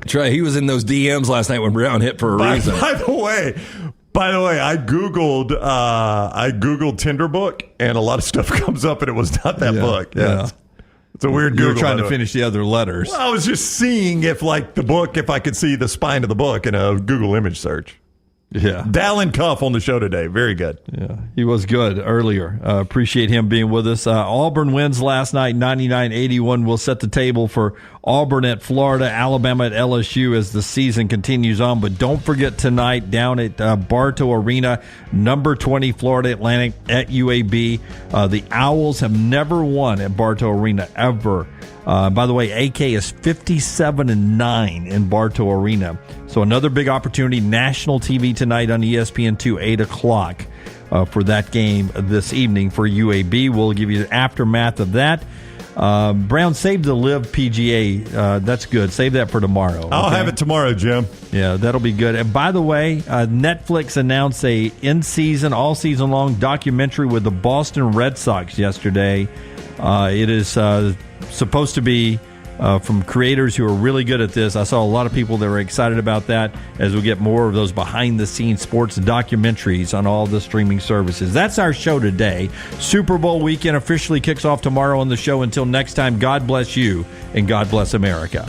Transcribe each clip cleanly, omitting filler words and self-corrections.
Trey, he was in those DMs last night when Brown hit for a reason. By the way, I Googled Tinder book, and a lot of stuff comes up, and it was not that book. Yeah. It's a weird Google. You were trying to finish the other letters. Well, I was just seeing if I could see the spine of the book in a Google image search. Yeah. Dallin Cuff on the show today. Very good. Yeah, he was good earlier. Appreciate him being with us. Auburn wins last night, 99-81. Will set the table for Auburn at Florida, Alabama at LSU as the season continues on. But don't forget tonight down at Bartow Arena, number 20 Florida Atlantic at UAB. The Owls have never won at Bartow Arena ever. By the way, AK is 57-9 in Bartow Arena. So another big opportunity, national TV tonight on ESPN2, 8 o'clock for that game this evening for UAB. We'll give you the aftermath of that. Brown, save the Live PGA. That's good. Save that for tomorrow. I'll have it tomorrow, Jim. Yeah, that'll be good. And by the way, Netflix announced a in-season, all-season long documentary with the Boston Red Sox yesterday. It is supposed to be from creators who are really good at this. I saw a lot of people that were excited about that as we get more of those behind-the-scenes sports documentaries on all the streaming services. That's our show today. Super Bowl weekend officially kicks off tomorrow on the show. Until next time, God bless you and God bless America.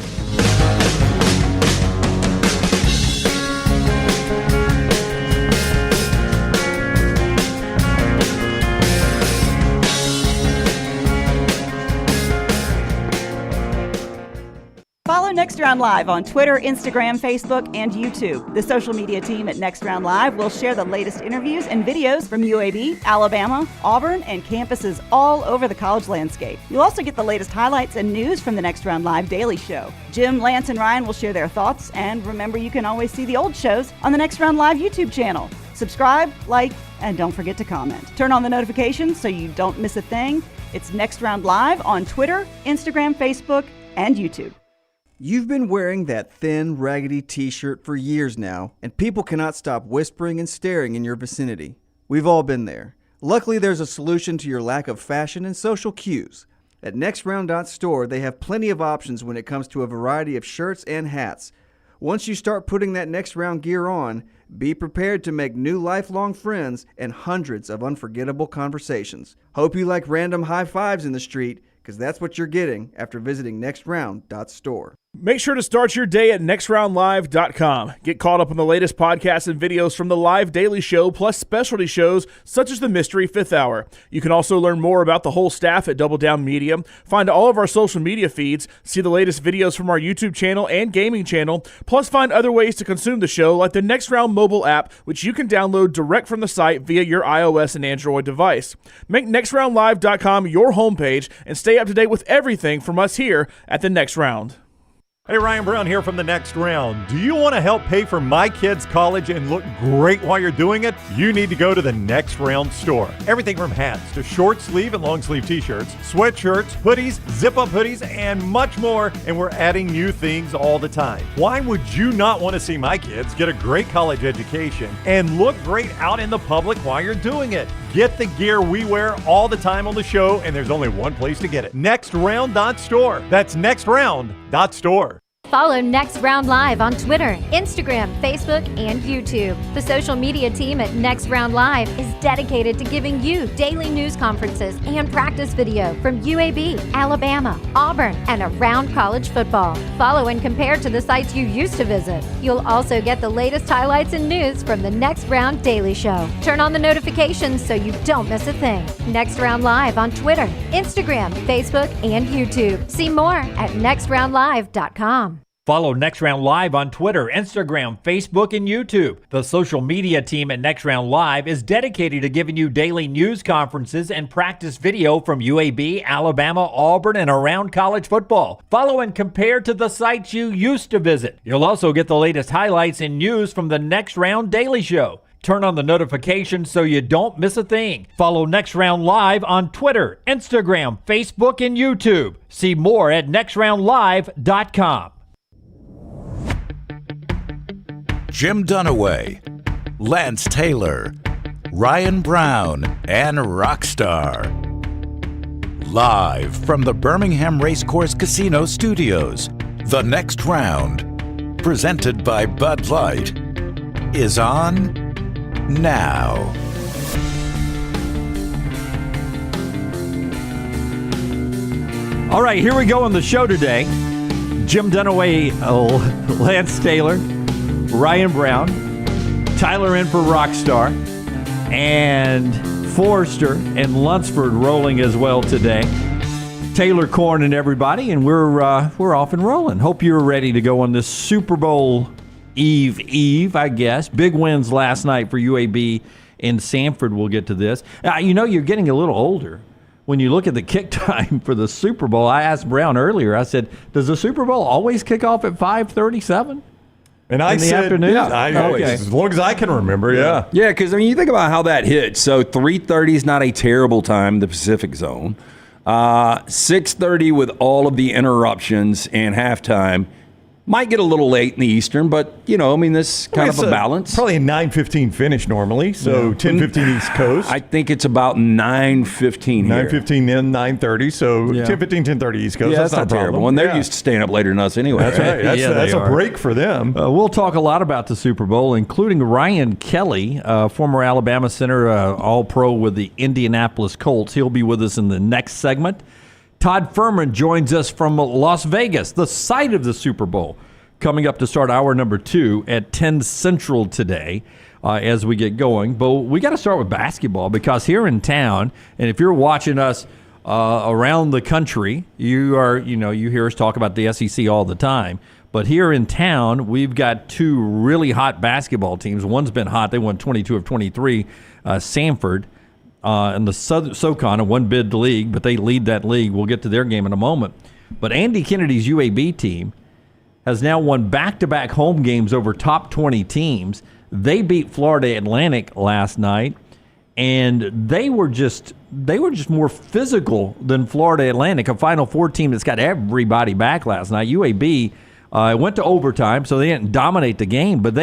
Follow Next Round Live on Twitter, Instagram, Facebook, and YouTube. The social media team at Next Round Live will share the latest interviews and videos from UAB, Alabama, Auburn, and campuses all over the college landscape. You'll also get the latest highlights and news from the Next Round Live Daily Show. Jim, Lance, and Ryan will share their thoughts, and remember, you can always see the old shows on the Next Round Live YouTube channel. Subscribe, like, and don't forget to comment. Turn on the notifications so you don't miss a thing. It's Next Round Live on Twitter, Instagram, Facebook, and YouTube. You've been wearing that thin, raggedy t-shirt for years now, and people cannot stop whispering and staring in your vicinity. We've all been there. Luckily, there's a solution to your lack of fashion and social cues. At NextRound.store, they have plenty of options when it comes to a variety of shirts and hats. Once you start putting that Next Round gear on, be prepared to make new lifelong friends and hundreds of unforgettable conversations. Hope you like random high fives in the street, because that's what you're getting after visiting NextRound.store. Make sure to start your day at nextroundlive.com. Get caught up on the latest podcasts and videos from the live daily show, plus specialty shows such as the Mystery Fifth Hour. You can also learn more about the whole staff at Double Down Media, find all of our social media feeds, see the latest videos from our YouTube channel and gaming channel, plus find other ways to consume the show like the Next Round mobile app, which you can download direct from the site via your iOS and Android device. Make nextroundlive.com your homepage and stay up to date with everything from us here at the Next Round. Hey, Ryan Brown here from the Next Round. Do you want to help pay for my kids' college and look great while you're doing it? You need to go to the Next Round store. Everything from hats to short sleeve and long sleeve t-shirts, sweatshirts, hoodies, zip-up hoodies, and much more. And we're adding new things all the time. Why would you not want to see my kids get a great college education and look great out in the public while you're doing it? Get the gear we wear all the time on the show, and there's only one place to get it. NextRound.store. That's NextRound.store. Follow Next Round Live on Twitter, Instagram, Facebook, and YouTube. The social media team at Next Round Live is dedicated to giving you daily news conferences and practice video from UAB, Alabama, Auburn, and around college football. Follow and compare to the sites you used to visit. You'll also get the latest highlights and news from the Next Round Daily Show. Turn on the notifications so you don't miss a thing. Next Round Live on Twitter, Instagram, Facebook, and YouTube. See more at nextroundlive.com. Follow Next Round Live on Twitter, Instagram, Facebook, and YouTube. The social media team at Next Round Live is dedicated to giving you daily news conferences and practice video from UAB, Alabama, Auburn, and around college football. Follow and compare to the sites you used to visit. You'll also get the latest highlights and news from the Next Round Daily Show. Turn on the notifications so you don't miss a thing. Follow Next Round Live on Twitter, Instagram, Facebook, and YouTube. See more at nextroundlive.com. Jim Dunaway, Lance Taylor, Ryan Brown, and Rockstar. Live from the Birmingham Racecourse Casino Studios, The Next Round presented by Bud Light, is on now. All right, here we go on the show today. Jim Dunaway, Lance Taylor, Ryan Brown, Tyler in for Rockstar, and Forrester and Lunsford rolling as well today. Taylor, Corn, and everybody, and we're off and rolling. Hope you're ready to go on this Super Bowl Eve, I guess. Big wins last night for UAB and Samford. We'll get to this. You're getting a little older. When you look at the kick time for the Super Bowl, I asked Brown earlier, I said, does the Super Bowl always kick off at 5:37? And I said, afternoon? as long as I can remember, yeah. Yeah, because, you think about how that hits. So 3:30 is not a terrible time in the Pacific Zone. 6:30 with all of the interruptions and halftime. Might get a little late in the Eastern, but, this kind of a balance. Probably a 9:15 finish normally, so 10:15 East Coast. I think it's about 9:15 here. 9:15 then 9:30, so 10:15, 10:30 East Coast. Yeah, that's not not terrible. And they're used to staying up later than us anyway. That's right. That's a break for them. We'll talk a lot about the Super Bowl, including Ryan Kelly, former Alabama center, All-Pro with the Indianapolis Colts. He'll be with us in the next segment. Todd Ferman joins us from Las Vegas, the site of the Super Bowl, coming up to start hour number 2 at 10 Central today as we get going. But we got to start with basketball because here in town, and if you're watching us around the country, you hear us talk about the SEC all the time. But here in town, we've got 2 really hot basketball teams. One's been hot. They won 22 of 23, Samford. In the SoCon, a one-bid league, but they lead that league. We'll get to their game in a moment. But Andy Kennedy's UAB team has now won back-to-back home games over top 20 teams. They beat Florida Atlantic last night, and they were just more physical than Florida Atlantic, a Final Four team that's got everybody back last night. UAB went to overtime, so they didn't dominate the game. But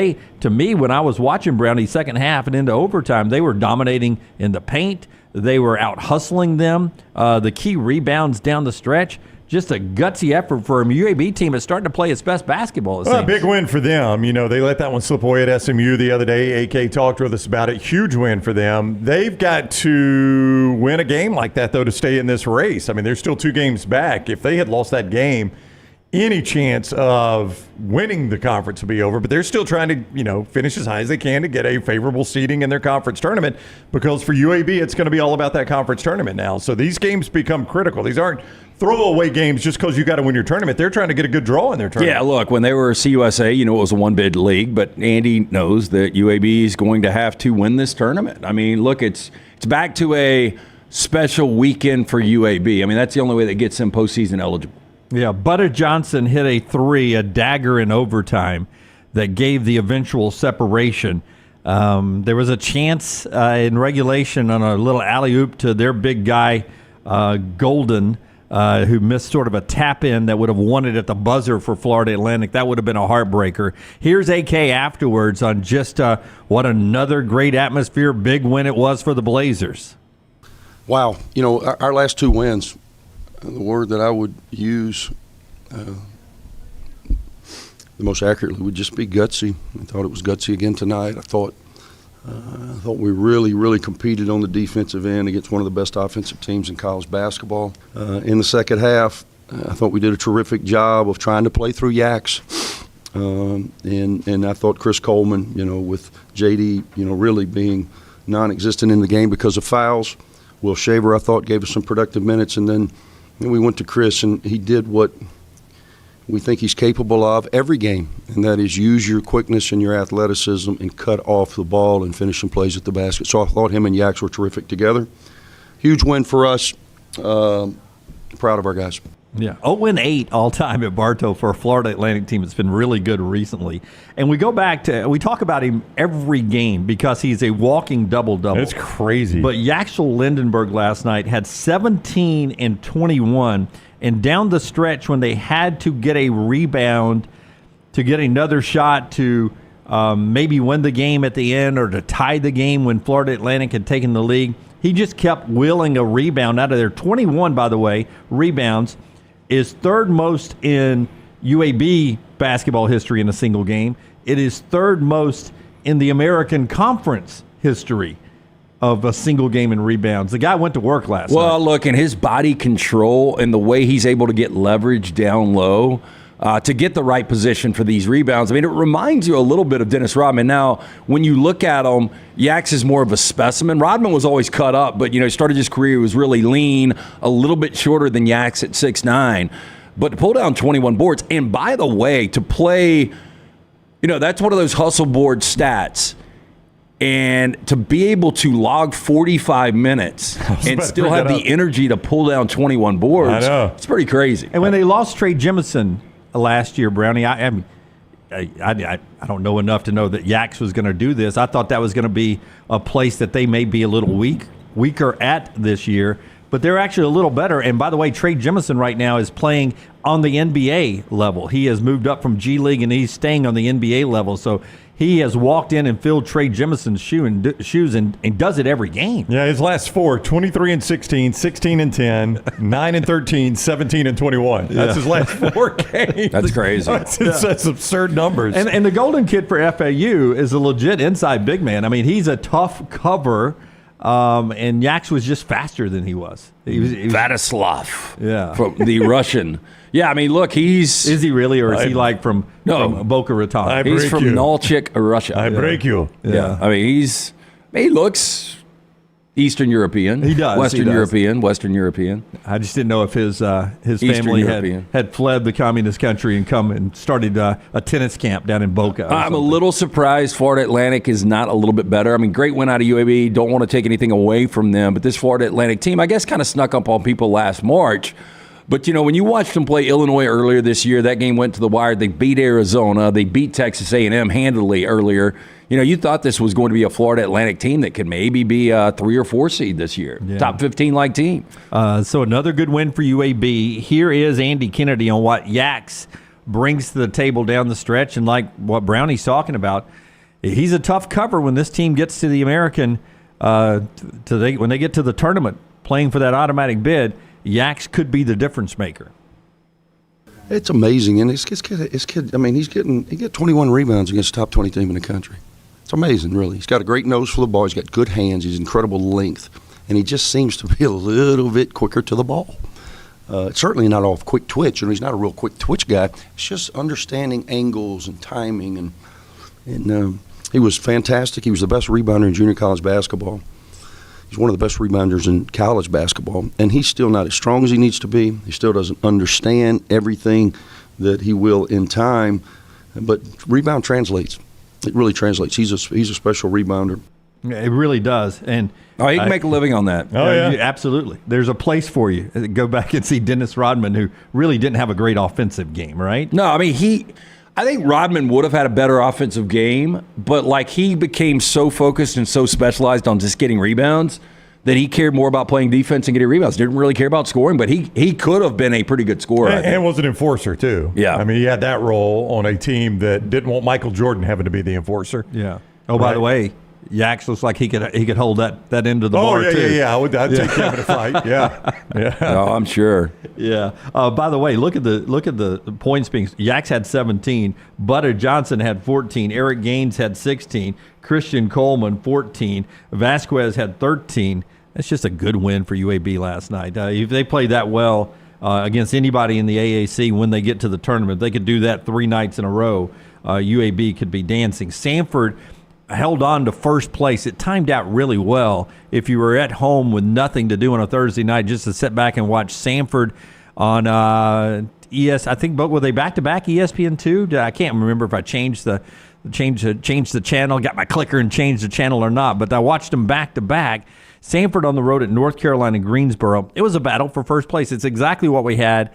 to me, when I was watching Brownie's second half and into overtime, they were dominating in the paint. They were out hustling them. The key rebounds down the stretch. Just a gutsy effort for a UAB team that's starting to play its best basketball. A big win for them. They let that one slip away at SMU the other day. AK talked with us about it. Huge win for them. They've got to win a game like that, though, to stay in this race. I mean, they're still 2 games back. If they had lost that game, any chance of winning the conference will be over, but they're still trying to, finish as high as they can to get a favorable seeding in their conference tournament, because for UAB, it's going to be all about that conference tournament now. So these games become critical. These aren't throwaway games just because you got to win your tournament. They're trying to get a good draw in their tournament. Yeah, look, when they were CUSA, it was a one-bid league, but Andy knows that UAB is going to have to win this tournament. I mean, look, it's back to a special weekend for UAB. I mean, that's the only way that gets them postseason eligible. Yeah, Butter Johnson hit a 3, a dagger in overtime that gave the eventual separation. There was a chance in regulation on a little alley-oop to their big guy, Golden, who missed sort of a tap-in that would have won it at the buzzer for Florida Atlantic. That would have been a heartbreaker. Here's AK afterwards on just what another great atmosphere, big win it was for the Blazers. Wow. Our last 2 wins, the word that I would use the most accurately would just be gutsy. I thought it was gutsy again tonight. I thought we really, really competed on the defensive end against one of the best offensive teams in college basketball. In the second half, I thought we did a terrific job of trying to play through Yaks. And I thought Chris Coleman, with JD, really being non-existent in the game because of fouls. Will Shaver, I thought, gave us some productive minutes, and then we went to Chris, and he did what we think he's capable of every game, and that is use your quickness and your athleticism and cut off the ball and finish some plays at the basket. So I thought him and Yaks were terrific together. Huge win for us. Proud of our guys. Yeah, 0-8 all-time at Bartow for a Florida Atlantic team that's been really good recently. And we talk about him every game because he's a walking double-double. It's crazy. But Yaxel Lindenberg last night had 17 and 21, and down the stretch when they had to get a rebound to get another shot to maybe win the game at the end or to tie the game when Florida Atlantic had taken the lead, he just kept willing a rebound out of there. 21, by the way, rebounds. Is third most in UAB basketball history in a single game. It is third most in the American Conference history of a single game in rebounds. The guy went to work last night. Well, look, and his body control and the way he's able to get leverage down low to get the right position for these rebounds. I mean, it reminds you a little bit of Dennis Rodman. Now, when you look at him, Yax is more of a specimen. Rodman was always cut up, but, he started his career, he was really lean, a little bit shorter than Yax at 6'9". But to pull down 21 boards, and by the way, to play, that's one of those hustle board stats. And to be able to log 45 minutes and still have the energy to pull down 21 boards, it's pretty crazy. And when they lost Trey Jemison last year, Brownie, I don't know enough to know that Yax was going to do this. I thought that was going to be a place that they may be a little weaker at this year, but they're actually a little better. And by the way, Trey Jemison right now is playing on the NBA level. He has moved up from G League and he's staying on the NBA level. So he has walked in and filled Trey Jemison's shoes and does it every game. Yeah, his last four, 23 and 16, 16 and 10, 9 and 13, 17 and 21. That's his last 4 games. That's crazy. That's absurd numbers. And the golden kid for FAU is a legit inside big man. I mean, he's a tough cover, and Yax was just faster than he was. He was Vladislav. Yeah. From the Russian. Yeah, I mean, look, Is he really, or is he like from Boca Raton? He's from Nalchik, Russia. I break you. Yeah. I mean, he looks Eastern European. He does. Western European. I just didn't know if his family had fled the communist country and come and started a tennis camp down in Boca. I'm a little surprised Florida Atlantic is not a little bit better. I mean, great win out of UAB. Don't want to take anything away from them, but this Florida Atlantic team, I guess, kind of snuck up on people last March. But, when you watched them play Illinois earlier this year, that game went to the wire. They beat Arizona. They beat Texas A&M handily earlier. You thought this was going to be a Florida Atlantic team that could maybe be a 3 or 4 seed this year. Yeah. Top 15-like team. So another good win for UAB. Here is Andy Kennedy on what Yax brings to the table down the stretch. And like what Brownie's talking about, he's a tough cover when this team gets to the American, when they get to the tournament, playing for that automatic bid. Yax could be the difference maker. It's amazing, and his kid. I mean, he got 21 rebounds against the top 20 team in the country. It's amazing, really. He's got a great nose for the ball. He's got good hands. He's incredible length, and he just seems to be a little bit quicker to the ball. Certainly not off quick twitch. He's not a real quick twitch guy. It's just understanding angles and timing, and he was fantastic. He was the best rebounder in junior college basketball. He's one of the best rebounders in college basketball, and he's still not as strong as he needs to be. He still doesn't understand everything that he will in time, but rebound translates. It really translates. He's a special rebounder. It really does, and he can make a living on that. Absolutely. There's a place for you. Go back and see Dennis Rodman, who really didn't have a great offensive game, right? No, I mean I think Rodman would have had a better offensive game, but he became so focused and so specialized on just getting rebounds that he cared more about playing defense and getting rebounds. Didn't really care about scoring, but he could have been a pretty good scorer. And was an enforcer, too. Yeah. I mean, he had that role on a team that didn't want Michael Jordan having to be the enforcer. Yeah. Oh, by the way, Yax looks like he could hold that end of the bar, too. Yeah. I'd take him in a fight. Yeah. Oh, I'm sure. Yeah. By the way, look at the points being. Yax had 17. Butter Johnson had 14. Eric Gaines had 16. Christian Coleman 14. Vasquez had 13. That's just a good win for UAB last night. If they play that well against anybody in the AAC when they get to the tournament, they could do that 3 nights in a row. UAB could be dancing. Samford held on to first place. It timed out really well. If you were at home with nothing to do on a Thursday night, just to sit back and watch Samford on I think, but were they back-to-back ESPN2? I can't remember if I changed the channel, got my clicker and changed the channel or not, but I watched them back-to-back. Samford on the road at North Carolina, Greensboro. It was a battle for first place. It's exactly what we had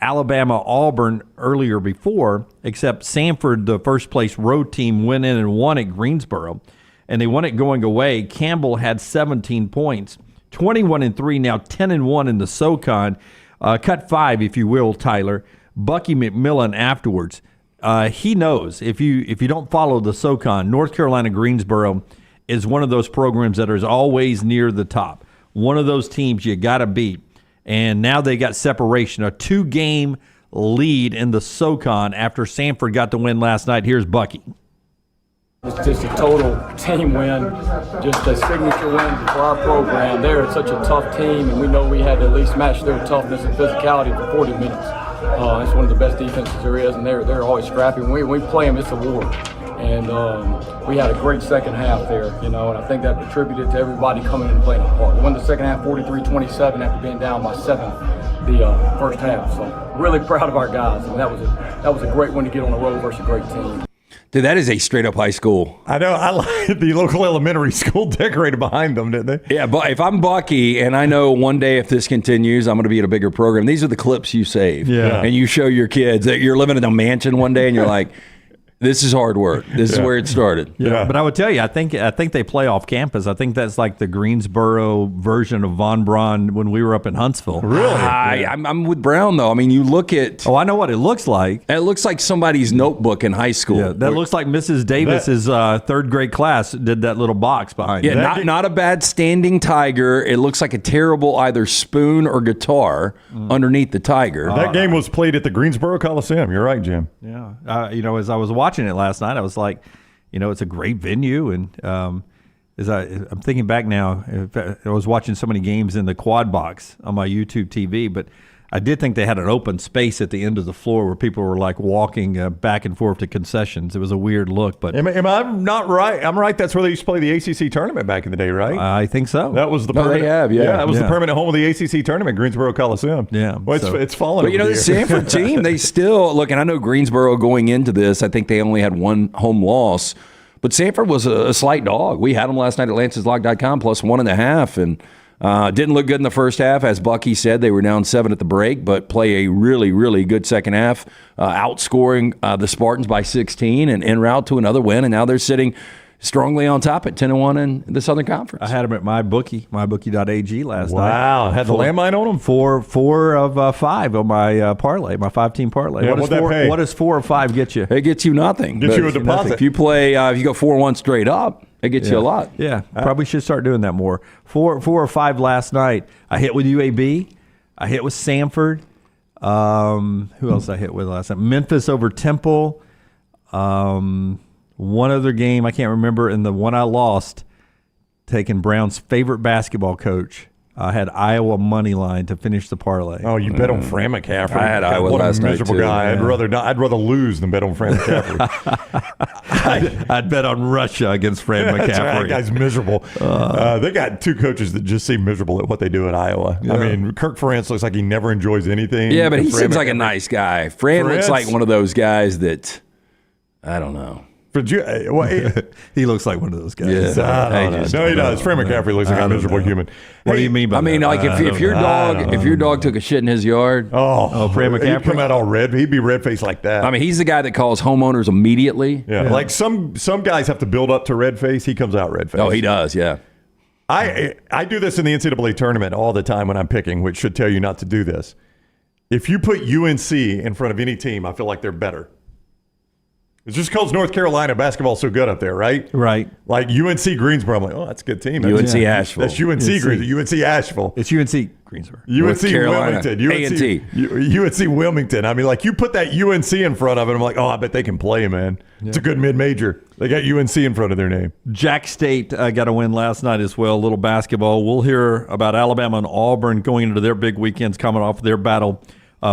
Alabama-Auburn earlier before, except Samford, the first-place road team, went in and won at Greensboro, and they won it going away. Campbell had 17 points, 21-3, now 10-1 in the SoCon. Cut 5, if you will, Tyler. Bucky McMillan afterwards. He knows if you don't follow the SoCon, North Carolina Greensboro is one of those programs that is always near the top. One of those teams you got to beat. And now they got separation, a 2-game lead in the SoCon after Samford got the win last night. Here's Bucky. It's just a total team win, just a signature win for our program. They're such a tough team, and we know we had to at least match their toughness and physicality for 40 minutes. It's one of the best defenses there is, and they're always scrappy. When we play them, it's a war. And we had a great second half there, and I think that attributed to everybody coming in and playing a part. We won the second half 43-27 after being down by 7 the first half. So really proud of our guys, and that was a great one to get on the road versus a great team. Dude, that is a straight-up high school. I know. I like the local elementary school decorated behind them, didn't they? Yeah, but if I'm Bucky, and I know one day if this continues, I'm going to be at a bigger program, these are the clips you save. Yeah. And you show your kids that you're living in a mansion one day, and you're like, this is hard work. This is where it started. Yeah, but I would tell you, I think they play off campus. I think that's like the Greensboro version of Von Braun when we were up in Huntsville. Really? I'm with Brown, though. I mean, you look at... Oh, I know what it looks like. It looks like somebody's notebook in high school. Yeah, that looks like Mrs. Davis's third grade class did that little box behind it. Yeah, not a bad standing tiger. It looks like a terrible either spoon or guitar underneath the tiger. That game was played at the Greensboro Coliseum. You're right, Jim. Yeah. As I was watching it last night, I was like, it's a great venue. And I'm thinking back now, I was watching so many games in the quad box on my YouTube TV, but I did think they had an open space at the end of the floor where people were like walking back and forth to concessions. It was a weird look, but am I not right? I'm right. That's where they used to play the ACC tournament back in the day, right? I think so. That was the permanent. They have, yeah. That was the permanent home of the ACC tournament, Greensboro Coliseum. Yeah, well, it's fallen. But the Samford team, they still look. And I know Greensboro going into this, I think they only had one home loss, but Samford was a slight dog. We had them last night at Lance'sLog.com plus 1.5, and. Didn't look good in the first half. As Bucky said, they were down 7 at the break, but play a really, really good second half, outscoring the Spartans by 16 and en route to another win. And now they're sitting strongly on top at 10-1 in the Southern Conference. I had them at mybookie.ag last night. Wow. Had the landmine on them? 4 of 5 on my parlay, my 5-team parlay. Yeah, what does 4 of 5 get you? It gets you nothing. Gets you a deposit. If you play, if you go 4-1 straight up, it gets you a lot. Yeah, probably should start doing that more. 4 or 5 last night. I hit with UAB. I hit with Samford. Who else I hit with last night? Memphis over Temple. One other game I can't remember, and the one I lost, taking Brown's favorite basketball coach. I had Iowa money line to finish the parlay. Oh, you bet on Fran McCaffrey. I had Iowa what last a night miserable too. guy. Yeah. I'd rather lose than bet on Fran McCaffrey. I'd bet on Russia against Fran McCaffrey. That's right. That guy's miserable. They got 2 coaches that just seem miserable at what they do at Iowa. Yeah. I mean, Kirk Ferentz looks like he never enjoys anything. Yeah, but he seems like a nice guy. Fran looks like one of those guys that, I don't know. He looks like one of those guys. Yeah. No, he does. Fran McCaffrey looks like a miserable human. What do you mean by that? Like if your dog took a shit in his yard. Fran McCaffrey. He'd come out all red. He'd be red-faced like that. I mean, he's the guy that calls homeowners immediately. Yeah. Like some guys have to build up to red face. He comes out red face. Oh, he does, yeah. I do this in the NCAA tournament all the time when I'm picking, which should tell you not to do this. If you put UNC in front of any team, I feel like they're better. It's just because North Carolina basketball's so good up there, right? Right. Like UNC Greensboro, I'm like, oh, that's a good team. UNC Asheville. That's UNC Greensboro. UNC Asheville. It's UNC Greensboro. UNC Wilmington. UNC Wilmington. I mean, like you put that UNC in front of it, I'm like, oh, I bet they can play, man. Yeah. It's a good mid-major. They got UNC in front of their name. Jack State got a win last night as well. A little basketball. We'll hear about Alabama and Auburn going into their big weekends, coming off their battle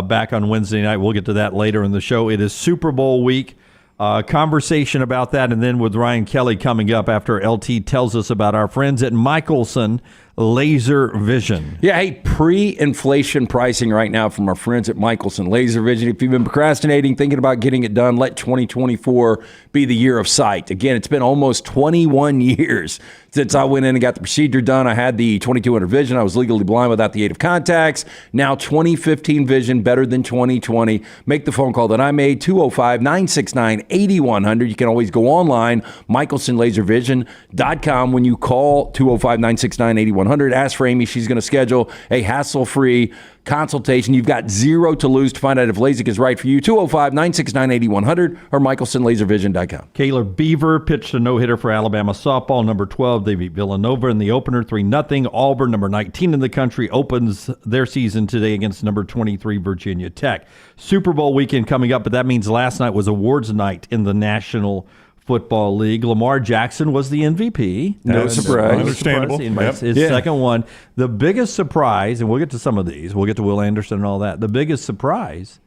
back on Wednesday night. We'll get to that later in the show. It is Super Bowl week. Conversation about that, and then with Ryan Kelly coming up after LT tells us about our friends at Michelson Laser Vision. Yeah, hey, pre-inflation pricing right now from our friends at Michelson Laser Vision. If you've been procrastinating, thinking about getting it done, let 2024 be the year of sight. Again, it's been almost 21 years since I went in and got the procedure done. I had the 2200 vision. I was legally blind without the aid of contacts. Now 2015 vision, better than 2020. Make the phone call that I made, 205-969-8100. You can always go online, michelsonlaservision.com. When you call 205-969-8100, ask for Amy. She's going to schedule a hassle-free consultation. You've got zero to lose to find out if LASIK is right for you. 205-969-8100 or MichelsonLaserVision.com. Kaylor Beaver pitched a no-hitter for Alabama softball. Number 12, they beat Villanova in the opener 3-0. Auburn, number 19 in the country, opens their season today against number 23 Virginia Tech. Super Bowl weekend coming up, but that means last night was awards night in the National Football League. Lamar Jackson was the MVP. No surprise. Understandable. His second one. The biggest surprise, and we'll get to some of these, we'll get to Will Anderson and all that. The biggest surprise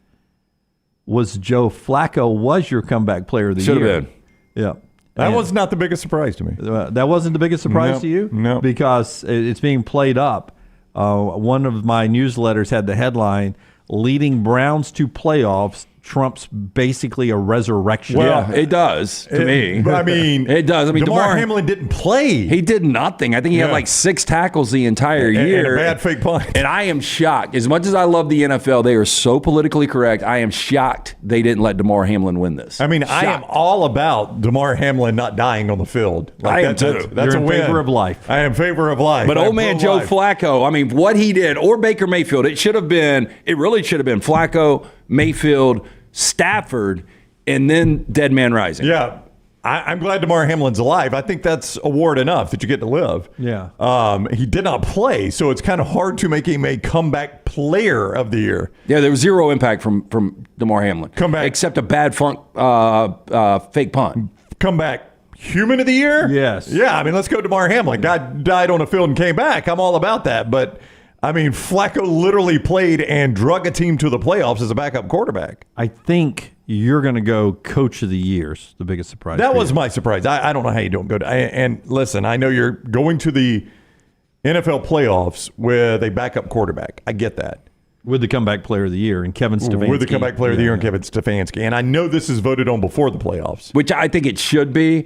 was Joe Flacco was your comeback player of the year. Should have been. Yeah. That was not the biggest surprise to me. That wasn't the biggest surprise to you? No. Because it's being played up. One of my newsletters had the headline, Leading Browns to Playoffs trumps basically a resurrection. Well, it does to me. I mean, it does. I mean, DeMar Hamlin didn't play. He did nothing. I think he had like 6 tackles the entire year. And a bad fake punt. And I am shocked. As much as I love the NFL, they are so politically correct. I am shocked they didn't let DeMar Hamlin win this. I mean, I am all about DeMar Hamlin not dying on the field. I am too. That's You're in favor of life. I am in favor of life. But old man Joe Flacco, I mean, what he did, or Baker Mayfield, it really should have been Flacco, Mayfield, Stafford, and then Dead Man Rising. Yeah. I'm glad DeMar Hamlin's alive. I think that's award enough that you get to live. Yeah. He did not play, so it's kind of hard to make him a comeback player of the year. Yeah, there was zero impact from DeMar Hamlin. Comeback. Except a bad fake punt. Comeback human of the year? Yes. Yeah, I mean, let's go DeMar Hamlin. Guy died on the field and came back. I'm all about that. But, I mean, Flacco literally played and drug a team to the playoffs as a backup quarterback. I think you're going to go Coach of the Year's the biggest surprise. That was my surprise. I don't know how you don't go to. And listen, I know you're going to the NFL playoffs with a backup quarterback. I get that. With the comeback player of the year and Kevin Stefanski. With the comeback player of the year and Kevin Stefanski. And I know this is voted on before the playoffs. Which I think it should be.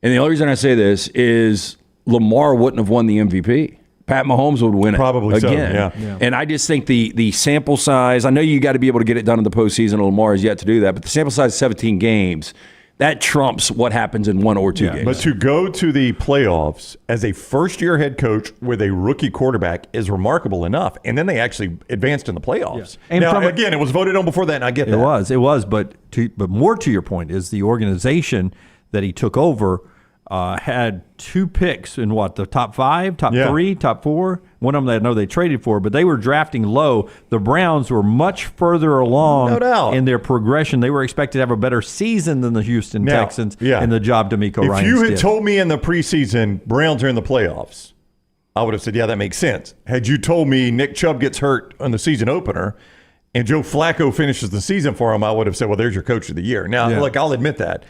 And the only reason I say this is Lamar wouldn't have won the MVP. Pat Mahomes would win it Probably again. So, yeah. And I just think the sample size, I know you got to be able to get it done in the postseason. Lamar has yet to do that. But the sample size is 17 games. That trumps what happens in 1 or 2 games. But to go to the playoffs as a first-year head coach with a rookie quarterback is remarkable enough. And then they actually advanced in the playoffs. Yeah. And now, again, it was voted on before that, and I get that. It was. But more to your point is the organization that he took over had 2 picks in the top 5, top 3, top 4. One of them I know they traded for, but they were drafting low. The Browns were much further along in their progression. They were expected to have a better season than the Houston Texans in the job D'Amico Ryans did. If you had told me in the preseason Browns are in the playoffs, I would have said, yeah, that makes sense. Had you told me Nick Chubb gets hurt on the season opener and Joe Flacco finishes the season for him, I would have said, well, there's your coach of the year. Now, look, I'll admit that.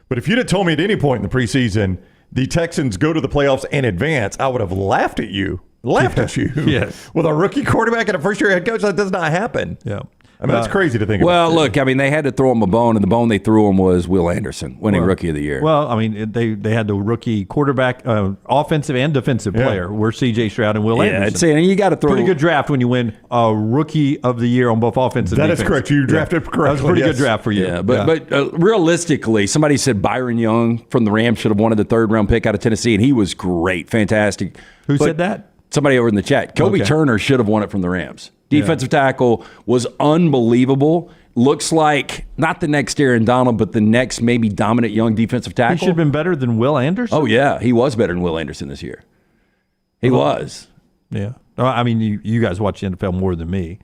But if you'd have told me at any point in the preseason the Texans go to the playoffs and advance, I would have laughed at you. Yes. With a rookie quarterback and a first-year head coach, that does not happen. Yeah. I mean, that's crazy to think about. Well, look, I mean, they had to throw him a bone, and the bone they threw him was Will Anderson, winning Rookie of the Year. Well, I mean, they had the rookie quarterback, offensive and defensive player, were C.J. Stroud and Will Anderson. And you got to throw pretty good draft when you win a Rookie of the Year on both offensive and defense. That is correct. You drafted correctly. That was a pretty good draft for you. Yeah, but realistically, somebody said Byron Young from the Rams should have wanted the 3rd-round pick out of Tennessee, and he was great, fantastic. Who said that? Somebody over in the chat. Kobe Turner should have won it from the Rams. Defensive tackle was unbelievable. Looks like not the next Aaron Donald, but the next maybe dominant young defensive tackle. He should have been better than Will Anderson? Oh, yeah. He was better than Will Anderson this year. He was. Yeah. I mean, you guys watch the NFL more than me.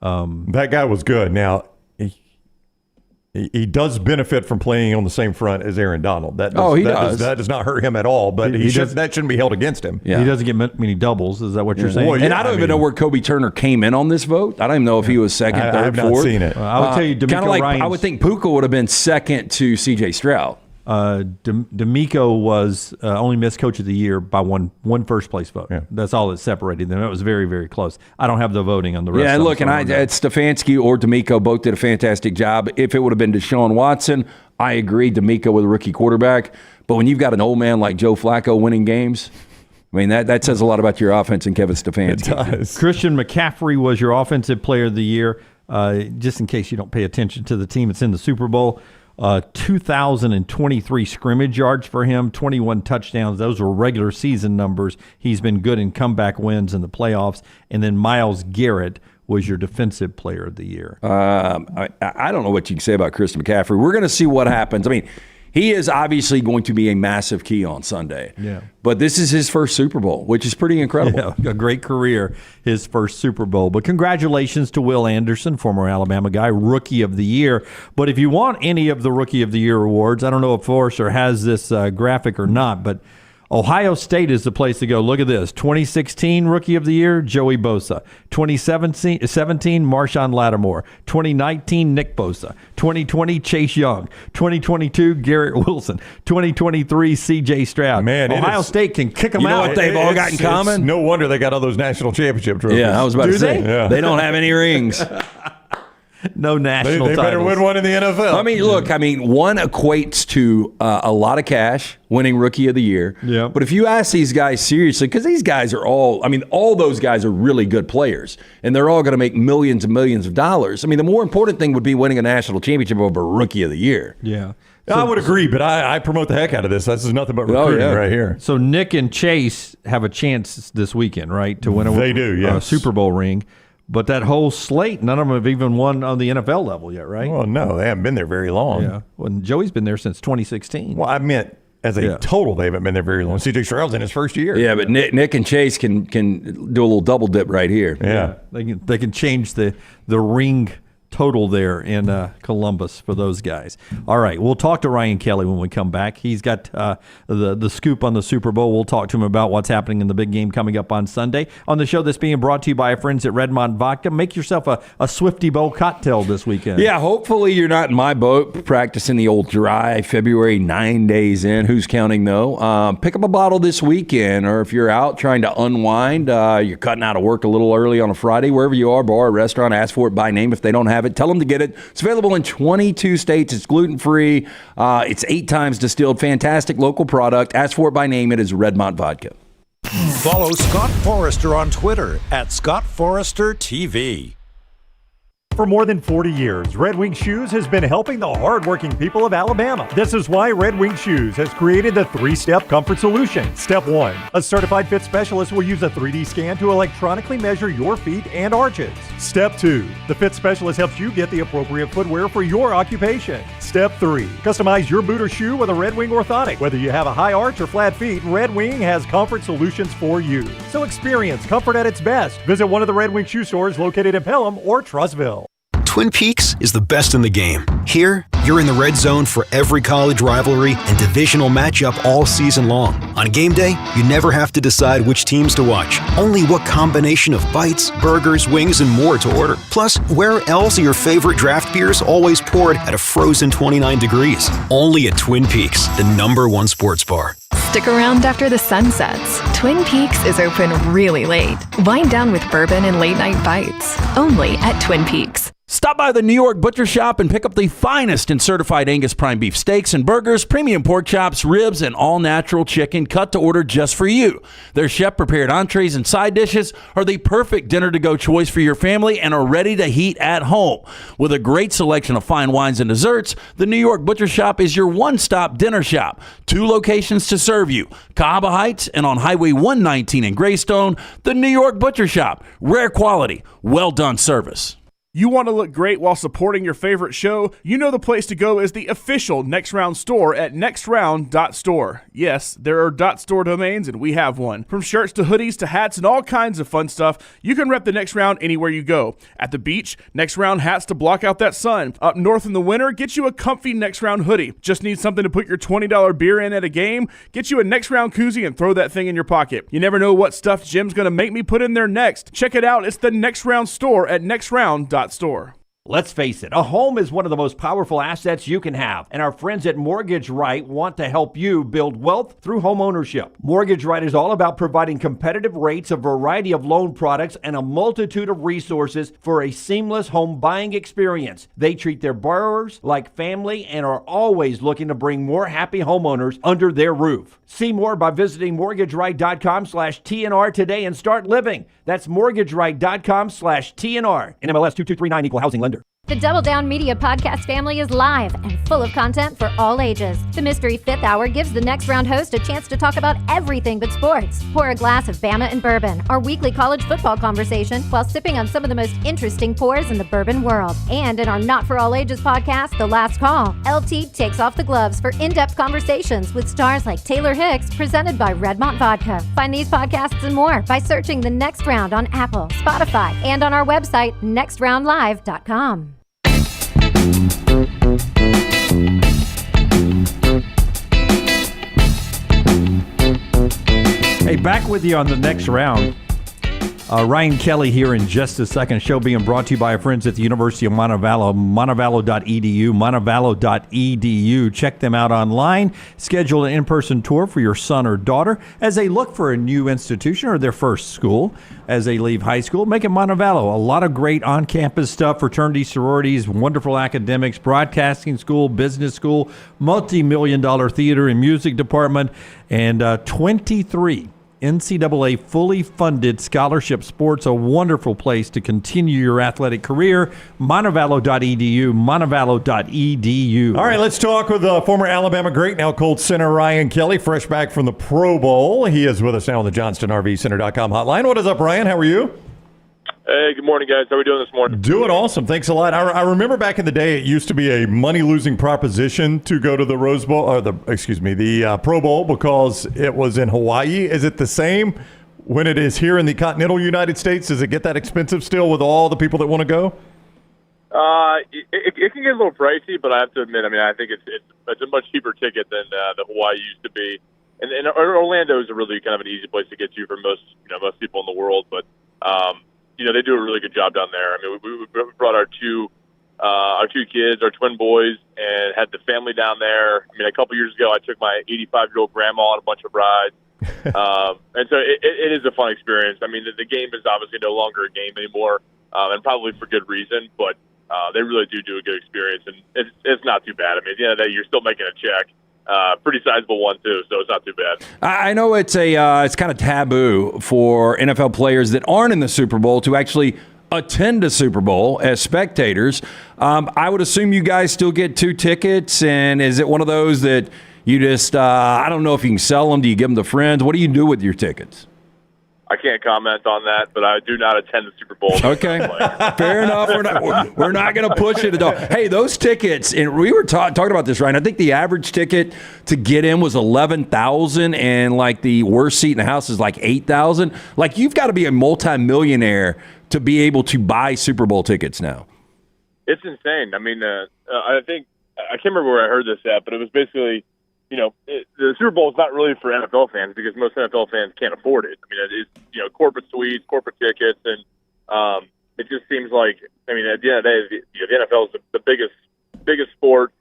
That guy was good. Now, he does benefit from playing on the same front as Aaron Donald. That does not hurt him at all, but that shouldn't be held against him. Yeah. He doesn't get many doubles. Is that what you're saying? Well, and I don't even know where Kobe Turner came in on this vote. I don't even know if he was second, third, I have fourth. not seen it. I would tell you, kind of like I would think Puka would have been second to C.J. Stroud. D'Amico was only missed Coach of the Year by one first place vote. Yeah. That's all that separated them. It was very, very close. I don't have the voting on the rest. Yeah, look, and Stefanski or D'Amico both did a fantastic job. If it would have been Deshaun Watson, I agree. D'Amico with a rookie quarterback, but when you've got an old man like Joe Flacco winning games, I mean that says a lot about your offense and Kevin Stefanski. It does. Christian McCaffrey was your offensive player of the year. Just in case you don't pay attention to the team, it's in the Super Bowl. 2,023 scrimmage yards for him, 21 touchdowns. Those were regular season numbers. He's been good in comeback wins in the playoffs. And then Myles Garrett was your defensive player of the year. I don't know what you can say about Christian McCaffrey. We're going to see what happens. I mean, he is obviously going to be a massive key on Sunday. Yeah. But this is his first Super Bowl, which is pretty incredible. Yeah, a great career, his first Super Bowl. But congratulations to Will Anderson, former Alabama guy, Rookie of the Year. But if you want any of the Rookie of the Year awards, I don't know if Forrester has this graphic or not, but Ohio State is the place to go. Look at this. 2016 Rookie of the Year, Joey Bosa. 2017, Marshawn Lattimore. 2019, Nick Bosa. 2020, Chase Young. 2022, Garrett Wilson. 2023, C.J. Stroud. Man, Ohio State can kick them You know out. what they've all got in common? No wonder they got all those national championship trophies. Yeah, I was about to say. Yeah. They don't have any rings. No national They titles. better win one in the NFL. I mean, look, one equates to a lot of cash, winning Rookie of the Year. Yeah. But if you ask these guys seriously, because these guys are all those guys are really good players, and they're all going to make millions and millions of dollars. I mean, the more important thing would be winning a national championship over Rookie of the Year. Yeah. I would agree, but I promote the heck out of this. This is nothing but recruiting right here. So Nick and Chase have a chance this weekend, right, to win a Super Bowl ring. But that whole slate, none of them have even won on the NFL level yet, right? Well, no, they haven't been there very long. Yeah. Well, Joey's been there since 2016. Well, I meant as a total, they haven't been there very long. C.J. Stroud's in his first year. Yeah, but Nick and Chase can do a little double dip right here. Yeah. They can change the ring total there in Columbus for those guys. All right, we'll talk to Ryan Kelly when we come back. He's got the scoop on the Super Bowl. We'll talk to him about what's happening in the big game coming up on Sunday. On the show that's being brought to you by our friends at Redmond Vodka, make yourself a Swifty Bowl cocktail this weekend. Yeah, hopefully you're not in my boat practicing the old dry February 9 days in. Who's counting, though? Pick up a bottle this weekend, or if you're out trying to unwind, you're cutting out of work a little early on a Friday, wherever you are, bar, restaurant, ask for it by name. If they don't have it, tell them to get it. It's available in 22 states. It's gluten-free. It's 8 times distilled. Fantastic local product. Ask for it by name. It is Redmond Vodka. Follow Scott Forrester on Twitter at Scott Forrester TV. For more than 40 years, Red Wing Shoes has been helping the hardworking people of Alabama. This is why Red Wing Shoes has created the 3-step comfort solution. Step 1, a certified fit specialist will use a 3D scan to electronically measure your feet and arches. Step 2, the fit specialist helps you get the appropriate footwear for your occupation. Step 3, customize your boot or shoe with a Red Wing orthotic. Whether you have a high arch or flat feet, Red Wing has comfort solutions for you. So experience comfort at its best. Visit one of the Red Wing shoe stores located in Pelham or Trussville. Twin Peaks is the best in the game. Here, you're in the red zone for every college rivalry and divisional matchup all season long. On game day, you never have to decide which teams to watch, only what combination of bites, burgers, wings, and more to order. Plus, where else are your favorite draft beers always poured at a frozen 29 degrees? Only at Twin Peaks, the #1 sports bar. Stick around after the sun sets. Twin Peaks is open really late. Wind down with bourbon and late night bites. Only at Twin Peaks. Stop by the New York Butcher Shop and pick up the finest in certified Angus prime beef steaks and burgers, premium pork chops, ribs, and all-natural chicken cut to order just for you. Their chef-prepared entrees and side dishes are the perfect dinner-to-go choice for your family and are ready to heat at home. With a great selection of fine wines and desserts, the New York Butcher Shop is your one-stop dinner shop. 2 locations to serve you, Cahaba Heights and on Highway 119 in Greystone. The New York Butcher Shop. Rare quality, well-done service. You want to look great while supporting your favorite show? You know the place to go is the official Next Round store at nextround.store. Yes, there are .store domains, and we have one. From shirts to hoodies to hats and all kinds of fun stuff, you can rep the Next Round anywhere you go. At the beach, Next Round hats to block out that sun. Up north in the winter, get you a comfy Next Round hoodie. Just need something to put your $20 beer in at a game? Get you a Next Round koozie and throw that thing in your pocket. You never know what stuff Jim's going to make me put in there next. Check it out. It's the Next Round store at nextround.store. Let's face it, a home is one of the most powerful assets you can have, and our friends at Mortgage Right want to help you build wealth through home ownership. Mortgage Right is all about providing competitive rates, a variety of loan products, and a multitude of resources for a seamless home buying experience. They treat their borrowers like family and are always looking to bring more happy homeowners under their roof. See more by visiting mortgageright.com/TNR today and start living. That's mortgageright.com/TNR. NMLS 2239 Equal Housing Lender. The Double Down Media podcast family is live and full of content for all ages. The Mystery Fifth Hour gives the Next Round host a chance to talk about everything but sports. Pour a glass of Bama and Bourbon, our weekly college football conversation, while sipping on some of the most interesting pours in the bourbon world. And in our Not For All Ages podcast, The Last Call, LT takes off the gloves for in-depth conversations with stars like Taylor Hicks, presented by Redmont Vodka. Find these podcasts and more by searching The Next Round on Apple, Spotify, and on our website, nextroundlive.com. Hey, back with you on the next round. Ryan Kelly here in just a second. Show being brought to you by our friends at the University of Montevallo, montevallo.edu, montevallo.edu. Check them out online. Schedule an in-person tour for your son or daughter as they look for a new institution or their first school as they leave high school. Make it Montevallo. A lot of great on-campus stuff, fraternities, sororities, wonderful academics, broadcasting school, business school, multi-million-dollar theater and music department, and 23 NCAA fully funded scholarship sports, a wonderful place to continue your athletic career. Montevallo.edu, montevallo.edu. All right, let's talk with former Alabama great, now Colts center Ryan Kelly, fresh back from the Pro Bowl. He is with us now on the JohnstonRVCenter.com hotline. What is up, Ryan? How are you? Hey, good morning, guys. How are we doing this morning? Doing awesome. Thanks a lot. I remember back in the day, it used to be a money-losing proposition to go to the Rose Bowl, or the Pro Bowl, because it was in Hawaii. Is it the same when it is here in the continental United States? Does it get that expensive still with all the people that want to go? It can get a little pricey, but I have to admit, I think it's a much cheaper ticket than the Hawaii used to be. And Orlando is a really kind of an easy place to get to for most people in the world, but they do a really good job down there. We brought our two kids, our twin boys, and had the family down there. A couple years ago, I took my 85-year-old grandma on a bunch of rides. And so it is a fun experience. The game is obviously no longer a game anymore, and probably for good reason, but they really do a good experience, and it's not too bad. At the end of the day, you're still making a check. Pretty sizable one too, so it's not too bad. I know it's kind of taboo for NFL players that aren't in the Super Bowl to actually attend a Super Bowl as spectators. I would assume you guys still get 2 tickets, and is it one of those that you just I don't know if you can sell them? Do you give them to friends? What do you do with your tickets? I can't comment on that, but I do not attend the Super Bowl. Okay, fair enough. We're not going to push it at all. Hey, those tickets, and we were talking about this, Ryan. I think the average ticket to get in was $11,000, and like the worst seat in the house is like $8,000. Like, you've got to be a multimillionaire to be able to buy Super Bowl tickets now. It's insane. I think I can't remember where I heard this at, but it was basically, the Super Bowl is not really for NFL fans because most NFL fans can't afford it. It's corporate suites, corporate tickets, and it just seems like at the end of the day, the NFL is the biggest sport,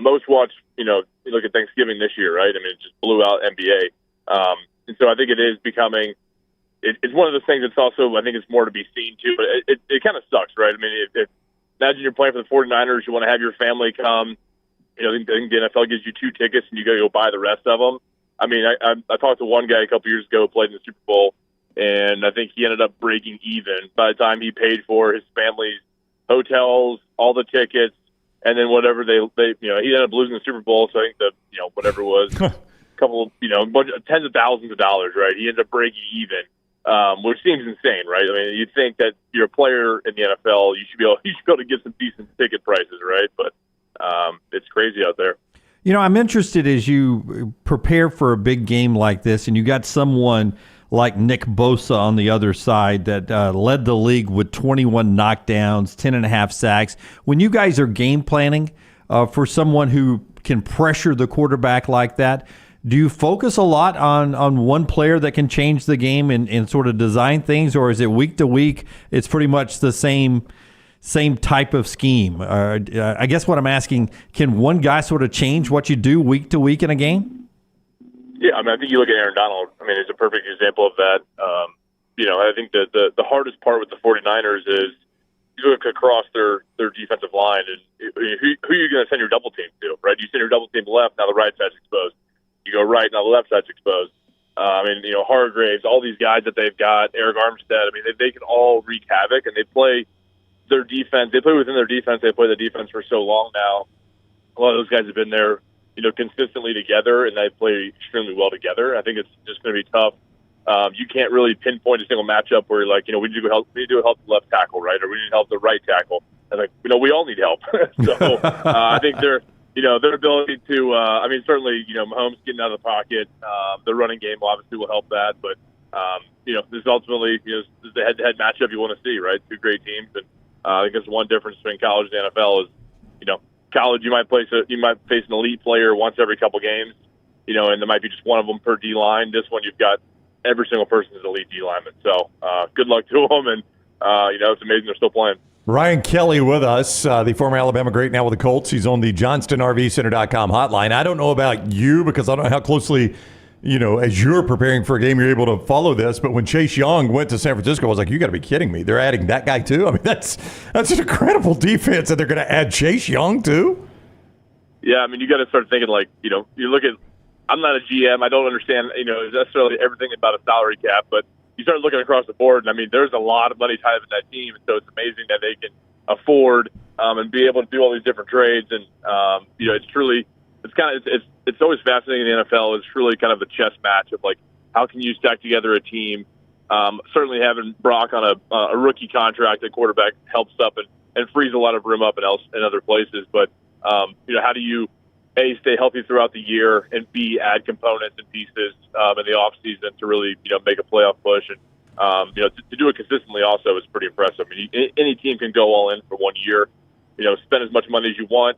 most watched. You look at Thanksgiving this year, right? It just blew out NBA, and so I think it is becoming. It's one of those things that's also, I think it's more to be seen too, but it kind of sucks, right? Imagine you're playing for the 49ers, you want to have your family come. I think the NFL gives you 2 tickets and you got to go buy the rest of them. I talked to one guy a couple years ago who played in the Super Bowl, and I think he ended up breaking even by the time he paid for his family's hotels, all the tickets, and then whatever they he ended up losing the Super Bowl. So I think whatever it was, a couple, tens of thousands of dollars, right? He ended up breaking even. Which seems insane, right? You'd think that you're a player in the NFL, you should be able to get some decent ticket prices, right? But it's crazy out there. I'm interested as you prepare for a big game like this, and you got someone like Nick Bosa on the other side that led the league with 21 knockdowns, 10.5 sacks. When you guys are game planning for someone who can pressure the quarterback like that, do you focus a lot on one player that can change the game and sort of design things, or is it week to week, it's pretty much the same type of scheme? I guess what I'm asking, can one guy sort of change what you do week to week in a game? Yeah, I think you look at Aaron Donald. He's a perfect example of that. I think the hardest part with the 49ers is you look across their defensive line, and who are you going to send your double team to, right? You send your double team left, now the right side's exposed. You go right, now the left side's exposed. Hargraves, all these guys that they've got, Eric Armstead, they can all wreak havoc, and they play their defense. They play within their defense. They play the defense for so long now. A lot of those guys have been there, consistently together, and they play extremely well together. I think it's just going to be tough. You can't really pinpoint a single matchup where you're like, we need to help the left tackle, right, or we need to help the right tackle. And we all need help. So I think their ability to, certainly, Mahomes getting out of the pocket, the running game obviously will help that. But this ultimately is the head-to-head matchup you want to see, right? Two great teams, and I think that's one difference between college and the NFL is, college you might face an elite player once every couple games, and there might be just one of them per D line. This one you've got every single person is elite D lineman. So good luck to them, and it's amazing they're still playing. Ryan Kelly with us, the former Alabama great, now with the Colts. He's on the JohnstonRVCenter.com hotline. I don't know about you because I don't know how closely, as you're preparing for a game, you're able to follow this. But when Chase Young went to San Francisco, I was like, you got to be kidding me. They're adding that guy too? I mean, that's an incredible defense that they're going to add Chase Young to. Yeah, you got to start thinking you look at, I'm not a GM. I don't understand, necessarily everything about a salary cap, but you start looking across the board, and there's a lot of money tied up in that team, and so it's amazing that they can afford and be able to do all these different trades. And it's always fascinating in the NFL. It's really kind of a chess match of how can you stack together a team. Certainly having Brock on a rookie contract at quarterback helps up and frees a lot of room up in other places. But how do you A, stay healthy throughout the year, and B, add components and pieces in the offseason to really, make a playoff push. And, to do it consistently also is pretty impressive. Any team can go all in for 1 year, spend as much money as you want.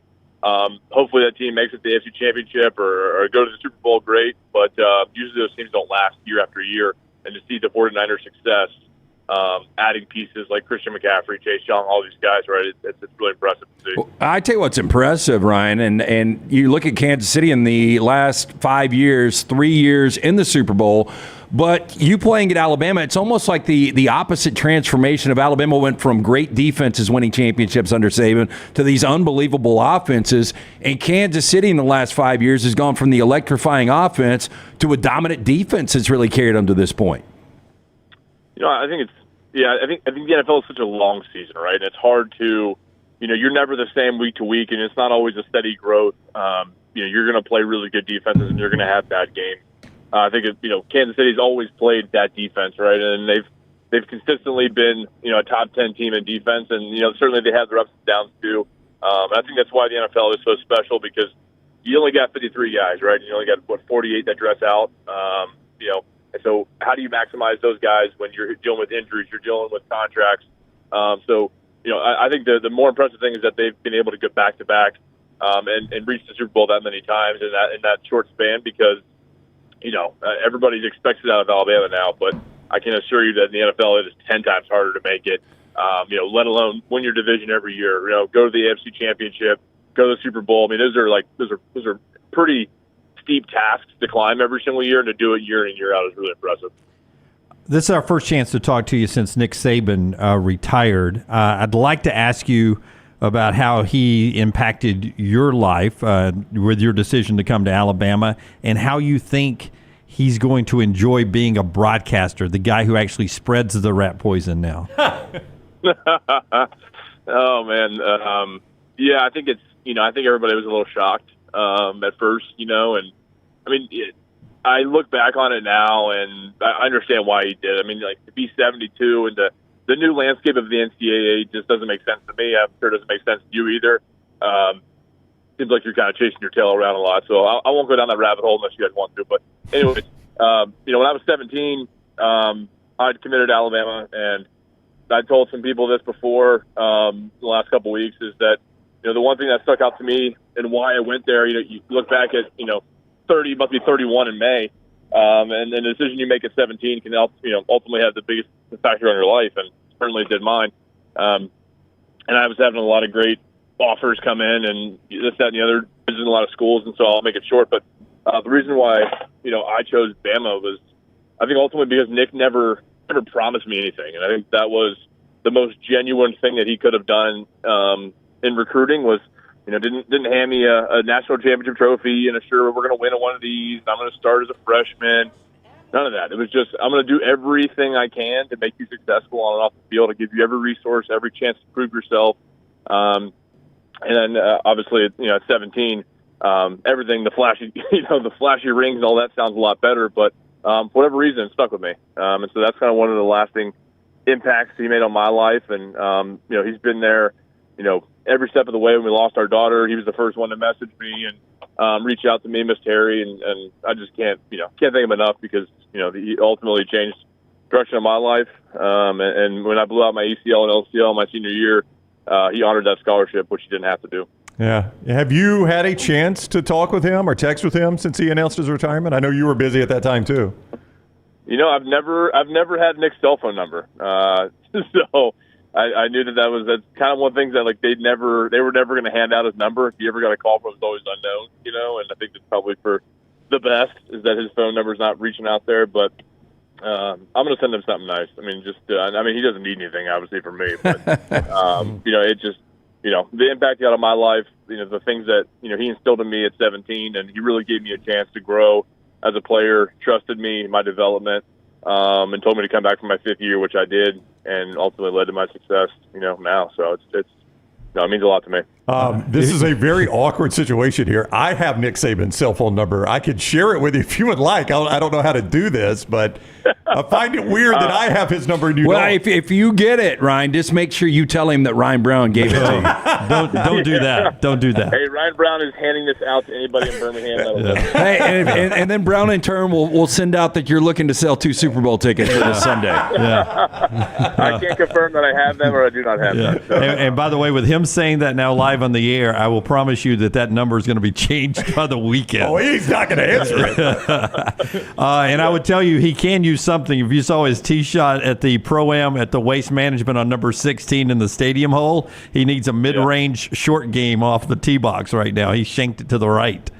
Hopefully that team makes it to the AFC Championship or go to the Super Bowl, great. But usually those teams don't last year after year. And to see the 49ers' success, adding pieces like Christian McCaffrey, Chase Young, all these guys, right? It's really impressive to see. Well, I tell you what's impressive, Ryan, and you look at Kansas City in the last 5 years, 3 years in the Super Bowl, but you playing at Alabama, it's almost like the opposite transformation of Alabama went from great defenses winning championships under Saban to these unbelievable offenses, and Kansas City in the last 5 years has gone from the electrifying offense to a dominant defense that's really carried them to this point. I think the NFL is such a long season, right? And it's hard to, you're never the same week to week, and it's not always a steady growth. You're going to play really good defenses, and you're going to have bad games. I think Kansas City's always played that defense, right? And they've consistently been, a top 10 team in defense, and certainly they have their ups and downs too. And I think that's why the NFL is so special, because you only got 53 guys, right? You only got 48 that dress out. And so how do you maximize those guys when you're dealing with injuries, you're dealing with contracts? I think the more impressive thing is that they've been able to get back-to-back and reach the Super Bowl that many times in that short span, because, everybody expects it out of Alabama now. But I can assure you that in the NFL it is 10 times harder to make it, let alone win your division every year, go to the AFC Championship, go to the Super Bowl. Those are pretty steep tasks to climb every single year, and to do it year in and year out is really impressive. This is our first chance to talk to you since Nick Saban retired. I'd like to ask you about how he impacted your life with your decision to come to Alabama, and how you think he's going to enjoy being a broadcaster, the guy who actually spreads the rat poison now. Oh, man. I think I think everybody was a little shocked at first, and I look back on it now, and I understand why he did. To be 72 and the new landscape of the NCAA just doesn't make sense to me. I'm sure it doesn't make sense to you either. Seems like you're kind of chasing your tail around a lot, so I won't go down that rabbit hole unless you guys want to. But anyways, when I was 17, I'd committed to Alabama, and I told some people this before the last couple of weeks, is that the one thing that stuck out to me and why I went there, you look back at 30, must be 31 in May, and the decision you make at 17 can ultimately have the biggest factor on your life, and certainly did mine. And I was having a lot of great offers come in, and this, that, and the other, visiting a lot of schools, and so I'll make it short. But the reason why I chose Bama was, I think, ultimately because Nick never promised me anything, and I think that was the most genuine thing that he could have done in recruiting. Was didn't hand me a national championship trophy and assure we're going to win one of these, and I'm going to start as a freshman. None of that. It was just, I'm going to do everything I can to make you successful on and off the field, to give you every resource, every chance to prove yourself. And then obviously, at 17, everything, the flashy rings and all that sounds a lot better, but for whatever reason, it stuck with me. And so that's kind of one of the lasting impacts he made on my life. And, he's been there, every step of the way. When we lost our daughter, he was the first one to message me and reach out to me, Miss Terry. And I just can't thank him enough, because, he ultimately changed direction of my life. And when I blew out my ACL and LCL my senior year, he honored that scholarship, which he didn't have to do. Yeah. Have you had a chance to talk with him or text with him since he announced his retirement? I know you were busy at that time too. I've never had Nick's cell phone number. So I knew that's kind of one of the things that they were never going to hand out his number. If you ever got a call from him, it was always unknown, and I think that's probably for the best, is that his phone number is not reaching out there. But I'm going to send him something nice. I mean, he doesn't need anything obviously from me, but it just, the impact he had on my life, the things that, he instilled in me at 17, and he really gave me a chance to grow as a player, trusted me in my development, and told me to come back for my 5th year, which I did, and ultimately led to my success, now. So it means a lot to me. This is a very awkward situation here. I have Nick Saban's cell phone number. I could share it with you if you would like. I don't know how to do this, but I find it weird that I have his number and you don't. If you get it, Ryan, just make sure you tell him that Ryan Brown gave it to you. Don't do that. Don't do that. Hey, Ryan Brown is handing this out to anybody in Birmingham. Hey, and then Brown in turn will send out that you're looking to sell 2 Super Bowl tickets for this Sunday. Yeah. I can't confirm that I have them or I do not have them. So. And by the way, with him saying that now live on the air, I will promise you that number is going to be changed by the weekend. Oh, he's not going to answer it. And I would tell you, he can use something. If you saw his tee shot at the Pro-Am at the Waste Management on number 16 in the stadium hole, he needs a mid-range short game off the tee box right now. He shanked it to the right.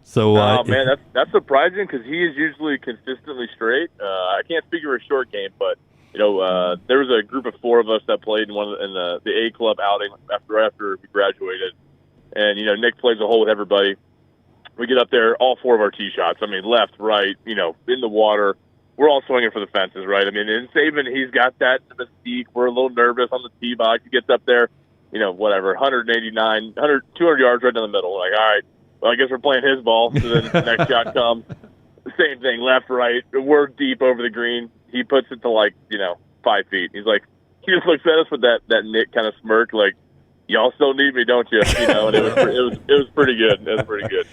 So, man, that's surprising, because he is usually consistently straight. I can't speak for a short game, but there was a group of 4 of us that played in the A club outing right after we graduated, and Nick plays a hole with everybody. We get up there, all 4 of our tee shots. I mean, left, right, in the water. We're all swinging for the fences, right? I mean, in Saban, he's got that mystique. We're a little nervous on the tee box. He gets up there, 189, 200 yards right down the middle. Like, all right, well, I guess we're playing his ball. So then the next shot comes. Same thing, left, right. We're deep over the green. He puts it to 5 feet. He's like, he just looks at us with that Nick kind of smirk, like, y'all still need me, don't you? And it was pretty good. It was pretty good.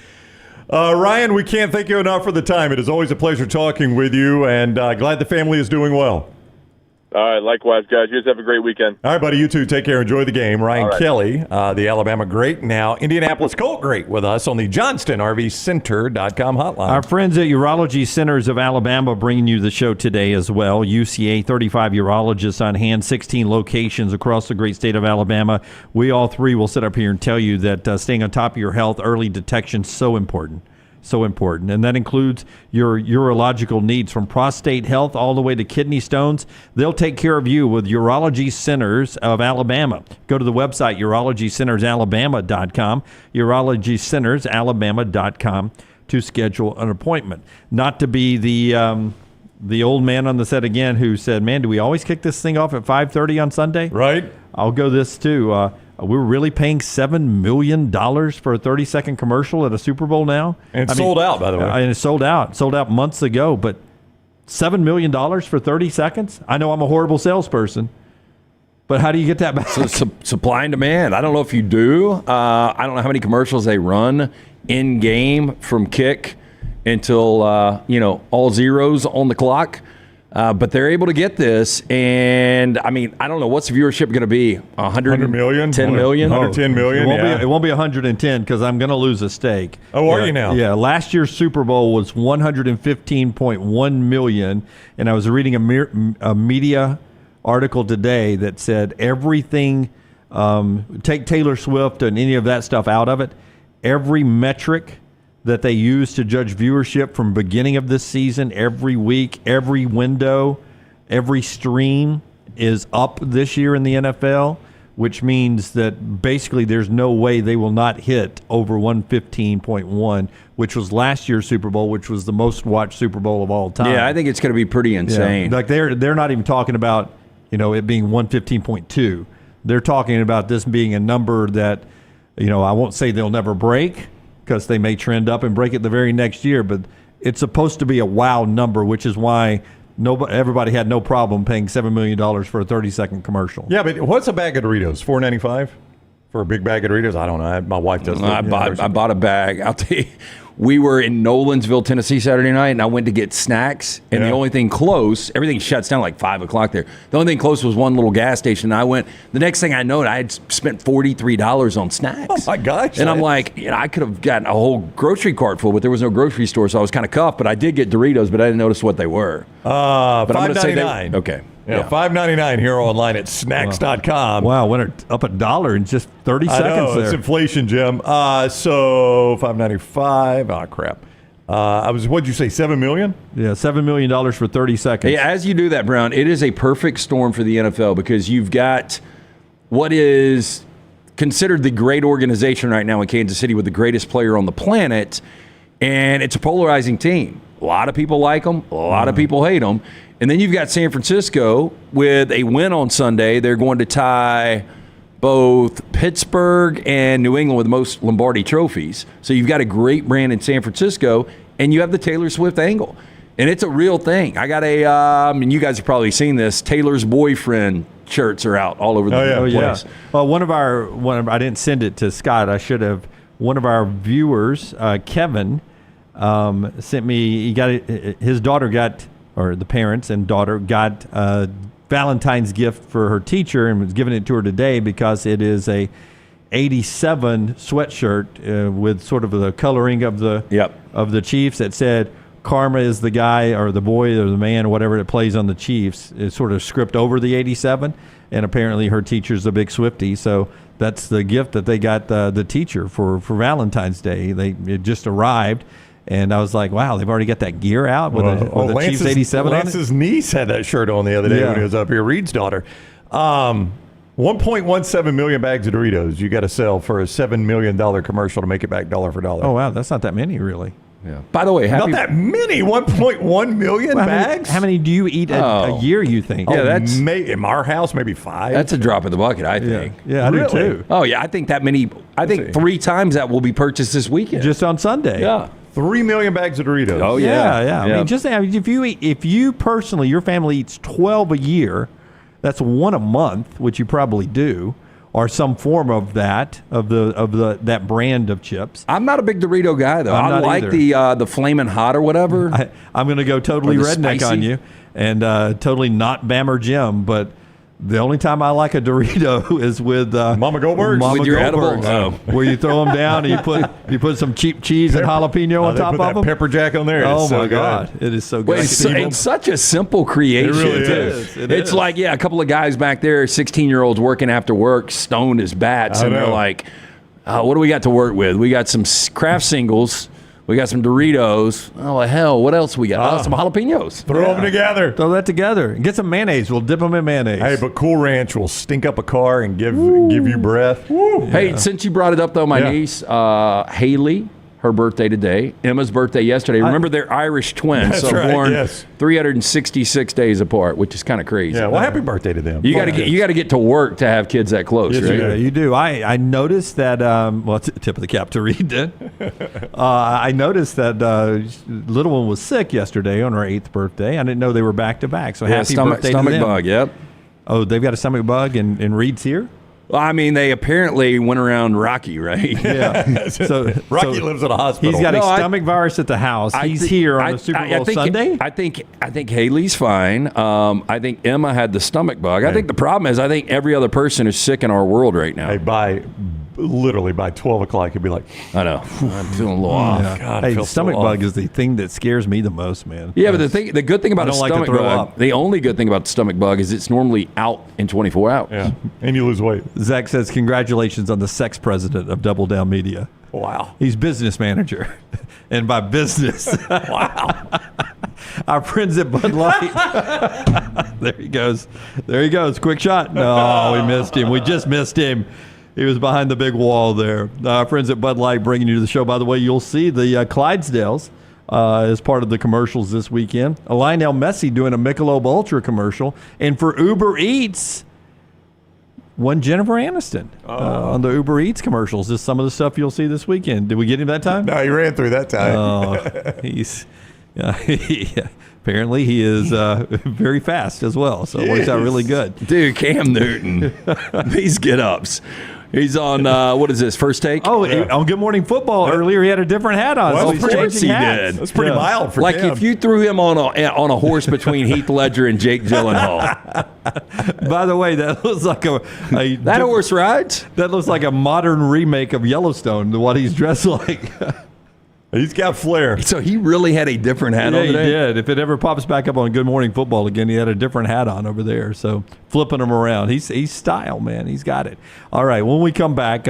Ryan, we can't thank you enough for the time. It is always a pleasure talking with you, and glad the family is doing well. All right, likewise, guys. You guys have a great weekend. All right, buddy. You too. Take care. Enjoy the game. Ryan Kelly, the Alabama great, now Indianapolis Colt great, with us on the JohnstonRVCenter.com hotline. Our friends at Urology Centers of Alabama bringing you the show today as well. UCA, 35 urologists on hand, 16 locations across the great state of Alabama. We all 3 will sit up here and tell you that staying on top of your health, early detection, so important. So important. And that includes your urological needs, from prostate health all the way to kidney stones. They'll take care of you with Urology Centers of Alabama. Go to the website, urologycentersalabama.com, urologycentersalabama.com, to schedule an appointment. Not to be the old man on the set again who said, man, do we always kick this thing off at 5:30 on Sunday? Right. I'll go this too. We're really paying $7 million for a 30-second commercial at a Super Bowl now. And sold out, by the way. And it's sold out. Sold out months ago. But $7 million for 30 seconds? I know I'm a horrible salesperson, but how do you get that back? Supply and demand. I don't know if you do. I don't know how many commercials they run in-game from kick until, all zeros on the clock. But they're able to get this, and I mean, I don't know, what's the viewership going to be? 100 million? 10 million? 110 million, It won't be 110 because I'm going to lose a stake. Oh, are you now? Yeah, last year's Super Bowl was 115.1 million, and I was reading a media article today that said everything, take Taylor Swift and any of that stuff out of it, every metric that they use to judge viewership from beginning of this season, every week, every window, every stream is up this year in the NFL, which means that basically there's no way they will not hit over 115.1, which was last year's Super Bowl, which was the most watched Super Bowl of all time. Yeah, I think it's going to be pretty insane. Yeah. Like they're not even talking about, it being 115.2. They're talking about this being a number that, I won't say they'll never break because they may trend up and break it the very next year, but it's supposed to be a wow number, which is why everybody had no problem paying $7 million for a 30-second commercial. Yeah, but what's a bag of Doritos? $4.95 for a big bag of Doritos? I don't know. My wife does. I bought a bag. I'll tell you. We were in Nolensville, Tennessee Saturday night, and I went to get snacks, and the only thing close, everything shuts down like 5 o'clock there. The only thing close was one little gas station, and I went, the next thing I know, I had spent $43 on snacks. Oh, my gosh. And I'm like, I could have gotten a whole grocery cart full, but there was no grocery store, so I was kind of cuffed, but I did get Doritos, but I didn't notice what they were. But I'm going to say okay. Yeah, $5.99 here online at snacks.com. Wow, went up $1 in just 30 seconds there. It's inflation, Jim. So $5.95. Oh, crap. What'd you say, $7 million? Yeah, $7 million for 30 seconds. Hey, as you do that, Brown, it is a perfect storm for the NFL because you've got what is considered the great organization right now in Kansas City with the greatest player on the planet, and it's a polarizing team. A lot of people like them. A lot of people hate them. And then you've got San Francisco with a win on Sunday. They're going to tie both Pittsburgh and New England with the most Lombardi trophies. So you've got a great brand in San Francisco, and you have the Taylor Swift angle. And it's a real thing. I got and you guys have probably seen this, Taylor's boyfriend shirts are out all over the place. Yeah. Well, I didn't send it to Scott. I should have. One of our viewers, Kevin, sent me, his daughter got, or the parents and daughter got a Valentine's gift for her teacher and was giving it to her today because it is a 87 sweatshirt with sort of the coloring of the Chiefs that said Karma is the guy or the boy or the man or whatever that plays on the Chiefs. It's sort of script over the 87, and apparently her teacher's a big Swiftie, so that's the gift that they got the teacher for Valentine's Day. It just arrived. And I was like, wow, they've already got that gear out with the Chiefs 87 on it? Lance's niece had that shirt on the other day when he was up here, Reed's daughter. 1.17 million bags of Doritos you got to sell for a $7 million commercial to make it back dollar for dollar. Oh, wow, that's not that many, really. Yeah. By the way, not that many. 1.1 million bags. How many do you eat a year? You think? Yeah, that's in our house maybe 5. That's a drop in the bucket, I think. Yeah, I do too. Oh yeah, I think that many. I think 3 times that will be purchased this weekend, just on Sunday. Yeah. 3 million bags of Doritos. Oh yeah. I mean, if you personally, your family eats 12 a year, that's 1 a month, which you probably do, or some form of that that brand of chips. I'm not a big Dorito guy though. I like the Flamin' Hot or whatever. I'm going to go totally redneck spicy on you and totally not Bammer Jim, but the only time I like a Dorito is with Mama Goldberg's. Mama with your Goldberg's, edibles, where you throw them down and you put some cheap cheese and jalapeno on top of them. Pepper jack on there. Oh my God, it is so good. Well, it's such a simple creation. It really is. It's like a couple of guys back there, 16-year-olds working after work, stoned as bats, and they're like, "What do we got to work with? We got some Kraft singles." We got some Doritos. Oh, hell, what else we got? Some jalapenos. Throw them together. Throw that together. Get some mayonnaise. We'll dip them in mayonnaise. Hey, but Cool Ranch will stink up a car and give you breath. Woo. Hey, since you brought it up, though, my niece, Haley, her birthday today. Emma's birthday yesterday. Remember, they're Irish twins, so born 366 days apart, which is kind of crazy. Yeah, well, happy birthday to them. You got to get to work to have kids that close, right? Yeah, you do. I noticed that. Tip of the cap to Reed. Then I noticed that little one was sick yesterday on her 8th birthday. I didn't know they were back to back. So happy birthday to them. Stomach bug. Yep. Oh, they've got a stomach bug, and Reed's here. Well, I mean, they apparently went around Rocky, right? Yeah. So Rocky lives at a hospital. He's got a stomach virus at the house. He's here on the Super Bowl Sunday. I think Haley's fine. I think Emma had the stomach bug. I think the problem is I think every other person is sick in our world right now. Hey, by 12 o'clock, you'll be like, I know. I'm feeling a little off. Yeah. God, hey, the stomach bug is the thing that scares me the most, man. Yeah, but the good thing about a stomach bug, the only good thing about the stomach bug is it's normally out in 24 hours. Yeah, and you lose weight. Zach says, congratulations on the sex president of Double Down Media. Wow. He's business manager. And by business. Wow. Our friends at Bud Light. There he goes. There he goes. Quick shot. No, we missed him. We just missed him. He was behind the big wall there. Our friends at Bud Light bringing you to the show. By the way, you'll see the Clydesdales as part of the commercials this weekend. Lionel Messi doing a Michelob Ultra commercial. And for Uber Eats, one Jennifer Aniston on the Uber Eats commercials. This is some of the stuff you'll see this weekend. Did we get him that time? No, he ran through that time. Apparently he is very fast as well, so it works out really good. Dude, Cam Newton, these get-ups. He's on, what is this, First Take? On Good Morning Football earlier, he had a different hat on. Well, so he's changing hats. did. That's pretty mild for like Cam. if you threw him on a horse between Heath Ledger and Jake Gyllenhaal. By the way, that looks like that horse rides? That looks like a modern remake of Yellowstone, what he's dressed like. He's got flair. So he really had a different hat on today? He did. If it ever pops back up on Good Morning Football again, he had a different hat on over there. So flipping him around. He's style, man. He's got it. All right, when we come back,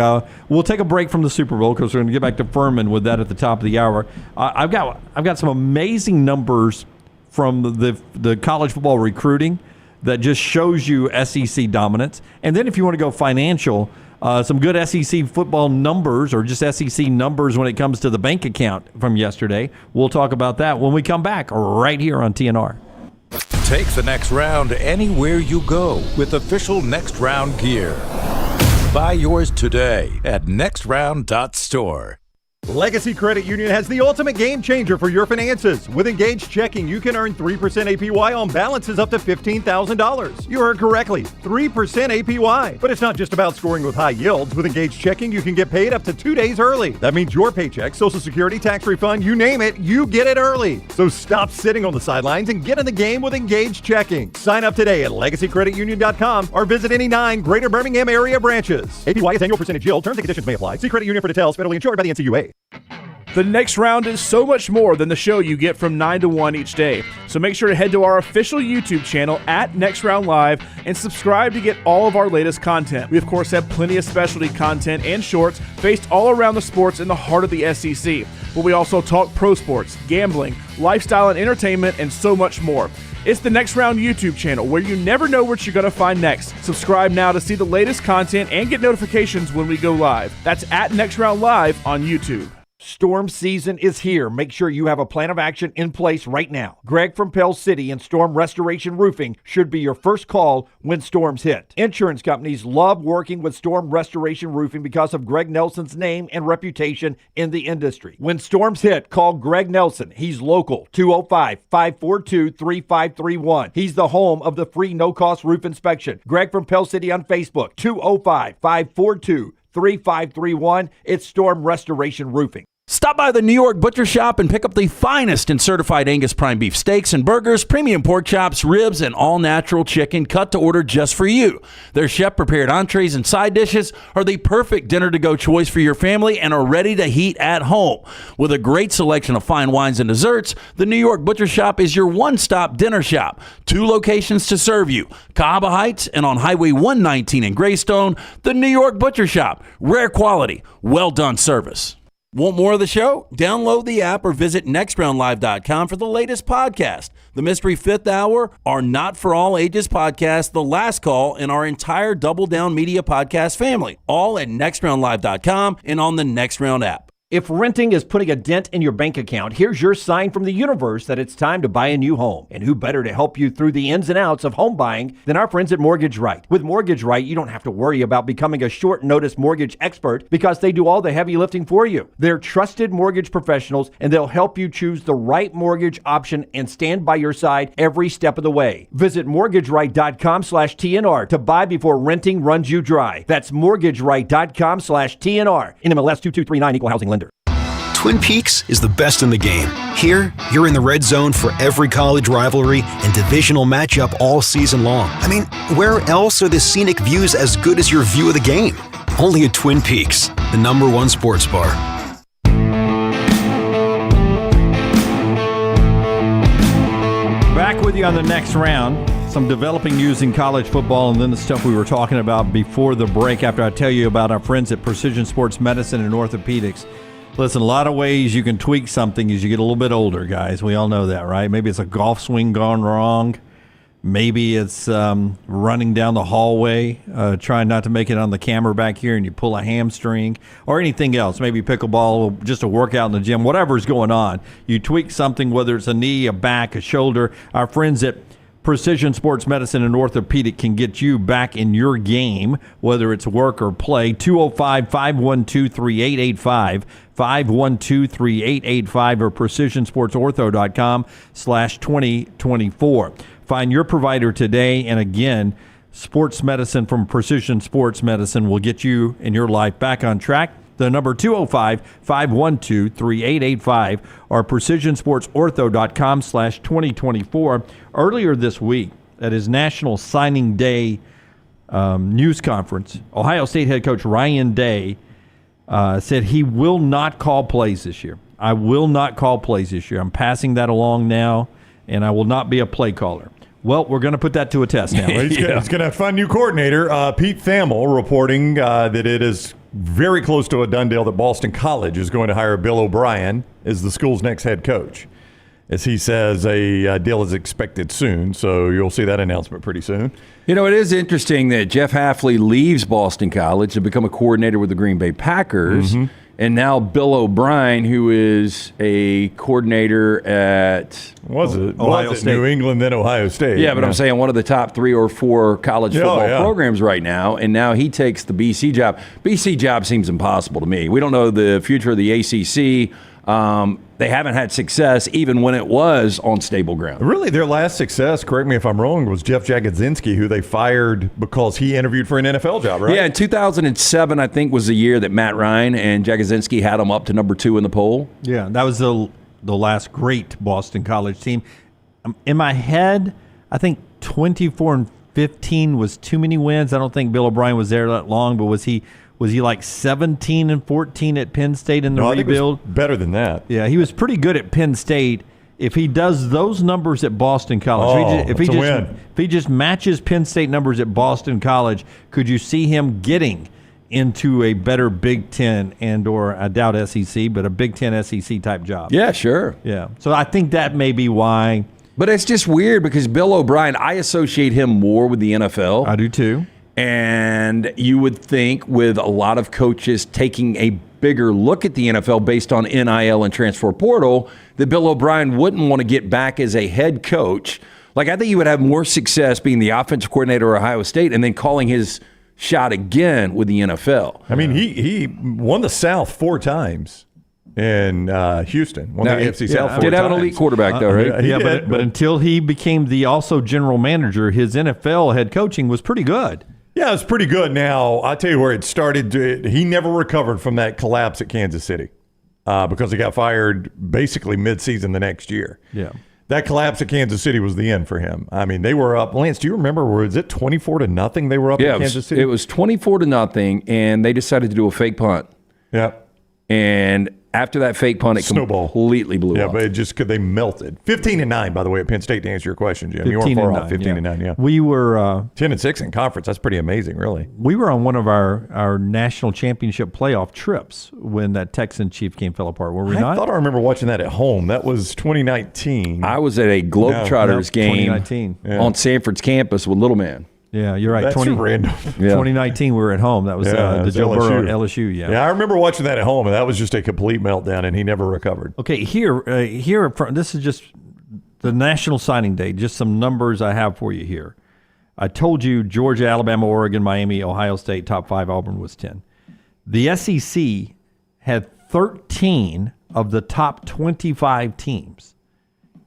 we'll take a break from the Super Bowl because we're going to get back to Ferman with that at the top of the hour. I've got some amazing numbers from the college football recruiting that just shows you SEC dominance. And then if you want to go financial, some good SEC football numbers or just SEC numbers when it comes to the bank account from yesterday. We'll talk about that when we come back right here on TNR. Take the next round anywhere you go with official Next Round gear. Buy yours today at nextround.store. Legacy Credit Union has the ultimate game changer for your finances. With Engaged Checking, you can earn 3% APY on balances up to $15,000. You heard correctly, 3% APY. But it's not just about scoring with high yields. With Engaged Checking, you can get paid up to 2 days early. That means your paycheck, Social Security, tax refund, you name it, you get it early. So stop sitting on the sidelines and get in the game with Engaged Checking. Sign up today at legacycreditunion.com or visit any 9 Greater Birmingham area branches. APY is annual percentage yield. Terms and conditions may apply. See Credit Union for details. Federally insured by the NCUA. The Next Round is so much more than the show you get from 9 to 1 each day. So make sure to head to our official YouTube channel at Next Round Live and subscribe to get all of our latest content. We, of course, have plenty of specialty content and shorts based all around the sports in the heart of the SEC. But we also talk pro sports, gambling, lifestyle and entertainment, and so much more. It's the Next Round YouTube channel where you never know what you're going to find next. Subscribe now to see the latest content and get notifications when we go live. That's at Next Round Live on YouTube. Storm season is here. Make sure you have a plan of action in place right now. Greg from Pell City and Storm Restoration Roofing should be your first call when storms hit. Insurance companies love working with Storm Restoration Roofing because of Greg Nelson's name and reputation in the industry. When storms hit, call Greg Nelson. He's local, 205-542-3531. He's the home of the free no-cost roof inspection. Greg from Pell City on Facebook, 205-542-3531. It's Storm Restoration Roofing. Stop by the New York Butcher Shop and pick up the finest in certified Angus prime beef steaks and burgers, premium pork chops, ribs, and all-natural chicken cut to order just for you. Their chef-prepared entrees and side dishes are the perfect dinner-to-go choice for your family and are ready to heat at home. With a great selection of fine wines and desserts, the New York Butcher Shop is your one-stop dinner shop. 2 locations to serve you, Cahaba Heights and on Highway 119 in Greystone, the New York Butcher Shop. Rare quality, well-done service. Want more of the show? Download the app or visit nextroundlive.com for the latest podcast. The Mystery Fifth Hour, our Not For All Ages podcast, The Last Call, and our entire Double Down Media podcast family. All at nextroundlive.com and on the Next Round app. If renting is putting a dent in your bank account, here's your sign from the universe that it's time to buy a new home. And who better to help you through the ins and outs of home buying than our friends at Mortgage Right. With Mortgage Right, you don't have to worry about becoming a short notice mortgage expert because they do all the heavy lifting for you. They're trusted mortgage professionals and they'll help you choose the right mortgage option and stand by your side every step of the way. Visit mortgageright.com/TNR to buy before renting runs you dry. That's mortgageright.com/TNR. NMLS 2239 Equal Housing Lender. Twin Peaks is the best in the game. Here, you're in the red zone for every college rivalry and divisional matchup all season long. I mean, where else are the scenic views as good as your view of the game? Only at Twin Peaks, the #1 sports bar. Back with you on the Next Round. Some developing news in college football and then the stuff we were talking about before the break after I tell you about our friends at Precision Sports Medicine and Orthopedics. Listen, a lot of ways you can tweak something as you get a little bit older, guys. We all know that, right? Maybe it's a golf swing gone wrong. Maybe it's running down the hallway, trying not to make it on the camera back here, and you pull a hamstring, or anything else. Maybe pickleball, just a workout in the gym, whatever's going on. You tweak something, whether it's a knee, a back, a shoulder. Our friends at Precision Sports Medicine and Orthopedic can get you back in your game, whether it's work or play. 205-512-3885, 512-3885, or precisionsportsortho.com/2024. Find your provider today, and again, sports medicine from Precision Sports Medicine will get you and your life back on track. The number 205-512-3885 or precisionsportsortho.com/2024. Earlier this week, at his National Signing Day news conference, Ohio State head coach Ryan Day said he will not call plays this year. I will not call plays this year. I'm passing that along now, and I will not be a play caller. Well, we're going to put that to a test now. Well, he's going to find a new coordinator. Pete Thamel reporting that it is very close to a done deal that Boston College is going to hire Bill O'Brien as the school's next head coach. As he says, a deal is expected soon, so you'll see that announcement pretty soon. You know, it is interesting that Jeff Hafley leaves Boston College to become a coordinator with the Green Bay Packers. Mm-hmm. And now Bill O'Brien, who is a coordinator at Ohio State, New England, then Ohio State. Yeah, but I'm saying one of the top 3 or 4 college football programs right now, and now he takes the BC job. BC job seems impossible to me. We don't know the future of the ACC. They haven't had success even when it was on stable ground. Really, their last success, correct me if I'm wrong, was Jeff Jagodzinski, who they fired because he interviewed for an NFL job, right? Yeah, in 2007, I think, was the year that Matt Ryan and Jagodzinski had him up to number 2 in the poll. Yeah, that was the last great Boston College team. In my head, I think 24-15 was too many wins. I don't think Bill O'Brien was there that long, but was he like 17-14 at Penn State in the rebuild? I think it was better than that. Yeah, he was pretty good at Penn State. If he does those numbers at Boston College, if he just matches Penn State numbers at Boston College, could you see him getting into a better Big Ten or I doubt SEC, but a Big Ten SEC type job? Yeah, sure. Yeah, so I think that may be why. But it's just weird because Bill O'Brien, I associate him more with the NFL. I do too. And you would think with a lot of coaches taking a bigger look at the NFL based on NIL and transfer portal, that Bill O'Brien wouldn't want to get back as a head coach. Like, I think he would have more success being the offensive coordinator at Ohio State and then calling his shot again with the NFL. I mean, he won the South 4 times in Houston. Won the AFC South 4 did have times. an elite quarterback, though, right? But until he became the also general manager, his NFL head coaching was pretty good. Yeah, it's pretty good. Now, I'll tell you where it started. He never recovered from that collapse at Kansas City because he got fired basically midseason the next year. Yeah. That collapse at Kansas City was the end for him. I mean, they were up. Lance, do you remember, was it 24-0 they were up in Kansas City? It was 24-0, and they decided to do a fake punt. Yeah. And after that fake punt, it completely blew up. Yeah, but it just they melted. 15-9, by the way, at Penn State, to answer your question, Jim. You weren't far off. 15-9, yeah. We were 10-6 in conference. That's pretty amazing, really. We were on one of our national championship playoff trips when that Texan Chief game fell apart. Were we not? I thought I remember watching that at home. That was 2019. I was at a Globetrotters game 2019. On Samford's campus with Little Man. Yeah, you're right. That's random. 2019, we were at home. That was the Joe Burrow LSU. Yeah, I remember watching that at home, and that was just a complete meltdown, and he never recovered. Okay, here, this is just the National Signing Day. Just some numbers I have for you here. I told you Georgia, Alabama, Oregon, Miami, Ohio State, top 5. Auburn was 10. The SEC had 13 of the top 25 teams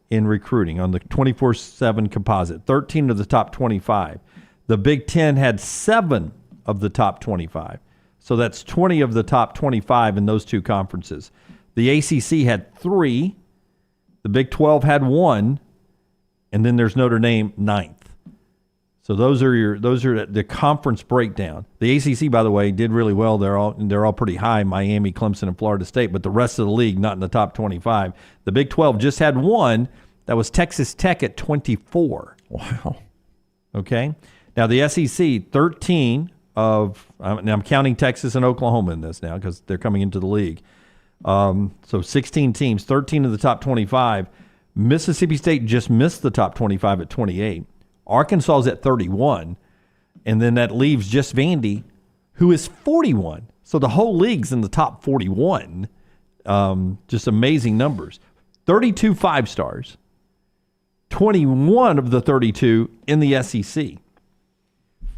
in recruiting on the 24/7 composite. 13 of the top 25. The Big Ten had 7 of the top 25. So that's 20 of the top 25 in those two conferences. The ACC had 3. The Big 12 had 1. And then there's Notre Dame 9th. So those are the conference breakdown. The ACC, by the way, did really well. They're all pretty high, Miami, Clemson, and Florida State, but the rest of the league not in the top 25. The Big 12 just had 1. That was Texas Tech at 24. Wow. Okay. Now, the SEC, 13 of, I'm counting Texas and Oklahoma in this now because they're coming into the league. So 16 teams, 13 of the top 25. Mississippi State just missed the top 25 at 28. Arkansas is at 31. And then that leaves just Vandy, who is 41. So the whole league's in the top 41. Just amazing numbers. 32 5-stars. 21 of the 32 in the SEC.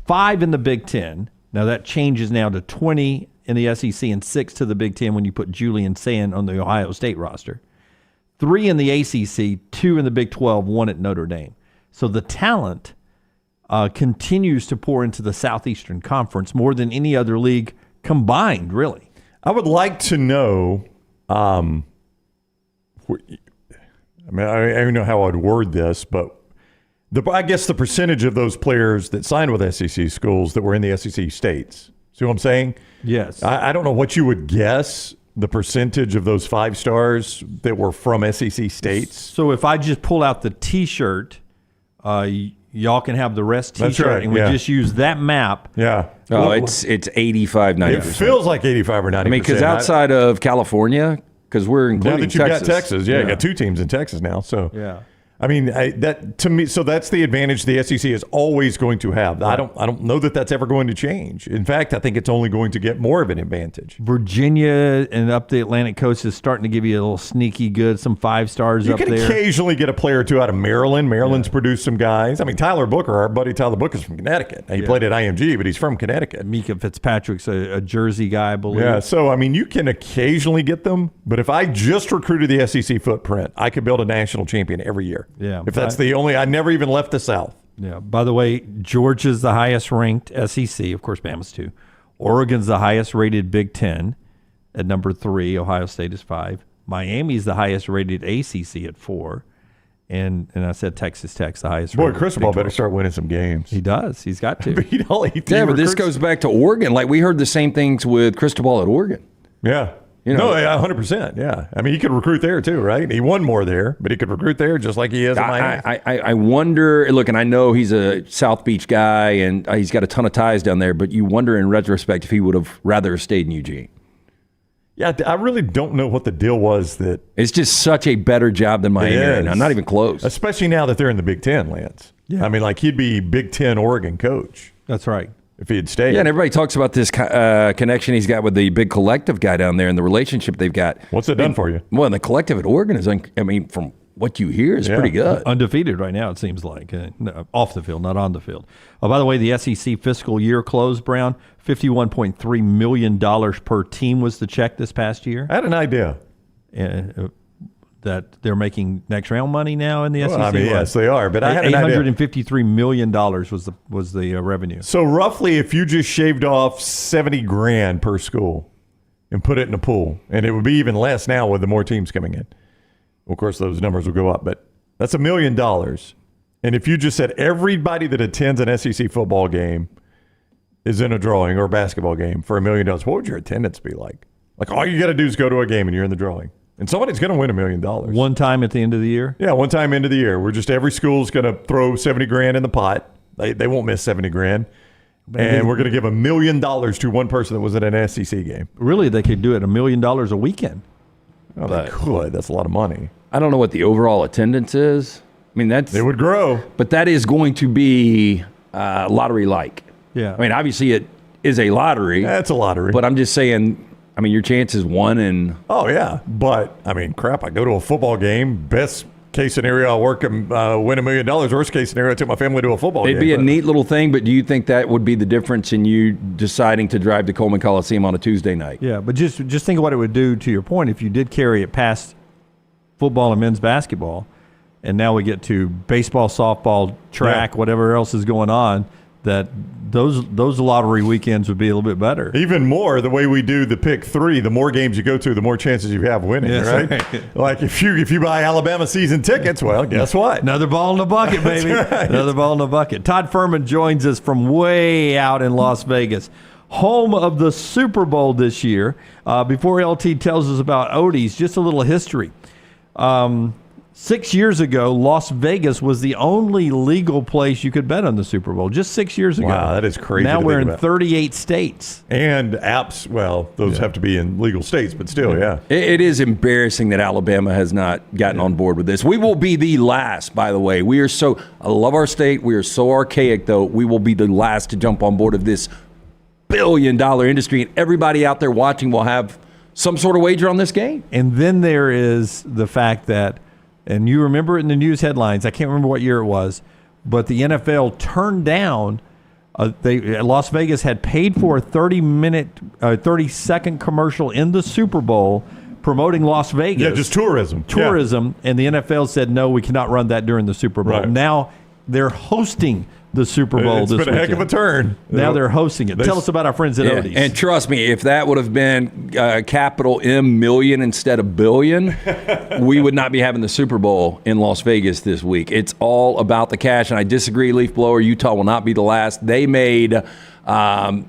5 in the Big Ten. Now that changes now to 20 in the SEC and 6 to the Big Ten when you put Julian Sand on the Ohio State roster. 3 in the ACC, 2 in the Big 12, 1 at Notre Dame. So the talent continues to pour into the Southeastern Conference more than any other league combined, really. I would like to know, I don't know how I'd word this, but I guess the percentage of those players that signed with SEC schools that were in the SEC states. See what I'm saying? Yes. I don't know what you would guess the percentage of those 5-stars that were from SEC states. So if I just pull out the T-shirt, y'all can have the rest T-shirt, That's right, and we just use that map. Yeah. Oh, it's 85, 90%. It feels like 85 or 90%. I mean, because outside of California, because we're including now that you've got Texas, you got 2 teams in Texas now. So yeah. I mean, that to me, so that's the advantage the SEC is always going to have. Right. I don't know that that's ever going to change. In fact, I think it's only going to get more of an advantage. Virginia and up the Atlantic coast is starting to give you a little sneaky good, some 5-stars up there. You can occasionally get a player or two out of Maryland. Maryland's produced some guys. I mean, Tyler Booker, our buddy Tyler Booker, is from Connecticut. Now, he played at IMG, but he's from Connecticut. Mika Fitzpatrick's a Jersey guy, I believe. Yeah, so, I mean, you can occasionally get them, but if I just recruited the SEC footprint, I could build a national champion every year. Yeah. If that's the only, I never even left the South. Yeah. By the way, Georgia's the highest ranked SEC. Of course, Bama's 2. Oregon's the highest rated Big Ten at number 3. Ohio State is 5. Miami's the highest rated ACC at 4. And I said Texas Tech's the highest rated. Boy, Cristobal better start winning some games. He does. He's got to. Beat all 18 Yeah, but this goes back to Oregon. Like, we heard the same things with Cristobal at Oregon. Yeah. You know, no, 100%. Yeah. I mean, he could recruit there too, right? He won more there, but he could recruit there just like he is in Miami. I wonder, look, and I know he's a South Beach guy and he's got a ton of ties down there, but you wonder in retrospect if he would have rather stayed in Eugene. Yeah, I really don't know what the deal was that. It's just such a better job than Miami right now. Not even close. Especially now that they're in the Big Ten, Lance. Yeah. I mean, like he'd be Big Ten Oregon coach. That's right. If he had stayed. Yeah, and everybody talks about this connection he's got with the big collective guy down there and the relationship they've got. What's it done for you? Well, and the collective at Oregon is, from what you hear, is pretty good. Undefeated right now, it seems like. Off the field, not on the field. Oh, by the way, the SEC fiscal year closed, Brown, $51.3 million per team was the check this past year. I had an idea. That they're making next round money now in the SEC. I mean, yes, they are. But I had an idea. $853 million was the revenue. So roughly, if you just shaved off $70,000 per school and put it in a pool, and it would be even less now with the more teams coming in. Of course, those numbers will go up, but that's $1 million. And if you just said everybody that attends an SEC football game is in a drawing or a basketball game for $1 million, what would your attendance be like? Like all you got to do is go to a game and you're in the drawing. And somebody's going to win $1 million. One time at the end of the year? Yeah, one time into the year. We're just every school's going to throw $70,000 in the pot. They won't miss $70,000. And we're going to give $1 million to one person that was at an SEC game. Really, they could do it $1 million a weekend. Oh, they could. That's a lot of money. I don't know what the overall attendance is. I mean, it would grow. But that is going to be lottery-like. Yeah. I mean, obviously it is a lottery. Yeah, it's a lottery. But I'm just saying, I mean, your chance is 1 in. Oh, yeah. But, I mean, crap, I go to a football game. Best case scenario, I'll work and win $1 million. Worst case scenario, I take my family to a football game. It'd be a neat little thing, but do you think that would be the difference in you deciding to drive to Coleman Coliseum on a Tuesday night? Yeah, but just think of what it would do to your point if you did carry it past football and men's basketball, and now we get to baseball, softball, track, whatever else is going on, that those lottery weekends would be a little bit better. Even more, the way we do the pick 3, the more games you go to, the more chances you have winning, right? Like if you buy Alabama season tickets, well, guess what? Another ball in the bucket, baby. Right. Another ball in the bucket. Todd Ferman joins us from way out in Las Vegas, home of the Super Bowl this year. Before LT tells us about Odie's, just a little history. 6 years ago, Las Vegas was the only legal place you could bet on the Super Bowl. Just 6 years ago. Wow, that is crazy. Now to we're think in about. 38 states. And apps, well, those have to be in legal states, but still, yeah. It is embarrassing that Alabama has not gotten on board with this. We will be the last, by the way. I love our state. We are so archaic, though. We will be the last to jump on board of this billion-dollar industry, and everybody out there watching will have some sort of wager on this game. And then there is the fact that, and you remember it in the news headlines, I can't remember what year it was, but the NFL turned down, Las Vegas had paid for a 30-second commercial in the Super Bowl promoting Las Vegas. Yeah, just tourism. And the NFL said, no, we cannot run that during the Super Bowl. Right. Now they're hosting the Super Bowl It's this been a heck of a weekend. turn. Now they're hosting it. Tell us about our friends at Odie's. And trust me, if that would have been capital M million instead of billion, we would not be having the Super Bowl in Las Vegas this week. It's all about the cash, and I disagree, Leaf Blower. Utah will not be the last. They made, what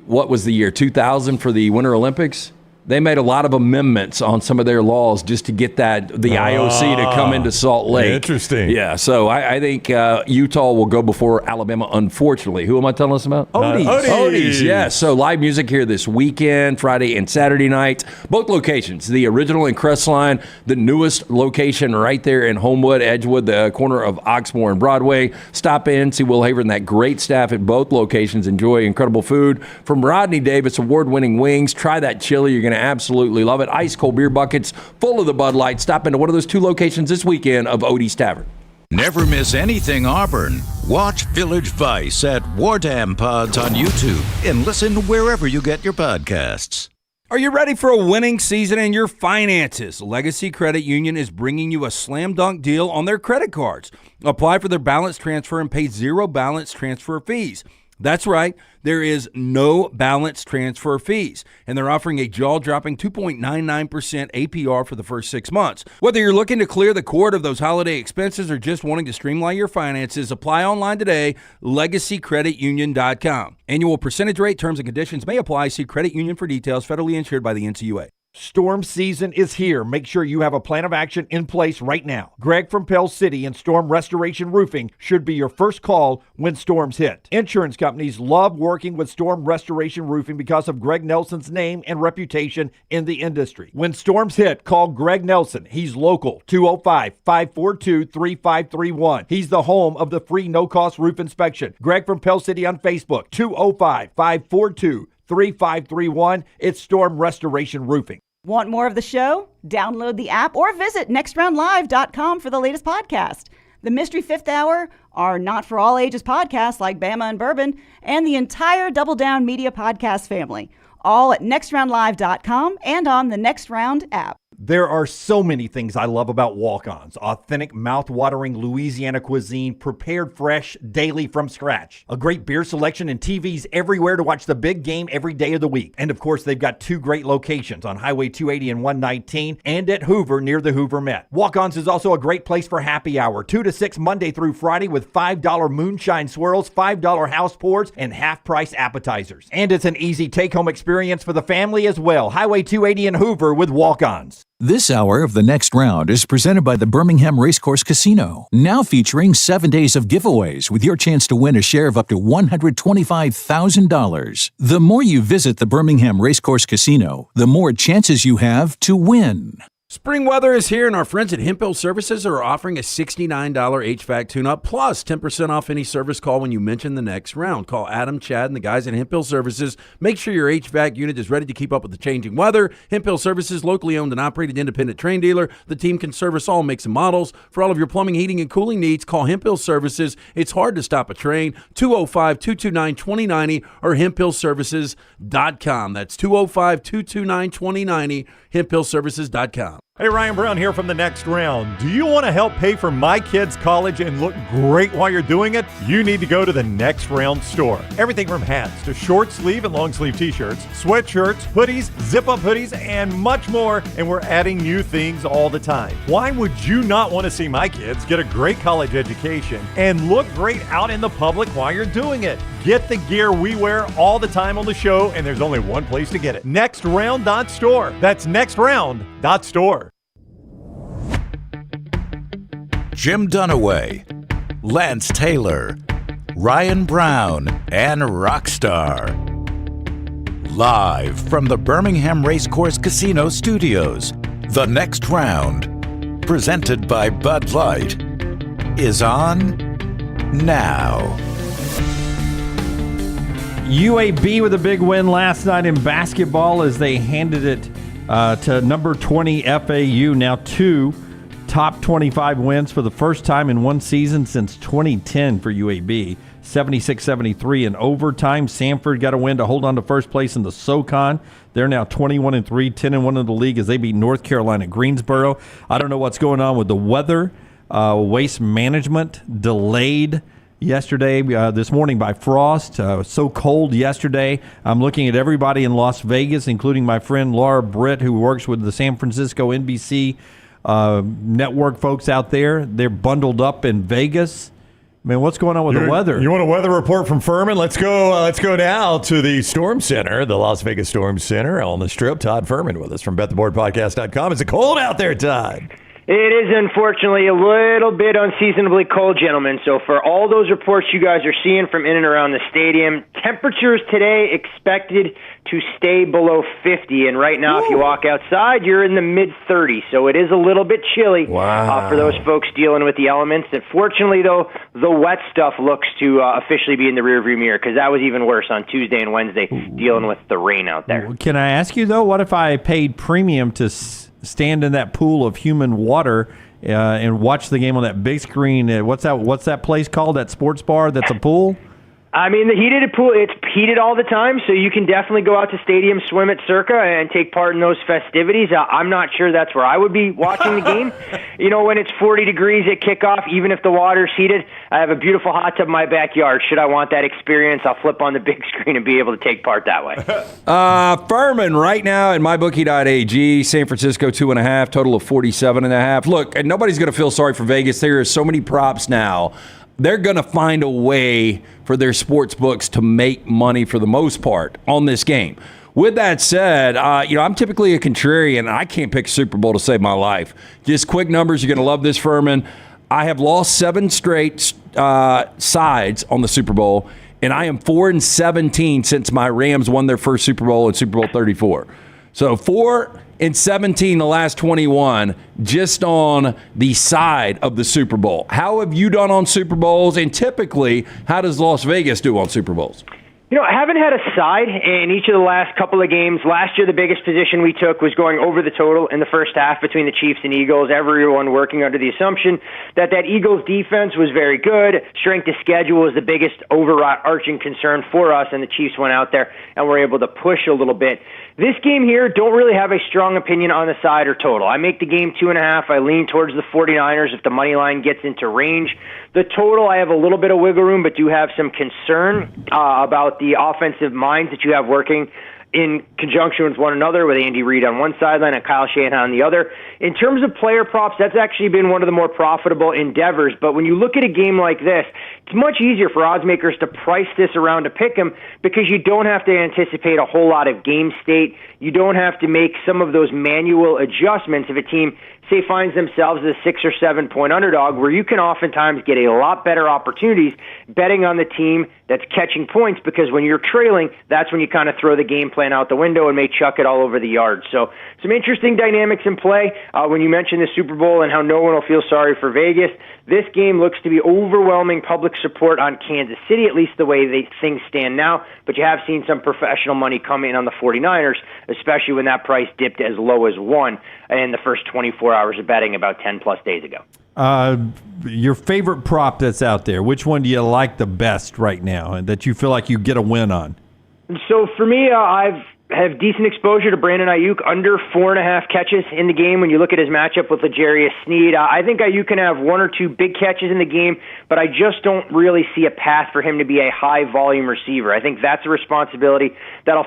was the year, 2000 for the Winter Olympics? They made a lot of amendments on some of their laws just to get the IOC to come into Salt Lake. Interesting. Yeah, so I think Utah will go before Alabama, unfortunately. Who am I telling us about? Odie's, yeah. So live music here this weekend, Friday and Saturday night. Both locations, the original in Crestline, the newest location right there in Homewood, Edgewood, the corner of Oxmoor and Broadway. Stop in, see Will Haver and that great staff at both locations. Enjoy incredible food from Rodney Davis, award-winning wings. Try that chili. You're going to absolutely love it. Ice cold beer buckets full of the Bud Light. Stop into one of those two locations this weekend of Odie's Tavern. Never miss anything Auburn. Watch Village Vice at Wardam Pods on YouTube and listen wherever you get your podcasts. Are you ready for a winning season in your finances? Legacy Credit Union is bringing you a slam dunk deal on their credit cards. Apply for their balance transfer and pay zero balance transfer fees. That's right, there is no balance transfer fees, and they're offering a jaw-dropping 2.99% APR for the first 6 months. Whether you're looking to clear the cord of those holiday expenses or just wanting to streamline your finances, apply online today, LegacyCreditUnion.com. Annual percentage rate, terms and conditions may apply. See Credit Union for details, federally insured by the NCUA. Storm season is here. Make sure you have a plan of action in place right now. Greg from Pell City and Storm Restoration Roofing should be your first call when storms hit. Insurance companies love working with Storm Restoration Roofing because of Greg Nelson's name and reputation in the industry. When storms hit, call Greg Nelson. He's local, 205-542-3531. He's the home of the free no-cost roof inspection. Greg from Pell City on Facebook, 205-542-3531. It's Storm Restoration Roofing. Want more of the show? Download the app or visit nextroundlive.com for the latest podcast. The Mystery Fifth Hour, our not for all ages podcasts like Bama and Bourbon, and the entire Double Down Media podcast family, all at nextroundlive.com and on the Next Round app. There are so many things I love about walk-ons. Authentic, mouth-watering Louisiana cuisine, prepared fresh, daily from scratch. A great beer selection and TVs everywhere to watch the big game every day of the week. And of course, they've got two great locations on Highway 280 and 119 and at Hoover near the Hoover Met. Walk-ons is also a great place for happy hour, 2 to 6 Monday through Friday with $5 moonshine swirls, $5 house pours, and half-price appetizers. And it's an easy take-home experience for the family as well. Highway 280 and Hoover with walk-ons. This hour of The Next Round is presented by the Birmingham Racecourse Casino, now featuring 7 days of giveaways with your chance to win a share of up to $125,000. The more you visit the Birmingham Racecourse Casino, the more chances you have to win. Spring weather is here, and our friends at Hemp Hill Services are offering a $69 HVAC tune-up plus 10% off any service call when you mention The Next Round. Call Adam, Chad, and the guys at Hemp Hill Services. Make sure your HVAC unit is ready to keep up with the changing weather. Hemp Hill Services, locally owned and operated independent train dealer. The team can service all makes and models. For all of your plumbing, heating, and cooling needs, call Hemp Hill Services. It's hard to stop a train. 205-229-2090 or hemphillservices.com. That's 205-229-2090, hemphillservices.com. Hey, Ryan Brown here from The Next Round. Do you want to help pay for my kids' college and look great while you're doing it? You need to go to The Next Round store. Everything from hats to short sleeve and long sleeve t-shirts, sweatshirts, hoodies, zip-up hoodies, and much more. And we're adding new things all the time. Why would you not want to see my kids get a great college education and look great out in the public while you're doing it? Get the gear we wear all the time on the show, and there's only one place to get it. NextRound.store. That's NextRound.store. Jim Dunaway, Lance Taylor, Ryan Brown, and Rockstar. Live from the Birmingham Racecourse Casino Studios, the next round, presented by Bud Light, is on now. UAB with a big win last night in basketball as they handed it to number 20 FAU. Now 2 top 25 wins for the first time in one season since 2010 for UAB. 76-73 in overtime. Samford got a win to hold on to first place in the SoCon. They're now 21-3, 10-1 in the league as they beat North Carolina Greensboro. I don't know what's going on with the weather. Waste management delayed yesterday, this morning by frost. So cold yesterday. I'm looking at everybody in Las Vegas, including my friend Laura Britt, who works with the San Francisco NBC network folks out there. They're bundled up in Vegas. Man, what's going on with the weather? You want a weather report from Ferman? Let's go now to the Storm Center, the Las Vegas Storm Center on the Strip. Todd Ferman with us from BetTheBoardPodcast.com. Is it cold out there, Todd? It is unfortunately a little bit unseasonably cold, gentlemen. So for all those reports you guys are seeing from in and around the stadium, temperatures today expected to stay below 50. And right now, if you walk outside, you're in the mid-30s. So it is a little bit chilly for those folks dealing with the elements. And fortunately, though, the wet stuff looks to officially be in the rearview mirror, because that was even worse on Tuesday and Wednesday, dealing with the rain out there. Can I ask you, though, what if I paid premium to stand in that pool of human water and watch the game on that big screen? What's that place called, that sports bar that's a pool? I mean, the heated pool, it's heated all the time, so you can definitely go out to stadium, swim at Circa, and take part in those festivities. I'm not sure that's where I would be watching the game. You know, when it's 40 degrees at kickoff, even if the water's heated, I have a beautiful hot tub in my backyard. Should I want that experience, I'll flip on the big screen and be able to take part that way. Furman, right now at mybookie.ag, San Francisco 2.5, total of 47.5. Look, and nobody's going to feel sorry for Vegas. There are so many props now. They're going to find a way for their sports books to make money for the most part on this game. With that said, I'm typically a contrarian. I can't pick Super Bowl to save my life. Just quick numbers. You're going to love this, Furman. I have lost 7 straight sides on the Super Bowl, and I am 4-17 since my Rams won their first Super Bowl in Super Bowl 34. So 4-17 the last 21 just on the side of the Super Bowl. How have you done on Super Bowls? And typically, how does Las Vegas do on Super Bowls? You know, I haven't had a side in each of the last couple of games. Last year, the biggest position we took was going over the total in the first half between the Chiefs and Eagles. Everyone working under the assumption that Eagles defense was very good. Strength of schedule was the biggest overarching concern for us, and the Chiefs went out there and were able to push a little bit. This game here, don't really have a strong opinion on the side or total. I make the game 2.5. I lean towards the 49ers if the money line gets into range. The total, I have a little bit of wiggle room, but do have some concern about the offensive minds that you have working in conjunction with one another, with Andy Reid on one sideline and Kyle Shanahan on the other. In terms of player props, that's actually been one of the more profitable endeavors. But when you look at a game like this, it's much easier for odds makers to price this around a pick 'em because you don't have to anticipate a whole lot of game state. You don't have to make some of those manual adjustments if a team, say, finds themselves as a 6 or 7 point underdog, where you can oftentimes get a lot better opportunities betting on the team that's catching points, because when you're trailing, that's when you kind of throw the game plan out the window and may chuck it all over the yard. So some interesting dynamics in play. When you mentioned the Super Bowl and how no one will feel sorry for Vegas, this game looks to be overwhelming public support on Kansas City, at least the way things stand now. But you have seen some professional money come in on the 49ers, especially when that price dipped as low as 1 in the first 24 hours of betting about 10-plus days ago. Your favorite prop that's out there, which one do you like the best right now and that you feel like you get a win on? So for me, I've have decent exposure to Brandon Ayuk, under 4.5 catches in the game when you look at his matchup with L'Jarius Sneed. I think Ayuk can have 1 or 2 big catches in the game, but I just don't really see a path for him to be a high-volume receiver. I think that's a responsibility that'll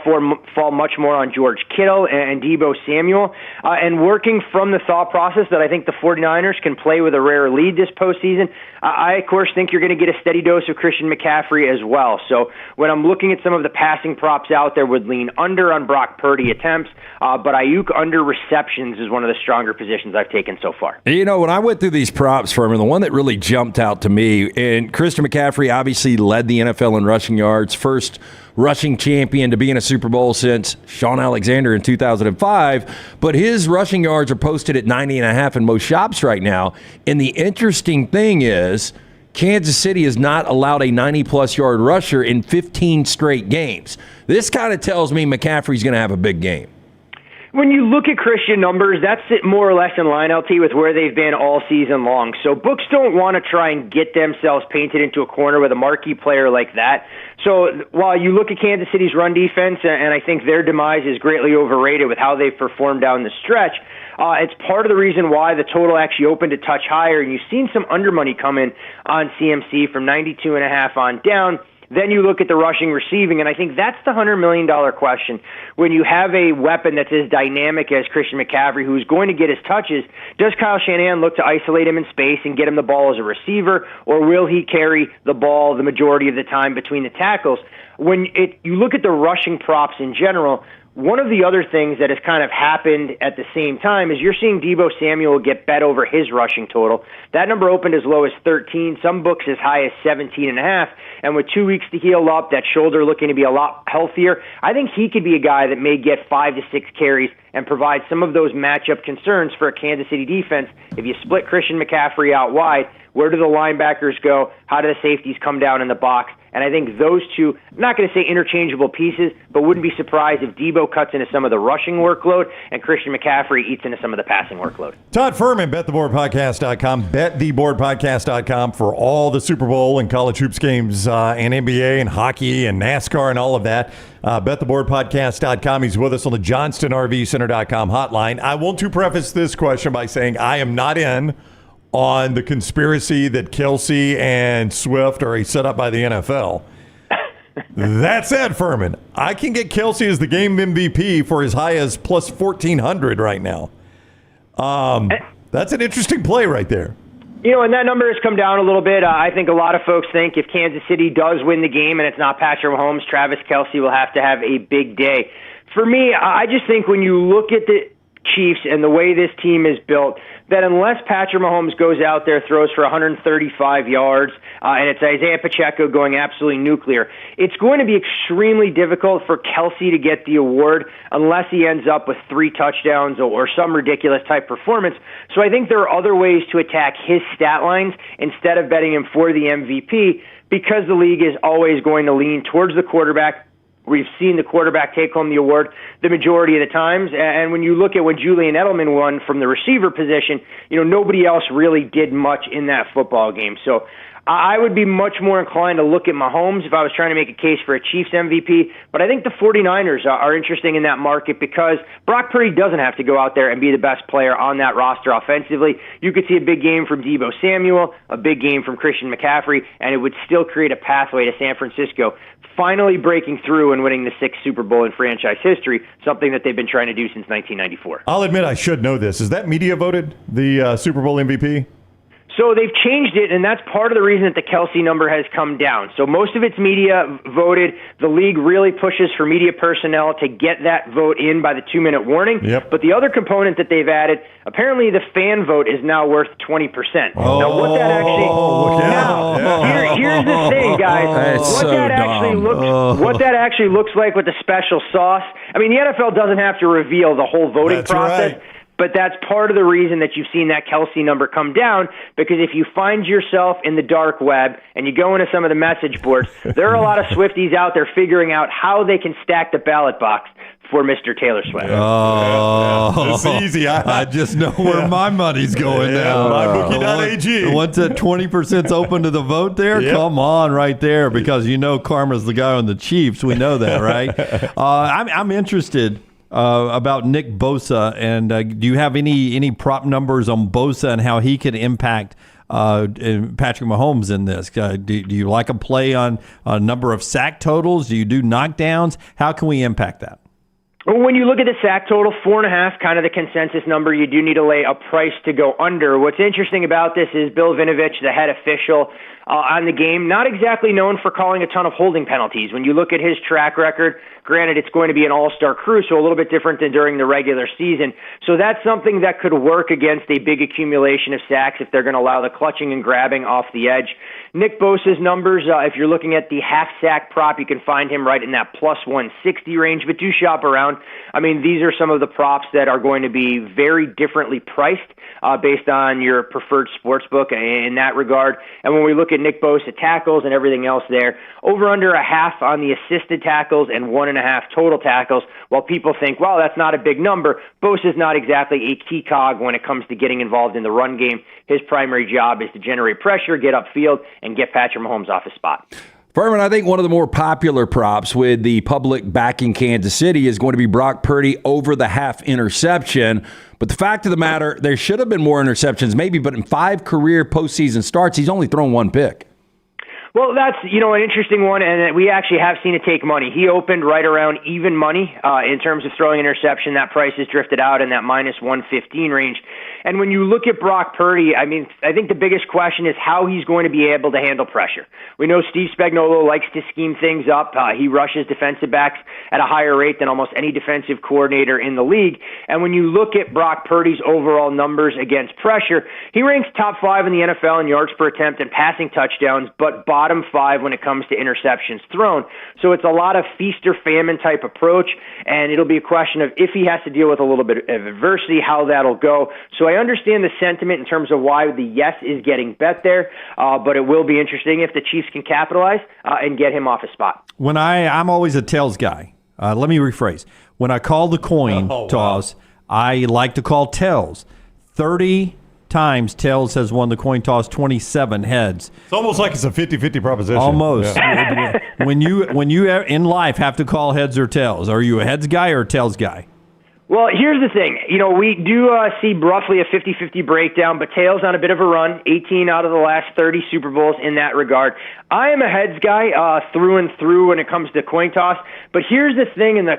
fall much more on George Kittle and Deebo Samuel. And working from the thought process that I think the 49ers can play with a rare lead this postseason, I, of course, think you're going to get a steady dose of Christian McCaffrey as well. So when I'm looking at some of the passing props out there, would lean under on Brock Purdy attempts, but Ayuk under receptions is one of the stronger positions I've taken so far. You know, when I went through these props, Ferman, the one that really jumped out to me, and Christian McCaffrey obviously led the NFL in rushing yards, first rushing champion to be in a Super Bowl since Shaun Alexander in 2005, but his rushing yards are posted at 90.5 in most shops right now. And the interesting thing is Kansas City has not allowed a 90-plus yard rusher in 15 straight games. This kind of tells me McCaffrey's going to have a big game. When you look at Christian numbers, that's more or less in line, LT, with where they've been all season long. So books don't want to try and get themselves painted into a corner with a marquee player like that. So while you look at Kansas City's run defense, and I think their demise is greatly overrated with how they've performed down the stretch, it's part of the reason why the total actually opened a touch higher, and you've seen some undermoney come in on CMC from 92.5 on down. Then you look at the rushing receiving, and I think that's the $100 million question. When you have a weapon that's as dynamic as Christian McCaffrey, who's going to get his touches, does Kyle Shanahan look to isolate him in space and get him the ball as a receiver, or will he carry the ball the majority of the time between the tackles? When you look at the rushing props in general, one of the other things that has kind of happened at the same time is you're seeing Deebo Samuel get bet over his rushing total. That number opened as low as 13, some books as high as 17.5. And with 2 weeks to heal up, that shoulder looking to be a lot healthier, I think he could be a guy that may get 5 to 6 carries and provide some of those matchup concerns for a Kansas City defense. If you split Christian McCaffrey out wide, where do the linebackers go? How do the safeties come down in the box? And I think those two, I'm not going to say interchangeable pieces, but wouldn't be surprised if Deebo cuts into some of the rushing workload and Christian McCaffrey eats into some of the passing workload. Todd Ferman, BetTheBoardPodcast.com, BetTheBoardPodcast.com for all the Super Bowl and college hoops games and NBA and hockey and NASCAR and all of that. BetTheBoardPodcast.com. He's with us on the JohnstonRVCenter.com hotline. I want to preface this question by saying I am not in on the conspiracy that Kelsey and Swift are a setup by the NFL. That said, Ferman, I can get Kelsey as the game MVP for as high as plus 1,400 right now. That's an interesting play right there. You know, and that number has come down a little bit. I think a lot of folks think if Kansas City does win the game and it's not Patrick Mahomes, Travis Kelsey will have to have a big day. For me, I just think when you look at the Chiefs and the way this team is built, that unless Patrick Mahomes goes out there, throws for 135 yards, and it's Isaiah Pacheco going absolutely nuclear, it's going to be extremely difficult for Kelsey to get the award unless he ends up with 3 touchdowns or some ridiculous type performance. So I think there are other ways to attack his stat lines instead of betting him for the MVP, because the league is always going to lean towards the quarterback. We've seen the quarterback take home the award the majority of the times. And when you look at when Julian Edelman won from the receiver position, you know, nobody else really did much in that football game. So I would be much more inclined to look at Mahomes if I was trying to make a case for a Chiefs MVP. But I think the 49ers are interesting in that market because Brock Purdy doesn't have to go out there and be the best player on that roster offensively. You could see a big game from Deebo Samuel, a big game from Christian McCaffrey, and it would still create a pathway to San Francisco finally breaking through and winning the 6th Super Bowl in franchise history, something that they've been trying to do since 1994. I'll admit I should know this. Is that media voted the Super Bowl MVP? So they've changed it, and that's part of the reason that the Kelsey number has come down. So most of its media voted. The league really pushes for media personnel to get that vote in by the 2-minute warning. Yep. But the other component that they've added, apparently the fan vote is now worth 20%. Now what that actually here's the thing, guys. What that actually looks like with the special sauce. I mean, the NFL doesn't have to reveal the whole voting process. Right. But that's part of the reason that you've seen that Kelsey number come down, because if you find yourself in the dark web and you go into some of the message boards, there are a lot of Swifties out there figuring out how they can stack the ballot box for Mr. Taylor Swift. Oh, it's easy. I just know where my money's going now. MyBookie.ag. Once that 20%'s open to the vote there, come on right there, because you know Karma's the guy on the Chiefs. We know that, right? I'm interested about Nick Bosa, and do you have any prop numbers on Bosa and how he could impact Patrick Mahomes in this? Do you like a play on a number of sack totals? Do you do knockdowns? How can we impact that? When you look at the sack total, 4.5, kind of the consensus number, you do need to lay a price to go under. What's interesting about this is Bill Vinovich, the head official on the game, not exactly known for calling a ton of holding penalties. When you look at his track record, granted, it's going to be an all-star crew, so a little bit different than during the regular season. So that's something that could work against a big accumulation of sacks if they're going to allow the clutching and grabbing off the edge. Nick Bosa's numbers, if you're looking at the half-sack prop, you can find him right in that plus 160 range, but do shop around. I mean, these are some of the props that are going to be very differently priced based on your preferred sports book in that regard. And when we look at Nick Bosa tackles and everything else there, over under a half on the assisted tackles and 1.5 total tackles, while people think, well, that's not a big number, Bosa's not exactly a key cog when it comes to getting involved in the run game. His primary job is to generate pressure, get upfield, and get Patrick Mahomes off his spot. Ferman, I think one of the more popular props with the public backing Kansas City is going to be Brock Purdy over the half interception. But the fact of the matter, there should have been more interceptions maybe, but in 5 career postseason starts, he's only thrown 1 pick. Well, that's, an interesting one, and we actually have seen it take money. He opened right around even money in terms of throwing interception. That price has drifted out in that minus 115 range. And when you look at Brock Purdy, I think the biggest question is how he's going to be able to handle pressure. We know Steve Spagnuolo likes to scheme things up. He rushes defensive backs at a higher rate than almost any defensive coordinator in the league. And when you look at Brock Purdy's overall numbers against pressure, he ranks top 5 in the NFL in yards per attempt and passing touchdowns, but bottom 5 when it comes to interceptions thrown. So it's a lot of feast or famine type approach, and it'll be a question of if he has to deal with a little bit of adversity, how that'll go. So I understand the sentiment in terms of why the yes is getting bet there, but it will be interesting if the Chiefs can capitalize and get him off his spot. When I'm always a tails guy. Let me rephrase. When I call the coin toss, I like to call tails. 30 times tails has won the coin toss, 27 heads. It's almost like it's a 50-50 proposition. Almost. Yeah. when you in life have to call heads or tails, are you a heads guy or a tails guy? Well, here's the thing. We do see roughly a 50-50 breakdown, but tails on a bit of a run, 18 out of the last 30 Super Bowls in that regard. I am a heads guy through and through when it comes to coin toss, but here's the thing in the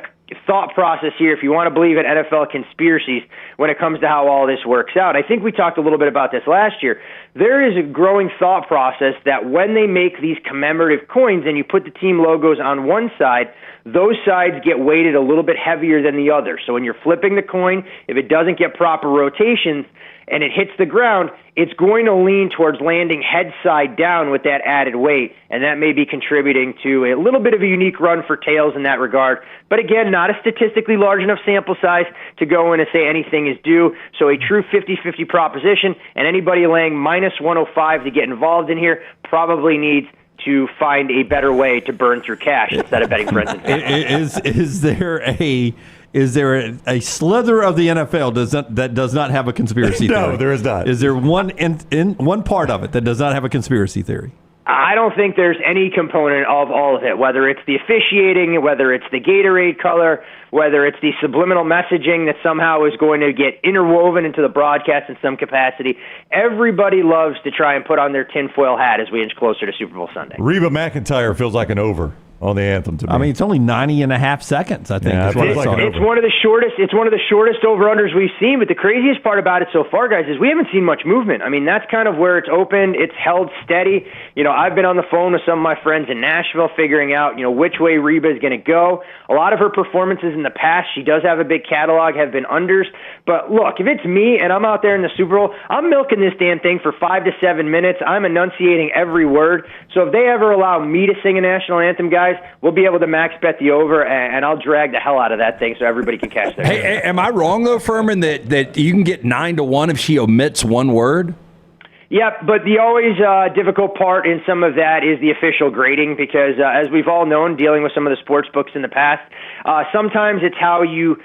thought process here, if you want to believe in NFL conspiracies when it comes to how all this works out. I think we talked a little bit about this last year. There is a growing thought process that when they make these commemorative coins and you put the team logos on one side, those sides get weighted a little bit heavier than the other. So when you're flipping the coin, if it doesn't get proper rotations and it hits the ground, it's going to lean towards landing head side down with that added weight, and that may be contributing to a little bit of a unique run for tails in that regard. But again, not a statistically large enough sample size to go in and say anything is due. So a true 50-50 proposition, and anybody laying minus 105 to get involved in here probably needs to find a better way to burn through cash instead of betting friends and family. Is there a slither of the NFL that does not have a conspiracy theory? No, there is not. Is there one part of it that does not have a conspiracy theory? I don't think there's any component of all of it, whether it's the officiating, whether it's the Gatorade color, whether it's the subliminal messaging that somehow is going to get interwoven into the broadcast in some capacity. Everybody loves to try and put on their tinfoil hat as we inch closer to Super Bowl Sunday. Reba McEntire feels like an over on the anthem to me. I mean, it's only 90.5 seconds, I think. Yeah, it's one of the shortest over-unders we've seen, but the craziest part about it so far, guys, is we haven't seen much movement. I mean, that's kind of where it's opened. It's held steady. I've been on the phone with some of my friends in Nashville figuring out, which way Reba is going to go. A lot of her performances in the past, she does have a big catalog, have been unders. But look, if it's me and I'm out there in the Super Bowl, I'm milking this damn thing for 5 to 7 minutes. I'm enunciating every word. So if they ever allow me to sing a national anthem, guys, we'll be able to max bet the over, and I'll drag the hell out of that thing so everybody can catch their Hey, am I wrong, though, Ferman, that you can get 9-1 if she omits one word? Yep, but the always difficult part in some of that is the official grading because, as we've all known, dealing with some of the sports books in the past, sometimes it's how you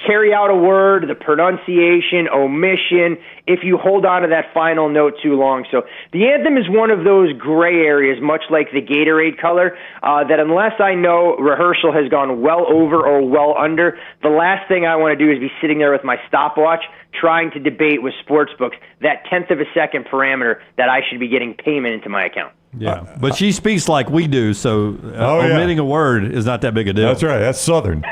carry out a word, the pronunciation, omission, if you hold on to that final note too long. So the anthem is one of those gray areas, much like the Gatorade color, that unless I know rehearsal has gone well over or well under, the last thing I want to do is be sitting there with my stopwatch trying to debate with sports books that 1/10 of a second parameter that I should be getting payment into my account. Yeah, but she speaks like we do, so omitting a word is not that big a deal. That's right. That's Southern.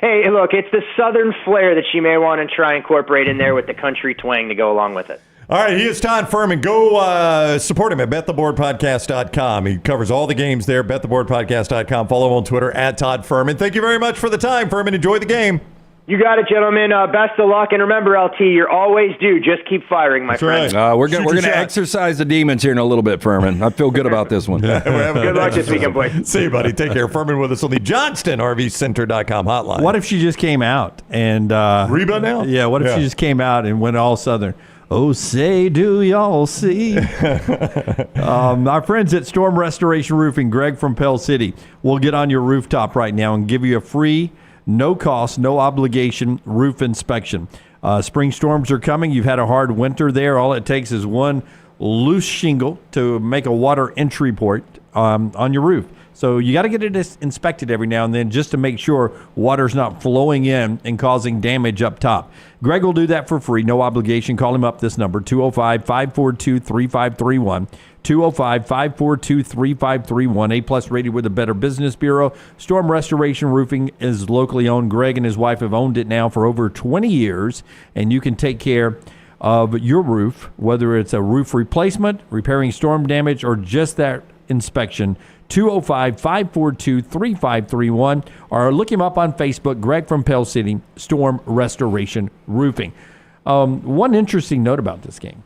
Hey, look, it's the southern flair that she may want to try and incorporate in there with the country twang to go along with it. All right, he is Todd Ferman. Go support him at bettheboardpodcast.com. He covers all the games there, bettheboardpodcast.com. Follow him on Twitter, at Todd Ferman. Thank you very much for the time, Ferman. Enjoy the game. You got it, gentlemen. Best of luck. And remember, LT, you're always due. Just keep firing, my friend. Right. We're going to exercise the demons here in a little bit, Ferman. I feel good about this one. Good luck this weekend, boys. See you, buddy. Take care. Ferman with us on the JohnstonRVCenter.com hotline. What if she just came out and Reba now? Yeah. What if she just came out and went all Southern? Oh, say, do y'all see? Our friends at Storm Restoration Roofing, Greg from Pell City, will get on your rooftop right now and give you a free, no cost, no obligation roof inspection. Spring storms are coming. You've had a hard winter there. All it takes is one loose shingle to make a water entry port on your roof. So you got to get it inspected every now and then just to make sure water's not flowing in and causing damage up top. Greg will do that for free, no obligation. Call him up this number, 205-542-3531. 205-542-3531. A-plus rated with the Better Business Bureau. Storm Restoration Roofing is locally owned. Greg and his wife have owned it now for over 20 years, and you can take care of your roof, whether it's a roof replacement, repairing storm damage, or just that inspection. 205-542-3531, or look him up on Facebook, Greg from Pell City, Storm Restoration Roofing. One interesting note about this game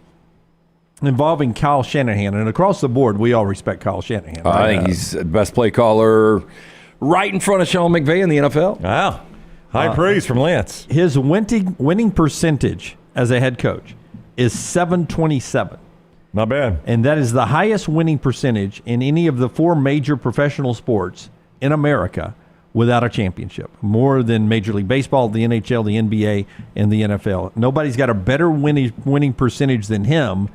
involving Kyle Shanahan, and across the board, we all respect Kyle Shanahan. Right? I think he's the best play caller right in front of Sean McVay in the NFL. Wow. High praise from Lance. His winning percentage as a head coach is .727. Not bad. And that is the highest winning percentage in any of the four major professional sports in America without a championship. More than Major League Baseball, the NHL, the NBA, and the NFL. Nobody's got a better winning percentage than him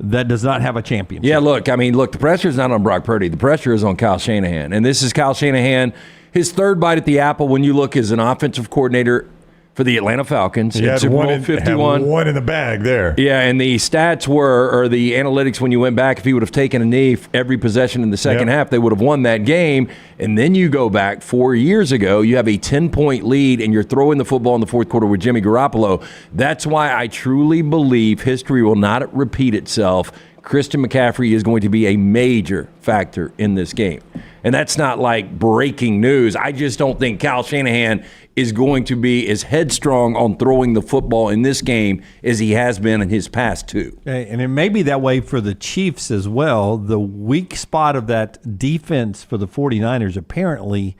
that does not have a championship. Yeah, look, the pressure is not on Brock Purdy. The pressure is on Kyle Shanahan. And this is Kyle Shanahan, his third bite at the apple when you look as an offensive coordinator for the Atlanta Falcons. He had Super Bowl 51. One in the bag there. Yeah, and the stats or the analytics when you went back, if he would have taken a knee every possession in the second half, they would have won that game. And then you go back 4 years ago, you have a 10-point lead, and you're throwing the football in the fourth quarter with Jimmy Garoppolo. That's why I truly believe history will not repeat itself. Christian McCaffrey is going to be a major factor in this game. And that's not like breaking news. I just don't think Kyle Shanahan is going to be as headstrong on throwing the football in this game as he has been in his past two. And it may be that way for the Chiefs as well. The weak spot of that defense for the 49ers apparently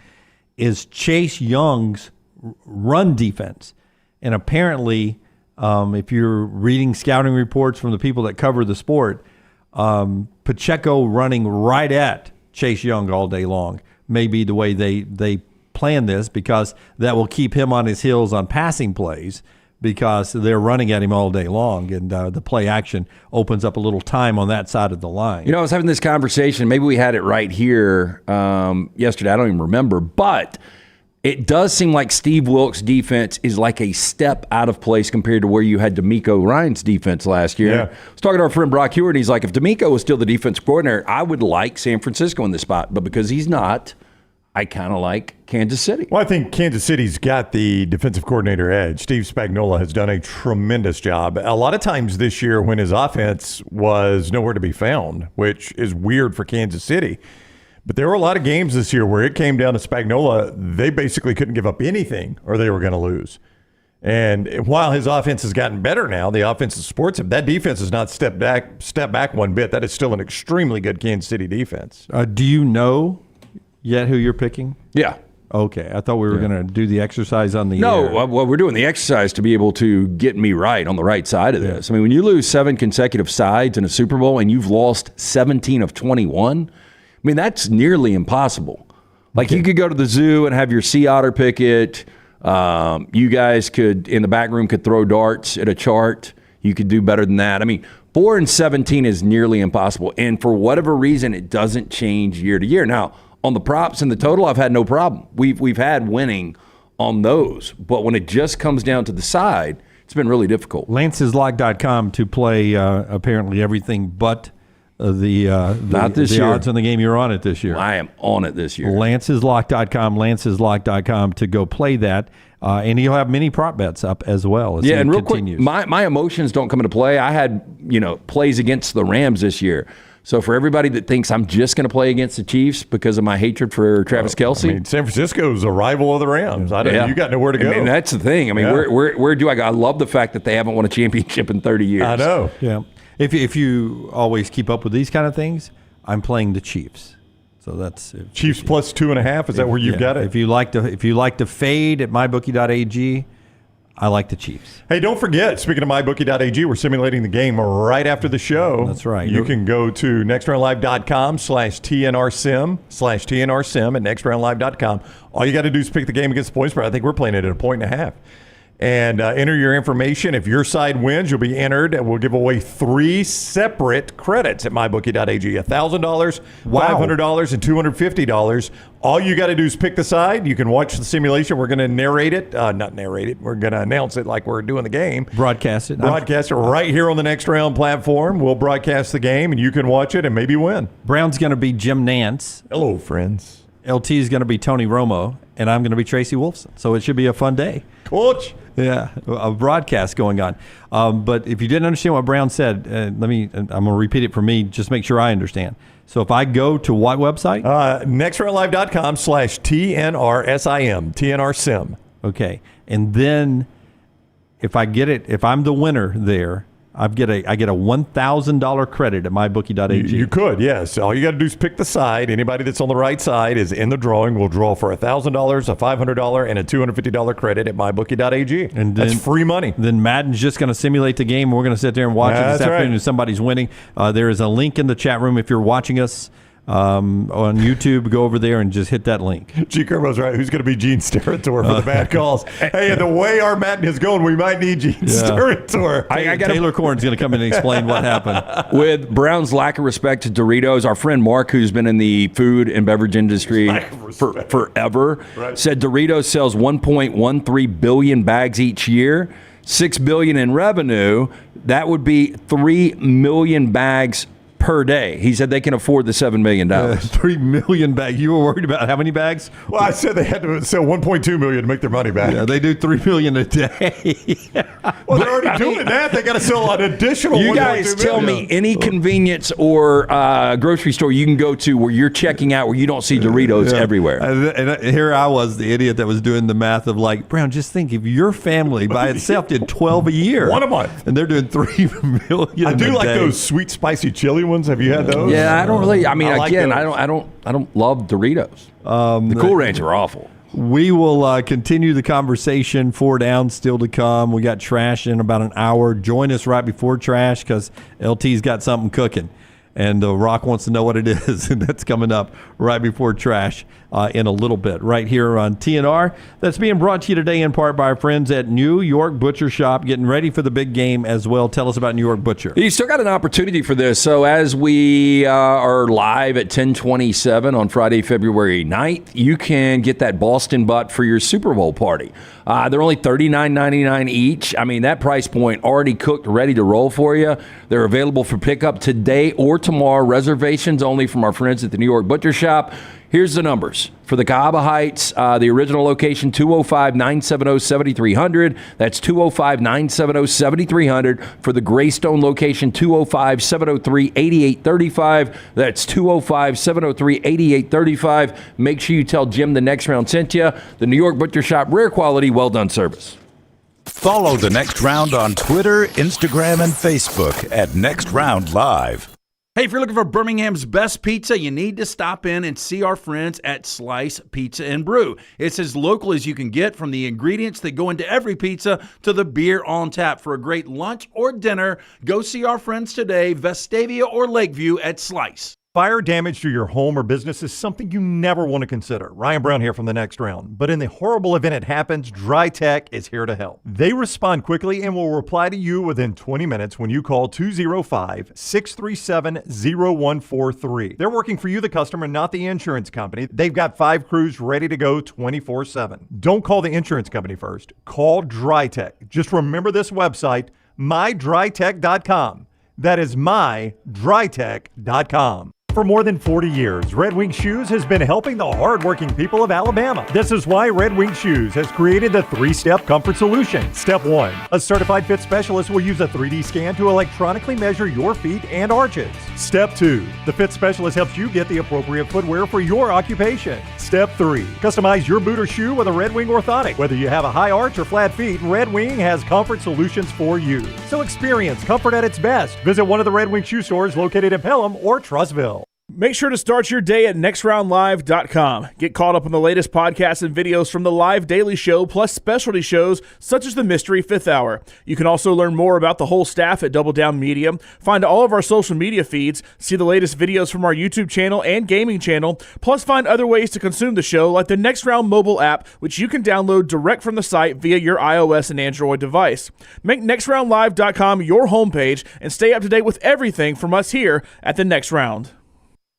is Chase Young's run defense. And apparently, if you're reading scouting reports from the people that cover the sport, Pacheco running right at Chase Young all day long may be the way they plan this, because that will keep him on his heels on passing plays, because they're running at him all day long, and the play action opens up a little time on that side of the line. You know, I was having this conversation, maybe we had it right here yesterday, I don't even remember, but it does seem like Steve Wilkes' defense is like a step out of place compared to where you had DeMeco Ryans' defense last year. Yeah. I was talking to our friend Brock Hewitt, and he's like, if DeMeco was still the defensive coordinator, I would like San Francisco in this spot. But because he's not, I kind of like Kansas City. Well, I think Kansas City's got the defensive coordinator edge. Steve Spagnuolo has done a tremendous job. A lot of times this year when his offense was nowhere to be found, which is weird for Kansas City. But there were a lot of games this year where it came down to Spagnuolo. They basically couldn't give up anything or they were going to lose. And while his offense has gotten better now, the offense supports him. That defense has not stepped back one bit. That is still an extremely good Kansas City defense. Do you know yet who you're picking? Yeah. Okay. I thought we were going to do the exercise on the air. Well, we're doing the exercise to be able to get me right on the right side of this. I mean, when you lose 7 consecutive sides in a Super Bowl and you've lost 17 of 21, I mean, that's nearly impossible. Like, you could go to the zoo and have your sea otter pick it. You guys could, in the back room, could throw darts at a chart. You could do better than that. I mean, 4 and 17 is nearly impossible. And for whatever reason, it doesn't change year to year. Now, on the props and the total, I've had no problem. We've had winning on those. But when it just comes down to the side, it's been really difficult. Lanceslock.com to play apparently everything but Not this the year. odds on the game. You're on it this year. I am on it this year. Lanceslock.com, lanceslock.com to go play that. And he'll have many prop bets up as well as and real continues. quick, my emotions don't come into play. I had, plays against the Rams this year. So for everybody that thinks I'm just going to play against the Chiefs because of my hatred for Travis Kelce. I mean, San Francisco is a rival of the Rams. You got nowhere to go. I mean, that's the thing. I mean, where do I go? I love the fact that they haven't won a championship in 30 years. I know. Yeah. If you always keep up with these kind of things, I'm playing the Chiefs. So that's Chiefs plus 2.5. Is that where you've got it? If you like to fade at mybookie.ag, I like the Chiefs. Hey, don't forget, speaking of mybookie.ag, we're simulating the game right after the show. That's right. You can go to nextroundlive.com/TNRSim at nextroundlive.com. All you got to do is pick the game against the point spread. I think we're playing it at 1.5. And enter your information. If your side wins, you'll be entered, and we'll give away 3 separate credits at mybookie.ag. $1,000, $500, and $250. All you got to do is pick the side. You can watch the simulation. We're going to narrate it. Not narrate it. We're going to announce it like we're doing the game. Broadcast it. Broadcast it right here on the Next Round platform. We'll broadcast the game, and you can watch it and maybe win. Brown's going to be Jim Nance. Hello, friends. LT is going to be Tony Romo, and I'm going to be Tracy Wolfson. So it should be a fun day. Coach. Yeah, a broadcast going on. But if you didn't understand what Brown said, I'm going to repeat it for me, just make sure I understand. So if I go to what website? Nextroundlive.com/TNRSIM, TNRSim. Okay. And then if I'm the winner there, I get a $1,000 credit at mybookie.ag. You could, yes. All you got to do is pick the side. Anybody that's on the right side is in the drawing. We'll draw for $1,000, a $500, and a $250 credit at mybookie.ag. And that's free money. Then Madden's just going to simulate the game. We're going to sit there and watch it this afternoon if somebody's winning. There is a link in the chat room if you're watching us on YouTube. Go over there and just hit that link. G. Kerbo's right. Who's going to be Gene Steratore for the bad calls? Hey, the way our Madden is going, we might need Gene Steratore. Taylor Corn's going to come in and explain what happened. With Brown's lack of respect to Doritos, our friend Mark, who's been in the food and beverage industry for forever, said Doritos sells 1.13 billion bags each year, $6 billion in revenue. That would be 3 million bags per day. He said they can afford the $7 million. 3 million bags. You were worried about how many bags? Well, I said they had to sell 1.2 million to make their money back. Yeah, they do 3 million a day. Well, they're already doing that. They got to sell an additional. You guys tell me any convenience or grocery store you can go to where you're checking out where you don't see Doritos everywhere. And here I was, the idiot that was doing the math of like, Brown, just think if your family by itself did 12 a year. 1 a month. And they're doing 3 million I do a like day. those sweet, spicy chili ones. Have you had those? Yeah, I don't really. I mean, I don't love Doritos. The Cool Ranch are awful. We will continue the conversation. 4 down still to come. We got trash in about an hour. Join us right before trash because LT's got something cooking. And Rock wants to know what it is, and that's coming up right before trash in a little bit, right here on TNR. That's being brought to you today in part by our friends at New York Butcher Shop, getting ready for the big game as well. Tell us about New York Butcher. You still got an opportunity for this. So as we are live at 10:27 on Friday, February 9th, you can get that Boston butt for your Super Bowl party. They're only $39.99 each. I mean, that price point already cooked, ready to roll for you. They're available for pickup today or tomorrow. Reservations only from our friends at the New York Butcher Shop. Here's the numbers. For the Cahaba Heights, the original location, 205-970-7300. That's 205-970-7300. For the Greystone location, 205-703-8835. That's 205-703-8835. Make sure you tell Jim the Next Round sent you. The New York Butcher Shop, rare quality, well-done service. Follow the Next Round on Twitter, Instagram, and Facebook at Next Round Live. Hey, if you're looking for Birmingham's best pizza, you need to stop in and see our friends at Slice Pizza and Brew. It's as local as you can get, from the ingredients that go into every pizza to the beer on tap. For a great lunch or dinner, go see our friends today, Vestavia or Lakeview at Slice. Fire damage to your home or business is something you never want to consider. Ryan Brown here from the Next Round. But in the horrible event it happens, Dry Tech is here to help. They respond quickly and will reply to you within 20 minutes when you call 205-637-0143. They're working for you, the customer, not the insurance company. They've got 5 crews ready to go 24/7. Don't call the insurance company first. Call Dry Tech. Just remember this website, mydrytech.com. That is mydrytech.com. For more than 40 years, Red Wing Shoes has been helping the hardworking people of Alabama. This is why Red Wing Shoes has created the 3-step comfort solution. Step 1, a certified fit specialist will use a 3D scan to electronically measure your feet and arches. Step 2, the fit specialist helps you get the appropriate footwear for your occupation. Step 3, customize your boot or shoe with a Red Wing orthotic. Whether you have a high arch or flat feet, Red Wing has comfort solutions for you. So experience comfort at its best. Visit one of the Red Wing shoe stores located in Pelham or Trussville. Make sure to start your day at nextroundlive.com. Get caught up on the latest podcasts and videos from the live daily show, plus specialty shows such as the Mystery Fifth Hour. You can also learn more about the whole staff at Double Down Media, find all of our social media feeds, see the latest videos from our YouTube channel and gaming channel, plus find other ways to consume the show like the Next Round mobile app, which you can download direct from the site via your iOS and Android device. Make nextroundlive.com your homepage and stay up to date with everything from us here at the Next Round.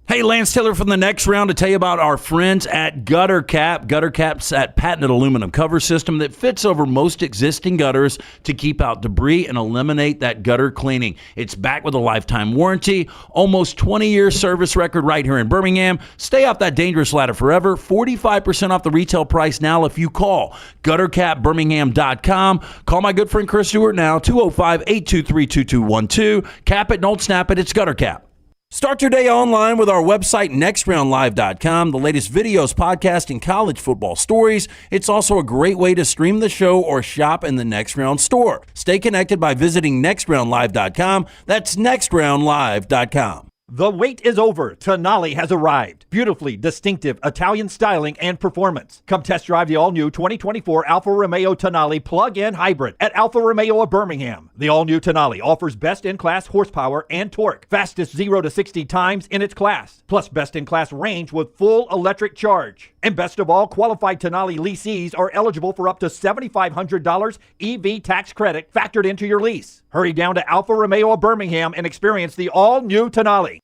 Hey, Lance Taylor from the Next Round to tell you about our friends at Gutter Cap. Gutter Cap's that patented aluminum cover system that fits over most existing gutters to keep out debris and eliminate that gutter cleaning. It's backed with a lifetime warranty, almost 20-year service record right here in Birmingham. Stay off that dangerous ladder forever. 45% off the retail price now if you call guttercapbirmingham.com. Call my good friend Chris Stewart now, 205-823-2212. Cap it, don't snap it. It's Gutter Cap. Start your day online with our website, nextroundlive.com. The latest videos, podcasts, and college football stories. It's also a great way to stream the show or shop in the Next Round store. Stay connected by visiting nextroundlive.com. That's nextroundlive.com. The wait is over. Tonali has arrived. Beautifully distinctive Italian styling and performance. Come test drive the all-new 2024 Alfa Romeo Tonali plug-in hybrid at Alfa Romeo of Birmingham. The all-new Tonali offers best-in-class horsepower and torque, fastest 0 to 60 times in its class, plus best-in-class range with full electric charge. And best of all, qualified Tonali leasees are eligible for up to $7,500 EV tax credit factored into your lease. Hurry down to Alfa Romeo of Birmingham and experience the all-new Tonali.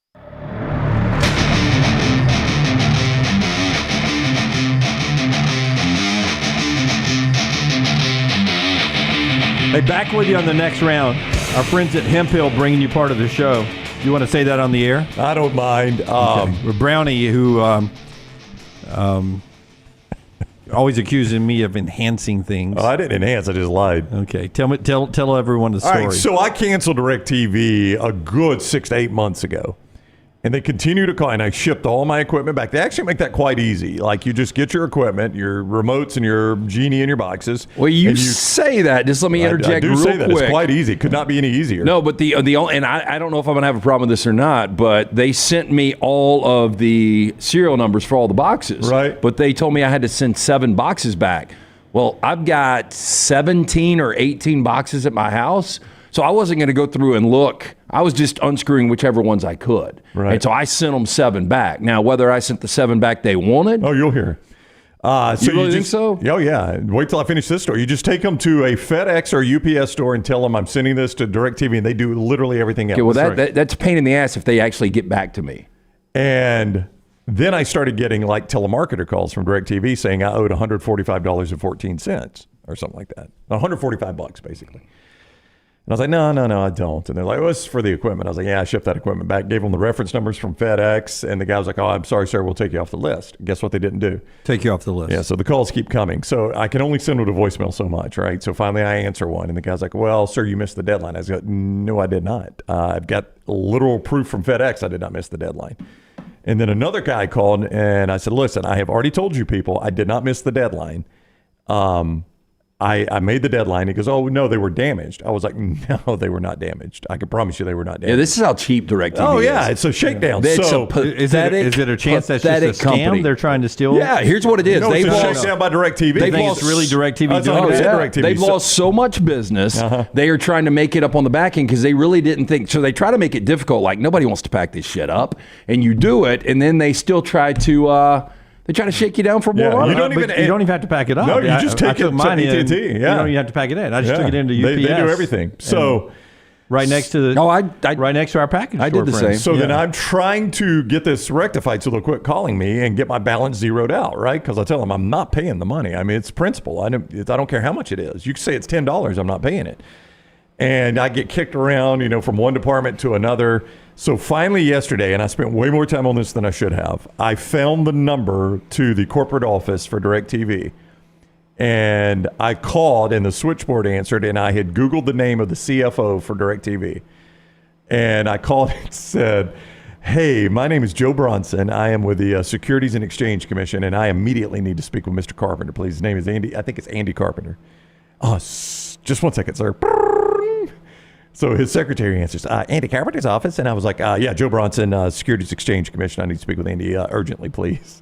Hey, back with you on the Next Round. Our friends at Hemp Hill bringing you part of the show. Do you want to say that on the air? I don't mind. With Brownie, who always accusing me of enhancing things. Oh, I didn't enhance. I just lied. Okay, tell everyone the story. All right, so I canceled DirecTV a good 6 to 8 months ago. And they continue to call, and I shipped all my equipment back. They actually make that quite easy. Like, you just get your equipment, your remotes, and your Genie in your boxes. Well, you say that. Just let me interject real quick. I do say that. It's quite easy. It could not be any easier. No, but the only, and I don't know if I'm going to have a problem with this or not, but they sent me all of the serial numbers for all the boxes. Right. But they told me I had to send 7 boxes back. Well, I've got 17 or 18 boxes at my house. So I wasn't going to go through and look. I was just unscrewing whichever ones I could. Right. And so I sent them 7 back. Now, whether I sent the 7 back they wanted. Oh, you'll hear. So you really think so? Oh, yeah. Wait till I finish this story. You just take them to a FedEx or UPS store and tell them I'm sending this to DirecTV, and they do literally everything else. Okay, well, that's a pain in the ass if they actually get back to me. And then I started getting like telemarketer calls from DirecTV saying I owed $145.14 or something like that. $145 basically. And I was like, no, I don't. And they're like, well, it's for the equipment. I was like, yeah, I shipped that equipment back. Gave them the reference numbers from FedEx. And the guy was like, oh, I'm sorry, sir. We'll take you off the list. Guess what they didn't do? Take you off the list. Yeah, so the calls keep coming. So I can only send them to voicemail so much, right? So finally I answer one. And the guy's like, well, sir, you missed the deadline. I was like, no, I did not. I've got literal proof from FedEx I did not miss the deadline. And then another guy called and I said, listen, I have already told you people I did not miss the deadline. I made the deadline. He goes, oh, no, they were damaged. I was like, no, they were not damaged. I can promise you they were not damaged. Yeah, this is how cheap DirecTV is. Oh, yeah, it's a shakedown. Is it a chance that's just a scam company. they're trying to steal? Yeah, here's what it is. No, it's a shakedown by DirecTV. They think it's really DirecTV doing it? DirecTV. They've lost so much business. They are trying to make it up on the back end because they really didn't think. So they try to make it difficult. Like, nobody wants to pack this shit up. And you do it, and then they still try to... They try to shake you down for more money. You don't even have to pack it up. No, you just take it to AT&T. Yeah. You don't even have to pack it in. I just took it into UPS. They do everything. So right next to right next to our package. I did the same. So then I'm trying to get this rectified so they'll quit calling me and get my balance zeroed out, right? Because I tell them I'm not paying the money. I mean, it's principal. I don't care how much it is. You can say it's $10. I'm not paying it. And I get kicked around, from one department to another. So finally yesterday, and I spent way more time on this than I should have, I found the number to the corporate office for DirecTV. And I called, and the switchboard answered, and I had Googled the name of the CFO for DirecTV. And I called and said, hey, my name is Joe Bronson. I am with the Securities and Exchange Commission, and I immediately need to speak with Mr. Carpenter, please. His name is Andy. I think it's Andy Carpenter. Oh, just 1 second, sir. So his secretary answers, Andy Carpenter's office. And I was like, yeah, Joe Bronson, Securities Exchange Commission. I need to speak with Andy urgently, please.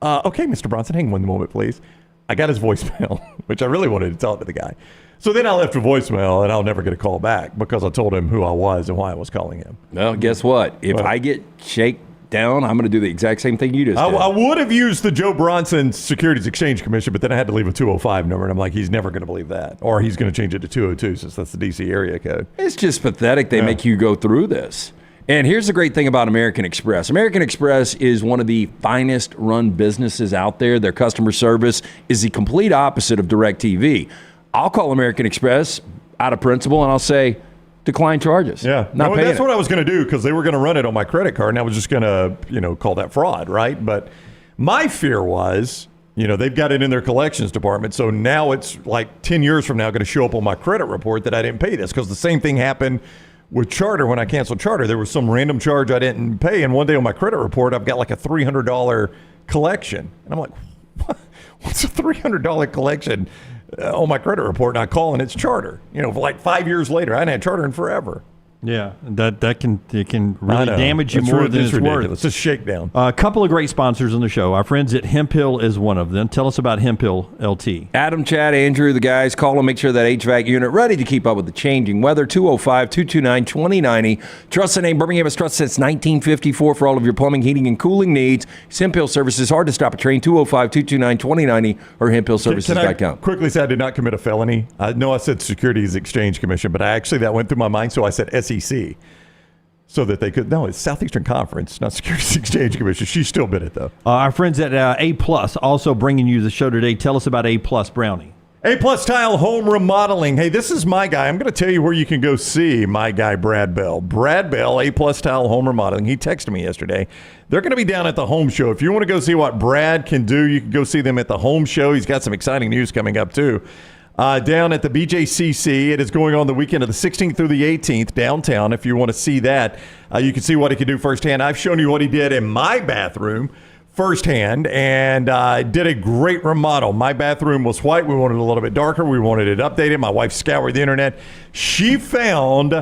Okay, Mr. Bronson, hang one moment, please. I got his voicemail, which I really wanted to tell it to the guy. So then I left a voicemail, and I'll never get a call back because I told him who I was and why I was calling him. Well, guess what? If I get shaken down, I'm going to do the exact same thing you just did. I would have used the Joe Bronson Securities Exchange Commission, but then I had to leave a 205 number, and I'm like, he's never going to believe that. Or he's going to change it to 202 since that's the D.C. area code. It's just pathetic they make you go through this. And here's the great thing about American Express. American Express is one of the finest run businesses out there. Their customer service is the complete opposite of DirecTV. I'll call American Express out of principle, and I'll say, decline charges. Yeah, not paying that's it. what I was going to do because they were going to run it on my credit card, and I was just going to, call that fraud, right? But my fear was, they've got it in their collections department, so now it's like 10 years from now going to show up on my credit report that I didn't pay this because the same thing happened with Charter when I canceled Charter. There was some random charge I didn't pay, and one day on my credit report, I've got like a $300 collection, and I'm like, what's a $300 collection on my credit report? And I call, and it's Charter. For like 5 years later, I hadn't had Charter in forever. Yeah, that can really damage you more than it's worth. It's a shakedown. A couple of great sponsors on the show. Our friends at Hemp Hill is one of them. Tell us about Hemp Hill LT. Adam, Chad, Andrew, the guys, call them, make sure that HVAC unit ready to keep up with the changing weather. 205-229-2090. Trust the name. Birmingham has trusted since 1954 for all of your plumbing, heating, and cooling needs. Hemp Hill Services, hard to stop a train. 205-229-2090 or hemphillservices.com. Can I quickly say I did not commit a felony? I know I said Securities Exchange Commission, but that went through my mind, so I said SEC, so that they could. No, it's Southeastern Conference, not Securities Exchange Commission. She still bid it though. Our friends at A Plus also bringing you the show today. Tell us about A Plus, Brownie. A Plus Tile Home Remodeling. Hey, this is my guy. I'm going to tell you where you can go see my guy Brad Bell. Brad Bell, A Plus Tile Home Remodeling. He texted me yesterday. They're going to be down at the home show. If you want to go see what Brad can do, you can go see them at the home show. He's got some exciting news coming up too. Down at the BJCC. It is going on the weekend of the 16th through the 18th downtown. If you want to see that, you can see what he can do firsthand. I've shown you what he did in my bathroom firsthand, and did a great remodel. My bathroom was white. We wanted it a little bit darker. We wanted it updated. My wife scoured the internet. She found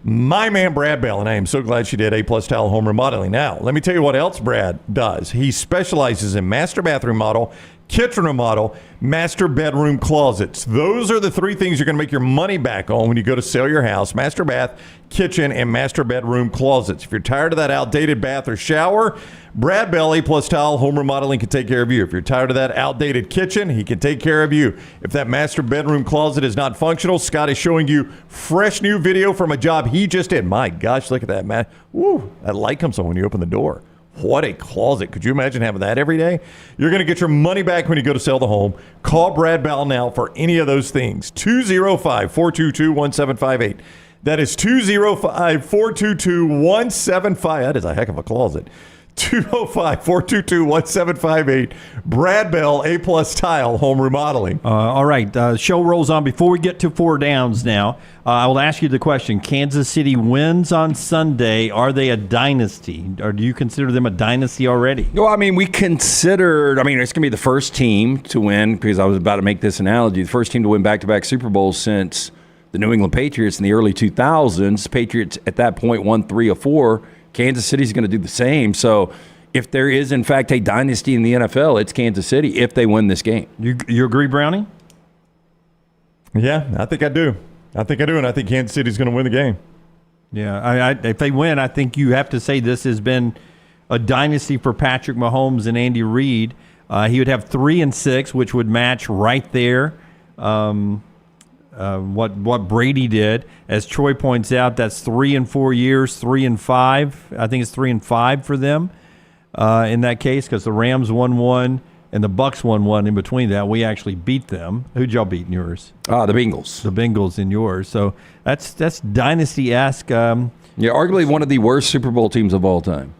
my man Brad Bell, and I am so glad she did. A Plus Tile Home Remodeling. Now, let me tell you what else Brad does. He specializes in master bathroom model, kitchen remodel, master bedroom closets. Those are the three things you're going to make your money back on when you go to sell your house. Master bath, kitchen, and master bedroom closets. If you're tired of that outdated bath or shower, Brad Bell, A Plus Tile Home Remodeling can take care of you. If you're tired of that outdated kitchen, he can take care of you. If that master bedroom closet is not functional, Scott is showing you fresh new video from a job he just did. My gosh, look at that, man. Woo, that light comes on when you open the door. What a closet. Could you imagine having that every day? You're going to get your money back when you go to sell the home. Call Brad Bell now for any of those things. 205-422-1758. That is 205-422-1758. That is a heck of a closet. 205-422-1758. Brad Bell, A Plus Tile Home Remodeling. All right. Show rolls on. Before we get to four downs now, I will ask you the question. Kansas City wins on Sunday. Are they a dynasty? Or do you consider them a dynasty already? Well, I mean, it's going to be the first team to win, because I was about to make this analogy, the first team to win back-to-back Super Bowls since the New England Patriots in the early 2000s. Patriots at that point won 3 of 4. Kansas City's going to do the same. So if there is, in fact, a dynasty in the NFL, it's Kansas City if they win this game. You agree, Brownie? Yeah, I think I do. And I think Kansas City's going to win the game. Yeah, if they win, I think you have to say this has been a dynasty for Patrick Mahomes and Andy Reid. He would have 3-6, which would match right there what Brady did. As Troy points out, that's 3 in 4 years, 3 and 5. I think it's 3 and 5 for them in that case, because the Rams won 1 and the Bucks won one in between that. We actually beat them. Who'd y'all beat in yours? The Bengals. The Bengals in yours. So that's dynasty-esque. Arguably one of the worst Super Bowl teams of all time.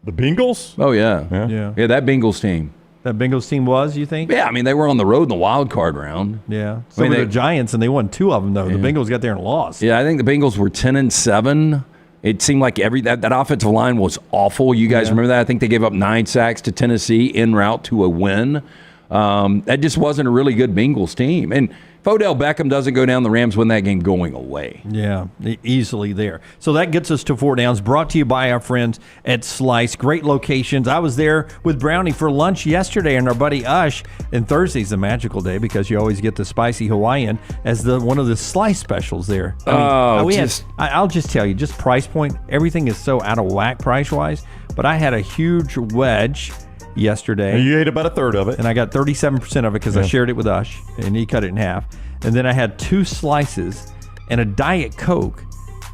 The Bengals? Oh, yeah. Yeah, that Bengals team. That Bengals team was, you think? Yeah, I mean, they were on the road in the wild card round. Yeah. So were the Giants, and they won 2 of them, though. Yeah. The Bengals got there and lost. Yeah, I think the Bengals were 10-7. It seemed like that offensive line was awful. You guys remember that? I think they gave up 9 sacks to Tennessee en route to a win. That just wasn't a really good Bengals team. And if Odell Beckham doesn't go down, the Rams win that game going away. Yeah, easily there. So that gets us to 4 Downs, brought to you by our friends at Slice. Great locations. I was there with Brownie for lunch yesterday and our buddy Ush. And Thursday's a magical day because you always get the spicy Hawaiian as one of the Slice specials there. I'll just tell you, just price point, everything is so out of whack price-wise. But I had a huge wedge yesterday. And you ate about a third of it. And I got 37% of it because I shared it with Ush, and he cut it in half. And then I had 2 slices and a Diet Coke.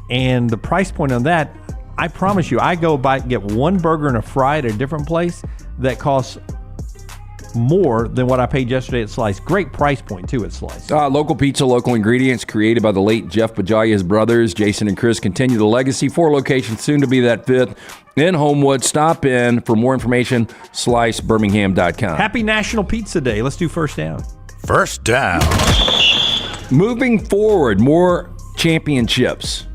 And the price point on that, I promise you, I go get 1 burger and a fry at a different place that costs more than what I paid yesterday at Slice. Great price point, too, at Slice. Local pizza, local ingredients, created by the late Jeff Bajaya's brothers. Jason and Chris continue the legacy. 4 locations, soon to be that 5th. In Homewood, stop in for more information, slicebirmingham.com. Happy National Pizza Day. Let's do First Down. First Down. Moving forward, more championships.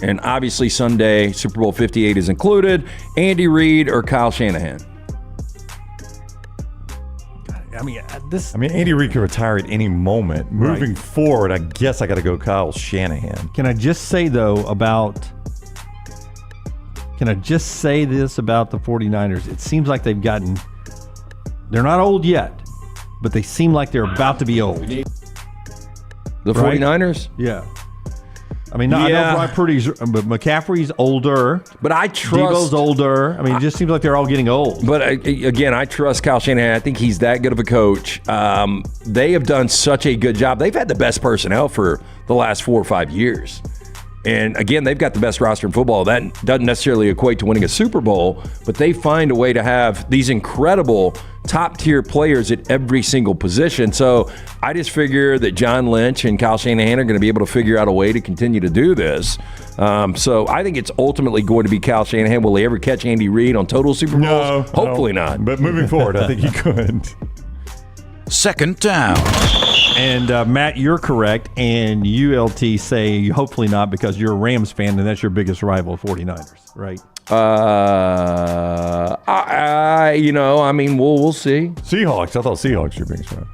And obviously Sunday, Super Bowl 58 is included. Andy Reid or Kyle Shanahan? I mean, Andy Reid could retire at any moment. Moving forward, I guess I got to go Kyle Shanahan. Can I just say this about the 49ers? It seems like they're not old yet, but they seem like they're about to be old. The 49ers? Yeah. I mean, I know Brock Purdy's, but McCaffrey's older. But I trust Debo's older. I mean, it just seems like they're all getting old. But again, I trust Kyle Shanahan. I think he's that good of a coach. They have done such a good job. They've had the best personnel for the last 4 or 5 years. And again, they've got the best roster in football. That doesn't necessarily equate to winning a Super Bowl, but they find a way to have these incredible top-tier players at every single position. So I just figure that John Lynch and Kyle Shanahan are going to be able to figure out a way to continue to do this. So I think it's ultimately going to be Kyle Shanahan. Will he ever catch Andy Reid on total Super Bowls? No. Hopefully not. But moving forward, I think he could. Second down. And Matt, you're correct. And ULT say hopefully not because you're a Rams fan and that's your biggest rival, 49ers, right? We'll see. Seahawks. I thought Seahawks were your biggest rival.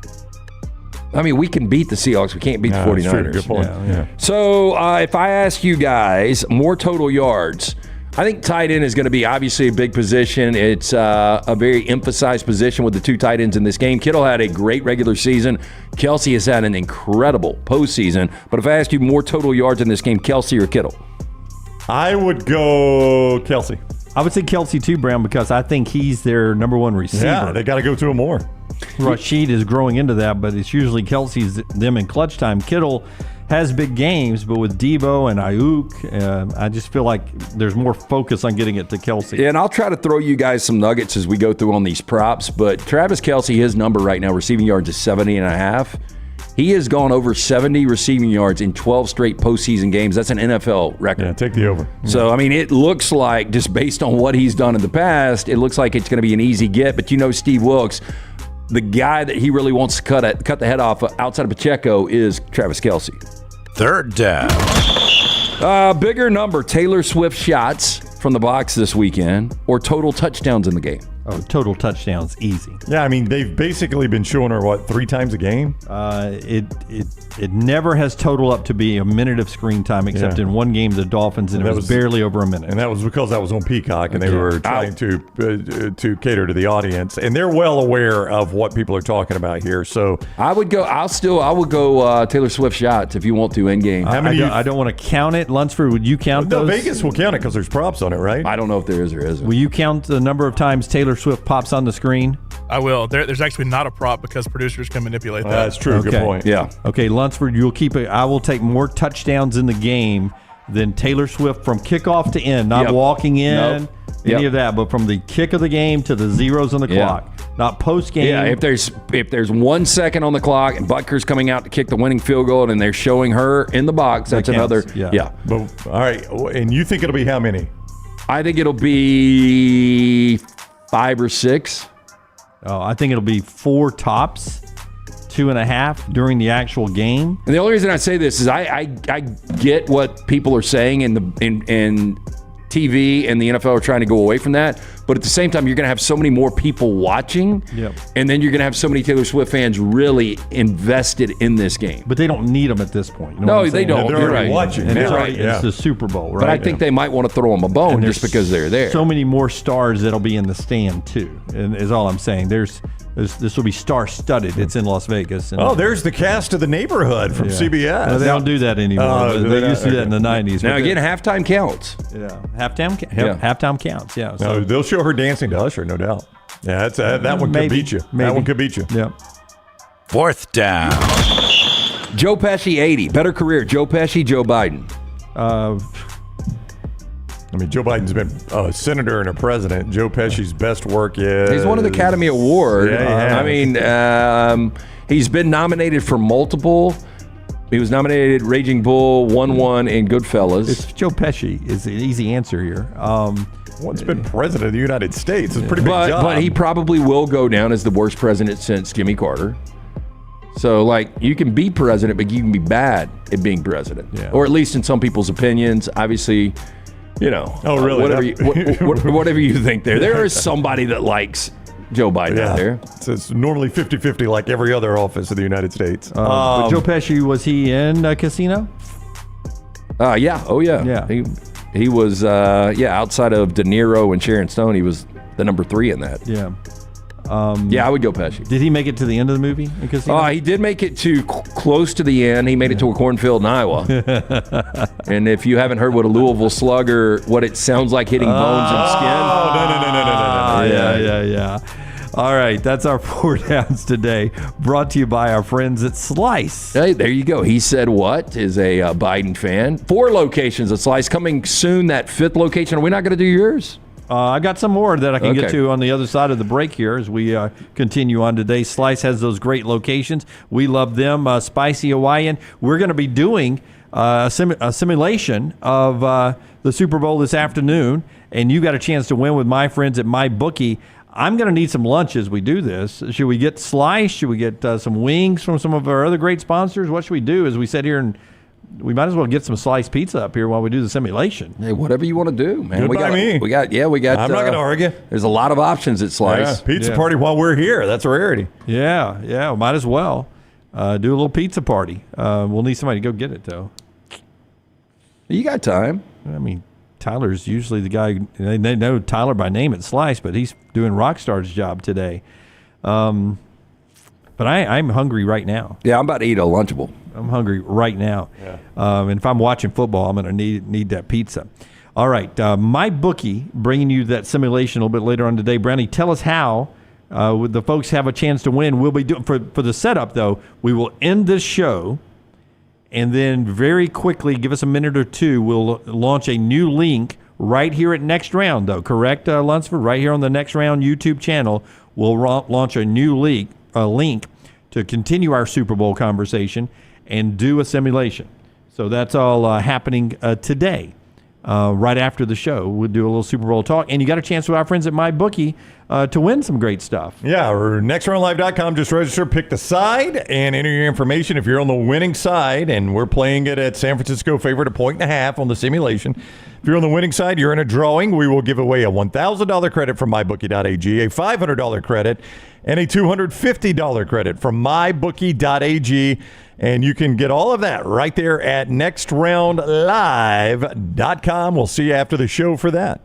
I mean, we can beat the Seahawks. We can't beat the 49ers. True. Good point. Yeah. So if I ask you guys more total yards, I think tight end is going to be obviously a big position. It's a very emphasized position with the 2 tight ends in this game. Kittle had a great regular season. Kelsey has had an incredible postseason. But if I ask you more total yards in this game, Kelsey or Kittle? I would go Kelsey. I would say Kelsey too, Brown, because I think he's their number 1 receiver. Yeah, they got to go to him more. Rashid is growing into that, but it's usually Kelsey's them in clutch time. Kittle has big games, but with Debo and Ayuk, I just feel like there's more focus on getting it to Kelsey. Yeah, and I'll try to throw you guys some nuggets as we go through on these props, but Travis Kelsey, his number right now, receiving yards is 70.5. He has gone over 70 receiving yards in 12 straight postseason games. That's an NFL record. Yeah, take the over. So, I mean, it looks like, just based on what he's done in the past, it looks like it's going to be an easy get. But Steve Wilkes, the guy that he really wants to cut the head off outside of Pacheco is Travis Kelsey. Third down. Bigger number, Taylor Swift shots from the box this weekend or total touchdowns in the game? Oh, total touchdowns, easy. Yeah, I mean, they've basically been showing her, 3 times a game? It never has total up to be a minute of screen time, except in one game, the Dolphins, and it was barely over a minute. And that was because that was on Peacock, and they were trying to cater to the audience. And they're well aware of what people are talking about here. So I would go Taylor Swift shots if you want to in game. I don't want to count it. Lunsford, would you count those? Vegas will count it because there's props on it, right? I don't know if there is or isn't. Will you count the number of times Taylor Swift pops on the screen? I will. There's actually not a prop because producers can manipulate that. That's true. Okay. Good point. Yeah. Okay, Lunsford, you'll keep it. I will take more touchdowns in the game then Taylor Swift from kickoff to end, not walking in, any of that, but from the kick of the game to the zeros on the clock, not post game. Yeah, if there's 1 second on the clock and Butker's coming out to kick the winning field goal and they're showing her in the box, that's another. Yeah. But, all right, and you think it'll be how many? I think it'll be 5 or 6. Oh, I think it'll be 4 tops. 2.5 during the actual game. And the only reason I say this is I get what people are saying in TV and the NFL are trying to go away from that, but at the same time you're going to have so many more people watching, and then you're going to have so many Taylor Swift fans really invested in this game. But they don't need them at this point. You No, know they don't. They're already watching. And it's the Super Bowl, right? But I think they might want to throw them a bone just because they're there. So many more stars that'll be in the stand too, and is all I'm saying. This will be star-studded. It's in Las Vegas. And there's the cast of The Neighborhood from CBS. No, they don't do that anymore. They used to do that in the 90s. Now, again, halftime counts. Yeah, halftime counts, yeah. So they'll show her dancing to Usher, no doubt. Yeah, that one could beat you. That one could beat you. Yeah. 4th down. Joe Pesci, 80. Better career, Joe Pesci, Joe Biden. I mean, Joe Biden's been a senator and a president. Joe Pesci's best work is... He's won an Academy Award. Yeah, I mean, he's been nominated for multiple. He was nominated Raging Bull, won one in Goodfellas. It's Joe Pesci is an easy answer here. One's been president of the United States. It's a pretty big job. But he probably will go down as the worst president since Jimmy Carter. So, you can be president, but you can be bad at being president. Yeah. Or at least in some people's opinions. Obviously... Oh, really? Whatever you think there. There is somebody that likes Joe Biden out there. It's normally 50-50 like every other office of the United States. But Joe Pesci, was he in Casino? Yeah. Oh, yeah. Yeah. He was, outside of De Niro and Sharon Stone, he was the number 3 in that. Yeah. I would go Pesci. Did he make it to the end of the movie in Casino? He did make it to close to the end. He made it to a cornfield in Iowa. And if you haven't heard what a Louisville Slugger, what it sounds like hitting bones and skin. Yeah. All right, that's our 4 downs today. Brought to you by our friends at Slice. Hey, there you go. He said what is a Biden fan. 4 locations at Slice. Coming soon, that 5th location. Are we not going to do yours? I got some more that I can get to on the other side of the break here as we continue on today. Slice has those great locations. We love them. Spicy Hawaiian. We're going to be doing a simulation of the Super Bowl this afternoon, and you got a chance to win with my friends at MyBookie. I'm going to need some lunch as we do this. Should we get Slice? Should we get some wings from some of our other great sponsors? What should we do as we sit here and we might as well get some sliced pizza up here while we do the simulation. Hey, whatever you want to do, man. Good by me. We got. I'm not going to argue. There's a lot of options at Slice. Yeah, pizza party while we're here. That's a rarity. Yeah. Might as well do a little pizza party. We'll need somebody to go get it though. You got time. I mean, Tyler's usually the guy. They know Tyler by name at Slice, but he's doing Rockstar's job today. But I'm hungry right now. Yeah, I'm about to eat a Lunchable. I'm hungry right now. Yeah. And if I'm watching football, I'm going to need that pizza. All right. MyBookie, bringing you that simulation a little bit later on today. Brownie, tell us how the folks have a chance to win. We'll be doing for the setup, though. We will end this show, and then very quickly, give us a minute or two, we'll launch a new link right here at Next Round, though. Correct, Lunsford? Right here on the Next Round YouTube channel, we'll launch a new link to continue our Super Bowl conversation and do a simulation. So that's all happening today, right after the show. We'll do a little Super Bowl talk. And you got a chance with our friends at MyBookie to win some great stuff. Yeah, or nextroundlive.com. Just register, pick the side, and enter your information if you're on the winning side. And we're playing it at San Francisco favorite, 1.5 on the simulation. If you're on the winning side, you're in a drawing. We will give away a $1,000 credit from MyBookie.ag, a $500 credit, and a $250 credit from MyBookie.ag. And you can get all of that right there at nextroundlive.com. We'll see you after the show for that.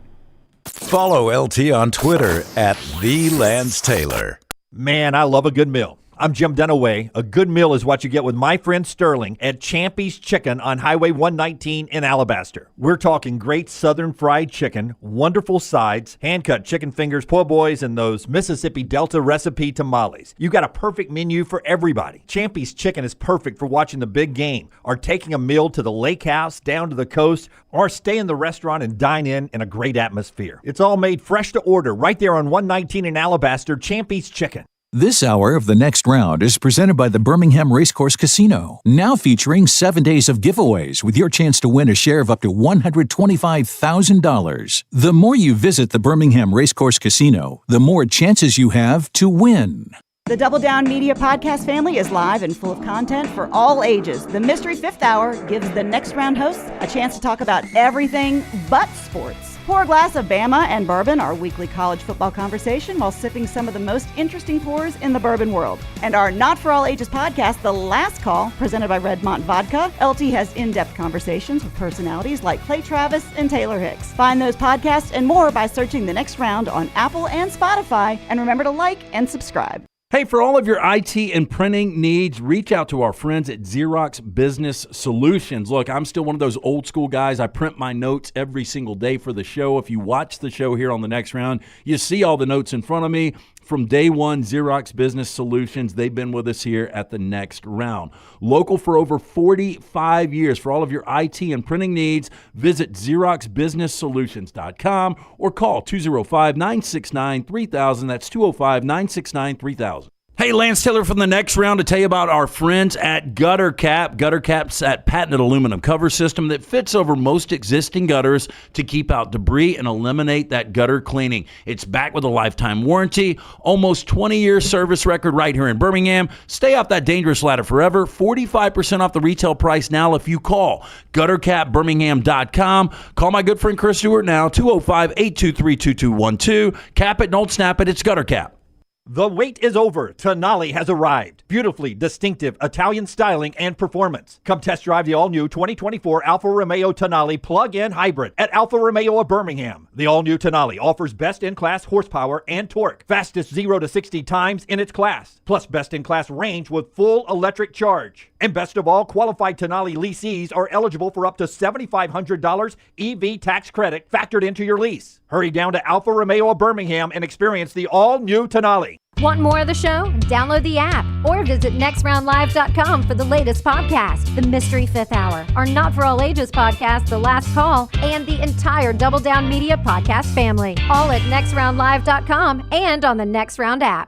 Follow LT on Twitter at @TheLanceTaylor. Man, I love a good meal. I'm Jim Dunaway. A good meal is what you get with my friend Sterling at Champy's Chicken on Highway 119 in Alabaster. We're talking great southern fried chicken, wonderful sides, hand-cut chicken fingers, po' boys, and those Mississippi Delta recipe tamales. You got a perfect menu for everybody. Champy's Chicken is perfect for watching the big game, or taking a meal to the lake house, down to the coast, or stay in the restaurant and dine in a great atmosphere. It's all made fresh to order right there on 119 in Alabaster. Champy's Chicken. This hour of The Next Round is presented by the Birmingham Racecourse Casino, now featuring 7 days of giveaways with your chance to win a share of up to $125,000. The more you visit the Birmingham Racecourse Casino, the more chances you have to win. The Double Down Media podcast family is live and full of content for all ages. The Mystery Fifth Hour gives the Next Round hosts a chance to talk about everything but sports. Pour a glass of Bama and bourbon, our weekly college football conversation, while sipping some of the most interesting pours in the bourbon world. And our Not For All Ages podcast, The Last Call, presented by Redmont Vodka. LT has in-depth conversations with personalities like Clay Travis and Taylor Hicks. Find those podcasts and more by searching The Next Round on Apple and Spotify. And remember to like and subscribe. Hey, for all of your IT and printing needs, reach out to our friends at Xerox Business Solutions. Look, I'm still one of those old school guys. I print my notes every single day for the show. If you watch the show here on The Next Round, you see all the notes in front of me. From day one, Xerox Business Solutions, they've been with us here at The Next Round. Local for over 45 years. For all of your IT and printing needs, visit XeroxBusinessSolutions.com or call 205-969-3000. That's 205-969-3000. Hey, Lance Taylor from The Next Round to tell you about our friends at Gutter Cap. Gutter Cap's that patented aluminum cover system that fits over most existing gutters to keep out debris and eliminate that gutter cleaning. It's backed with a lifetime warranty, almost 20-year service record right here in Birmingham. Stay off that dangerous ladder forever. 45% off the retail price now if you call guttercapbirmingham.com. Call my good friend Chris Stewart now, 205-823-2212. Cap it, don't snap it. It's Gutter Cap. The wait is over. Tonali has arrived. Beautifully distinctive Italian styling and performance. Come test drive the all-new 2024 Alfa Romeo Tonali plug-in hybrid at Alfa Romeo of Birmingham. The all-new Tonali offers best-in-class horsepower and torque, fastest 0 to 60 times in its class, plus best-in-class range with full electric charge. And best of all, qualified Tonali leasees are eligible for up to $7,500 EV tax credit factored into your lease. Hurry down to Alfa Romeo of Birmingham and experience the all-new Tonali. Want more of the show? Download the app or visit nextroundlive.com for the latest podcast, The Mystery Fifth Hour, our Not For All Ages podcast, The Last Call, and the entire Double Down Media podcast family, all at nextroundlive.com and on the Next Round app.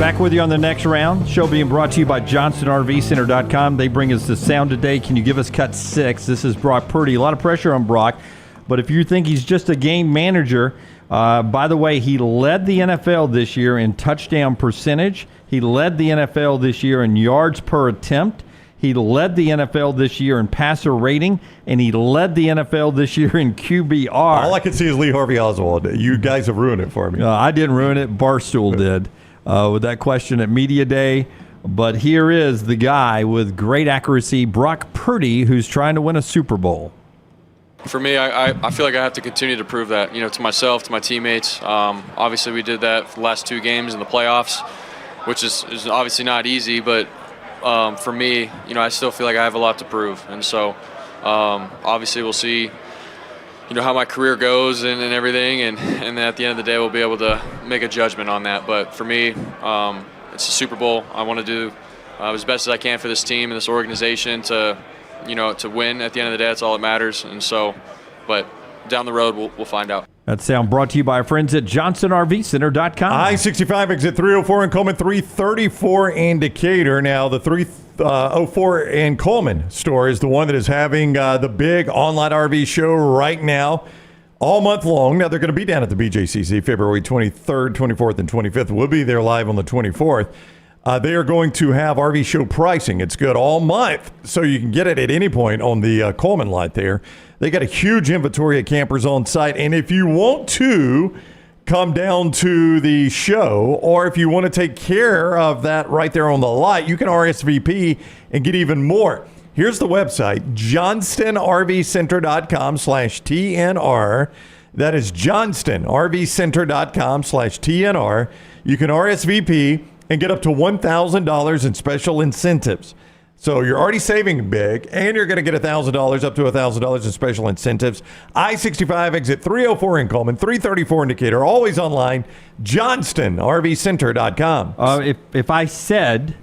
Back with you on The Next Round. Show being brought to you by JohnstonRVCenter.com. They bring us the sound today. Can you give us cut 6? This is Brock Purdy. A lot of pressure on Brock. But if you think he's just a game manager, by the way, he led the NFL this year in touchdown percentage. He led the NFL this year in yards per attempt. He led the NFL this year in passer rating, and he led the NFL this year in QBR. All I can see is Lee Harvey Oswald. You guys have ruined it for me. I didn't ruin it. Barstool did. With that question at Media Day. But here is the guy with great accuracy, Brock Purdy, who's trying to win a Super Bowl. For me, I feel like I have to continue to prove that, to myself, to my teammates. Obviously, we did that for the last 2 games in the playoffs, which is obviously not easy. But for me, I still feel like I have a lot to prove. And so, obviously, we'll see how my career goes and everything, and then at the end of the day, we'll be able to make a judgment on that. But for me, it's a Super Bowl. I want to do as best as I can for this team and this organization to win. At the end of the day, that's all that matters. And so, but down the road, we'll find out. That sound brought to you by our friends at JohnstonRVCenter.com. I-65 exit 304 in Coleman, 334 in Decatur. Now, the 304 in Coleman store is the one that is having the big online RV show right now, all month long. Now, they're going to be down at the BJCC February 23rd, 24th, and 25th. We'll be there live on the 24th. They are going to have RV show pricing. It's good all month, so you can get it at any point on the Coleman lot there. They got a huge inventory of campers on site, and if you want to come down to the show, or if you want to take care of that right there on the lot, you can RSVP and get even more. Here's the website, johnstonrvcenter.com/TNR. That is johnstonrvcenter.com/TNR. You can RSVP and get up to $1,000 in special incentives. So you're already saving big, and you're going to get $1,000 up to $1,000 in special incentives. I-65 exit 304 in Coleman, 334 indicator, always online, johnstonrvcenter.com. If I said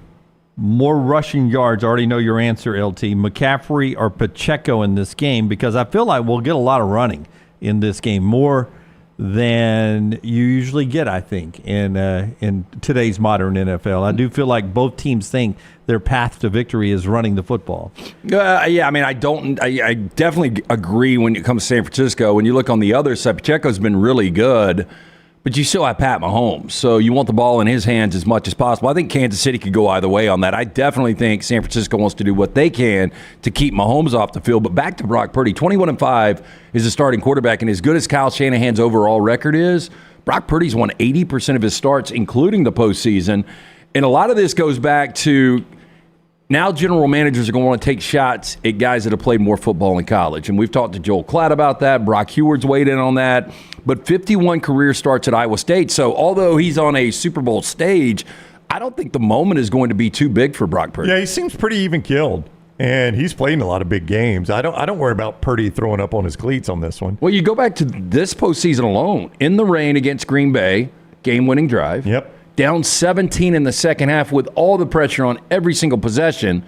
more rushing yards, I already know your answer, LT. McCaffrey or Pacheco in this game, because I feel like we'll get a lot of running in this game, more than you usually get, I think, in today's modern NFL. I do feel like both teams think their path to victory is running the football. Yeah, I mean, I definitely agree when it comes to San Francisco. When you look on the other side, Pacheco's been really good, but you still have Pat Mahomes, so you want the ball in his hands as much as possible. I think Kansas City could go either way on that. I definitely think San Francisco wants to do what they can to keep Mahomes off the field. But back to Brock Purdy, 21-5 is a starting quarterback, and as good as Kyle Shanahan's overall record is, Brock Purdy's won 80% of his starts, including the postseason. And a lot of this goes back to now general managers are going to want to take shots at guys that have played more football in college. And we've talked to Joel Klatt about that. Brock Heward's weighed in on that. But 51 career starts at Iowa State. So although he's on a Super Bowl stage, I don't think the moment is going to be too big for Brock Purdy. Yeah, he seems pretty even-keeled. And he's played in a lot of big games. I don't worry about Purdy throwing up on his cleats on this one. Well, you go back to this postseason alone. In the rain against Green Bay, game-winning drive. Yep. Down 17 in the second half with all the pressure on every single possession,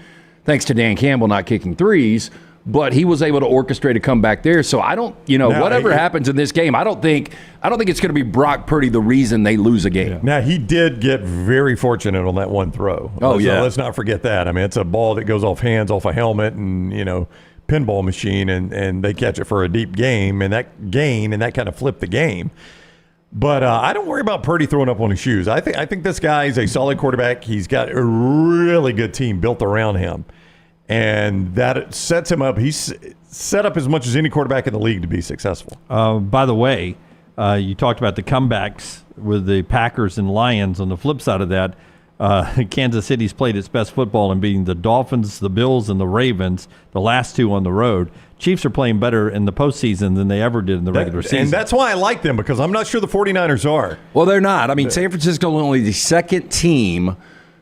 thanks to Dan Campbell not kicking threes. But he was able to orchestrate a comeback there. So I don't, whatever happens in this game, I don't think it's going to be Brock Purdy the reason they lose a game. Yeah. Now, he did get very fortunate on that one throw. Let's not forget that. I mean, it's a ball that goes off hands, off a helmet, and, pinball machine, and they catch it for a deep game, and that kind of flipped the game. But I don't worry about Purdy throwing up on his shoes. I think this guy is a solid quarterback. He's got a really good team built around him. And that sets him up. He's set up as much as any quarterback in the league to be successful. By the way, you talked about the comebacks with the Packers and Lions. On the flip side of that, Kansas City's played its best football in beating the Dolphins, the Bills, and the Ravens, the last two on the road. Chiefs are playing better in the postseason than they ever did in the regular season. And that's why I like them, because I'm not sure the 49ers are. Well, they're not. I mean, San Francisco is only the second team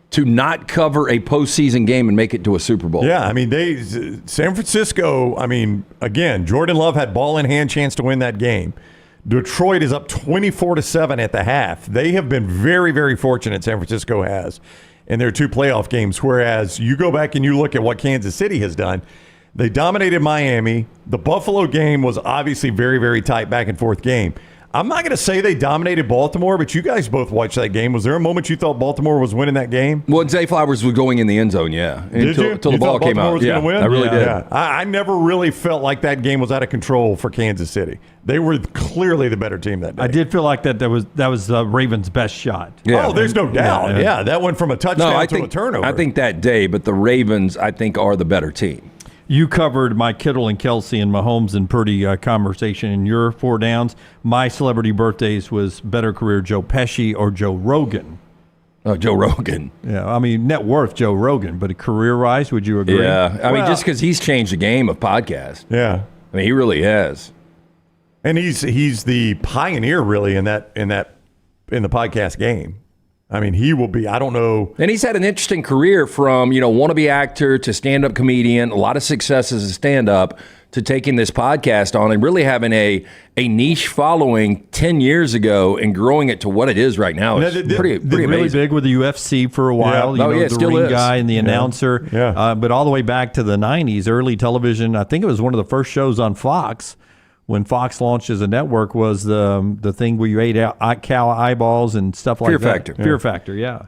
to not cover a postseason game and make it to a Super Bowl. Yeah, I mean, San Francisco, again, Jordan Love had ball in hand chance to win that game. Detroit is up 24-7 at the half. They have been very, very fortunate, San Francisco has, in their two playoff games, whereas you go back and you look at what Kansas City has done. They dominated Miami. The Buffalo game was obviously very, very tight back and forth game. I'm not going to say they dominated Baltimore, but you guys both watched that game. Was there a moment you thought Baltimore was winning that game? Well, Zay Flowers was going in the end zone, yeah. Until the ball came out. Yeah, I really did. Yeah. I never really felt like that game was out of control for Kansas City. They were clearly the better team that day. I did feel like that was the Ravens' best shot. Yeah. Oh, there's no doubt. Yeah, that went from a touchdown to a turnover. I think that day, but the Ravens, I think, are the better team. You covered my Kittle and Kelsey and Mahomes and Purdy conversation in your four downs. My celebrity birthdays was better career Joe Pesci or Joe Rogan. Oh, Joe Rogan. Yeah, I mean, net worth Joe Rogan, but career-wise, would you agree? Yeah, I mean, just because he's changed the game of podcast. Yeah. I mean, he really has. And he's the pioneer, really, in the podcast game. I mean, he will be, I don't know. And he's had an interesting career from, wannabe actor to stand-up comedian, a lot of success as a stand-up, to taking this podcast on and really having a niche following 10 years ago and growing it to what it is right now. It's pretty amazing. Really big with the UFC for a while. Yeah. The ring guy and the announcer. Yeah. But all the way back to the 90s, early television, I think it was one of the first shows on Fox. When Fox launched as a network, was the thing where you ate cow eyeballs and stuff like that. Fear Factor, yeah.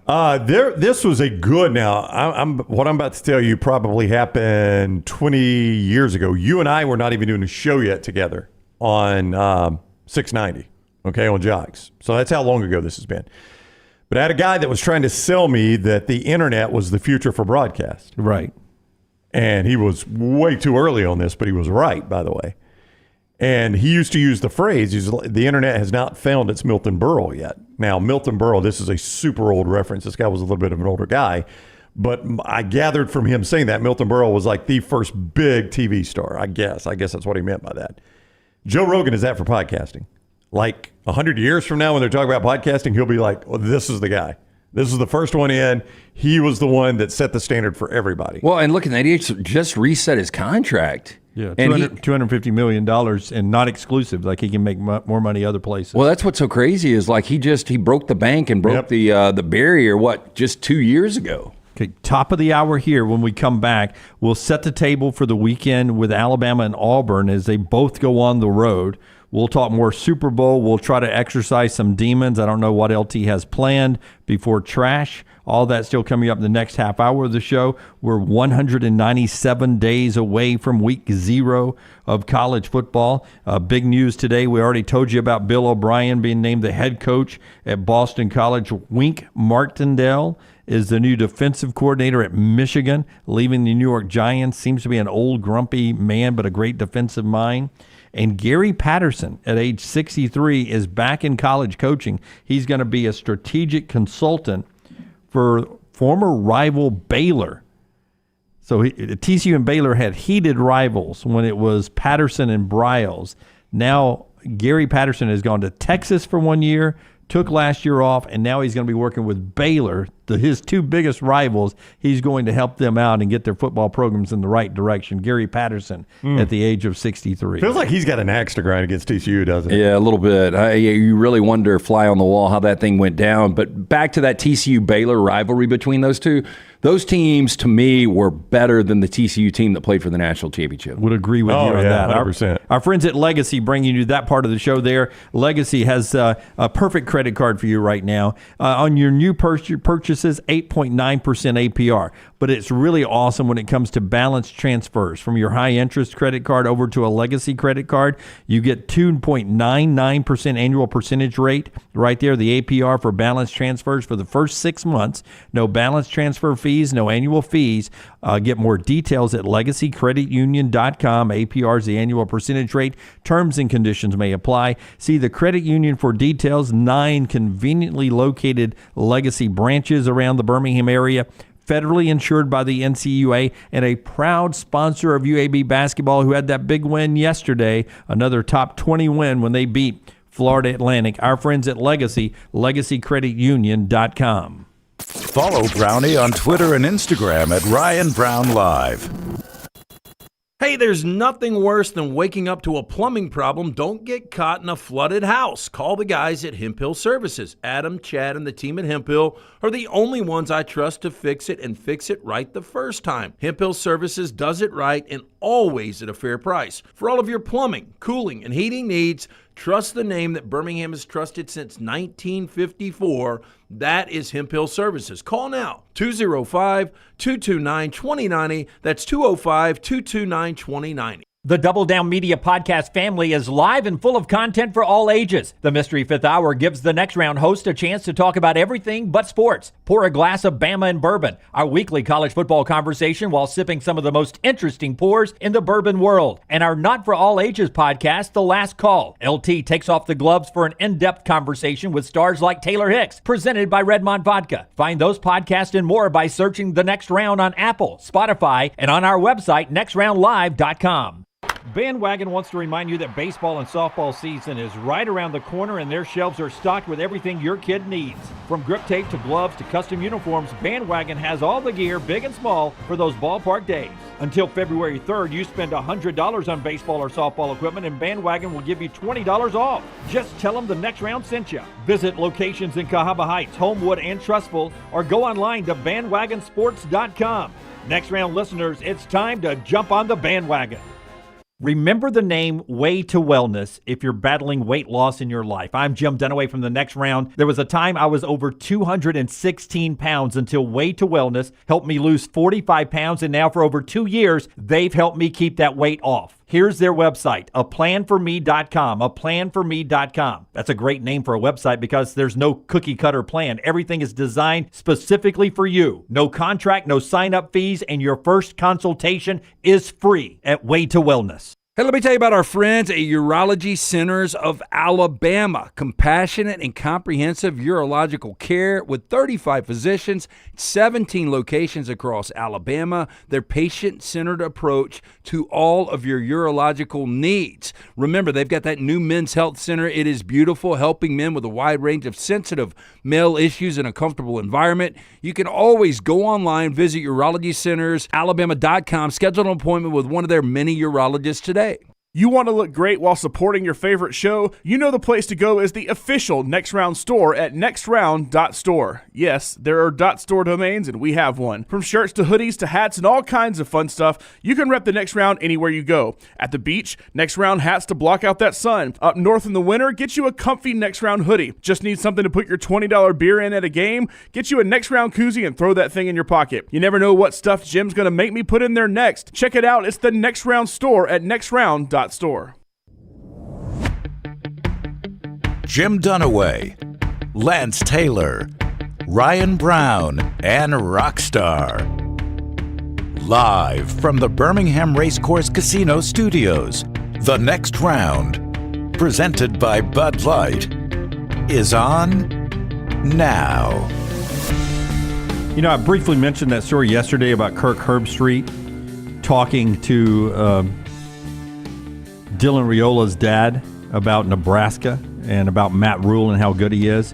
This was a good. Now, what I'm about to tell you probably happened 20 years ago. You and I were not even doing a show yet together on 690, okay, on Jogs. So that's how long ago this has been. But I had a guy that was trying to sell me that the internet was the future for broadcast. Right. And he was way too early on this, but he was right, by the way. And he used to use the phrase, the internet has not found its Milton Berle yet. Now, Milton Berle, this is a super old reference. This guy was a little bit of an older guy. But I gathered from him saying that Milton Berle was like the first big TV star, I guess. I guess that's what he meant by that. Joe Rogan is that for podcasting. Like 100 years from now when they're talking about podcasting, he'll be like, well, this is the guy. This is the first one in. He was the one that set the standard for everybody. Well, and look, at that, he just reset his contract. Yeah, $250 million and not exclusive. Like he can make more money other places. Well, that's what's so crazy is like he broke the bank and broke the barrier, just 2 years ago. Okay, top of the hour here. When we come back, we'll set the table for the weekend with Alabama and Auburn as they both go on the road. We'll talk more Super Bowl. We'll try to exercise some demons. I don't know what LT has planned before trash. All that still coming up in the next half hour of the show. We're 197 days away from week 0 of college football. Big news today. We already told you about Bill O'Brien being named the head coach at Boston College. Wink Martindale is the new defensive coordinator at Michigan, leaving the New York Giants. Seems to be an old, grumpy man, but a great defensive mind. And Gary Patterson, at age 63, is back in college coaching. He's going to be a strategic consultant for former rival Baylor. So TCU and Baylor had heated rivals when it was Patterson and Briles. Now Gary Patterson has gone to Texas for 1 year, took last year off, and now he's going to be working with Baylor, his two biggest rivals. He's going to help them out and get their football programs in the right direction. Gary Patterson at the age of 63. Feels like he's got an axe to grind against TCU, doesn't it? Yeah, a little bit. You really wonder, fly on the wall, how that thing went down. But back to that TCU-Baylor rivalry between those two, those teams, to me, were better than the TCU team that played for the national championship. Would agree with you on that. 100%. Our friends at Legacy bringing you that part of the show there. Legacy has a perfect credit card for you right now. On your new purchases, 8.9% APR. But it's really awesome when it comes to balance transfers. From your high-interest credit card over to a Legacy credit card, you get 2.99% annual percentage rate right there, the APR for balance transfers for the first 6 months. No balance transfer fees, no annual fees. Get more details at legacycreditunion.com. APR is the annual percentage rate. Terms and conditions may apply. See the credit union for details. 9 conveniently located Legacy branches around the Birmingham area, federally insured by the NCUA, and a proud sponsor of UAB basketball, who had that big win yesterday, another top 20 win when they beat Florida Atlantic. Our friends at Legacy, legacycreditunion.com. Follow Brownie on Twitter and Instagram at Ryan Brown Live. Hey, there's nothing worse than waking up to a plumbing problem. Don't get caught in a flooded house. Call the guys at Hemp Hill Services. Adam, Chad, and the team at Hemp Hill are the only ones I trust to fix it and fix it right the first time. Hemp Hill Services does it right and always at a fair price. For all of your plumbing, cooling, and heating needs, trust the name that Birmingham has trusted since 1954. That is Hemp Hill Services. Call now, 205-229-2090. That's 205-229-2090. The Double Down Media podcast family is live and full of content for all ages. The Mystery Fifth Hour gives the Next Round host a chance to talk about everything but sports. Pour a glass of Bama and bourbon, our weekly college football conversation while sipping some of the most interesting pours in the bourbon world. And our Not For All Ages podcast, The Last Call. LT takes off the gloves for an in-depth conversation with stars like Taylor Hicks, presented by Redmond Vodka. Find those podcasts and more by searching The Next Round on Apple, Spotify, and on our website, nextroundlive.com. Bandwagon wants to remind you that baseball and softball season is right around the corner, and their shelves are stocked with everything your kid needs. From grip tape to gloves to custom uniforms, Bandwagon has all the gear, big and small, for those ballpark days. Until February 3rd, you spend $100 on baseball or softball equipment, and Bandwagon will give you $20 off. Just tell them the Next Round sent you. Visit locations in Cahaba Heights, Homewood, and Trustful, or go online to bandwagonsports.com. Next Round listeners, it's time to jump on the bandwagon. Remember the name Way to Wellness if you're battling weight loss in your life. I'm Jim Dunaway from the Next Round. There was a time I was over 216 pounds until Way to Wellness helped me lose 45 pounds, and now for over 2 years, they've helped me keep that weight off. Here's their website, aplanforme.com, aplanforme.com. That's a great name for a website because there's no cookie cutter plan. Everything is designed specifically for you. No contract, no sign-up fees, and your first consultation is free at Way to Wellness. Hey, let me tell you about our friends at Urology Centers of Alabama. Compassionate and comprehensive urological care with 35 physicians, 17 locations across Alabama. Their patient-centered approach to all of your urological needs. Remember, they've got that new men's health center. It is beautiful, helping men with a wide range of sensitive male issues in a comfortable environment. You can always go online, visit urologycentersalabama.com, schedule an appointment with one of their many urologists today. You want to look great while supporting your favorite show? You know the place to go is the official Next Round store at nextround.store. Yes, there are .store domains, and we have one. From shirts to hoodies to hats and all kinds of fun stuff, you can rep the Next Round anywhere you go. At the beach, Next Round hats to block out that sun. Up north in the winter, get you a comfy Next Round hoodie. Just need something to put your $20 beer in at a game? Get you a Next Round koozie and throw that thing in your pocket. You never know what stuff Jim's going to make me put in there next. Check it out. It's the Next Round store at nextround.store. Jim Dunaway, Lance Taylor, Ryan Brown, and Rockstar. Live from the Birmingham Racecourse Casino Studios, the Next Round, presented by Bud Light, is on now. You know, I briefly mentioned that story yesterday about Kirk Herbstreit talking to Dylan Riola's dad about Nebraska and about Matt Rule and how good he is.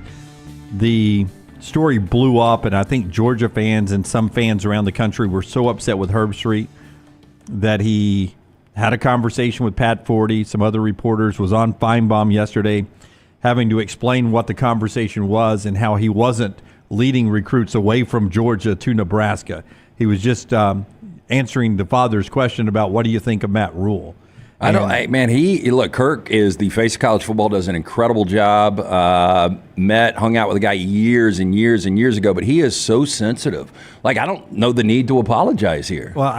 The story blew up, and I think Georgia fans and some fans around the country were so upset with Herbstreit that he had a conversation with Pat Forty, some other reporters, was on Feinbaum yesterday having to explain what the conversation was and how he wasn't leading recruits away from Georgia to Nebraska. He was just answering the father's question about what do you think of Matt Rule. I don't, look, Kirk is the face of college football, does an incredible job. Hung out with a guy years and years and years ago, but he is so sensitive. Like, I don't know the need to apologize here. Well,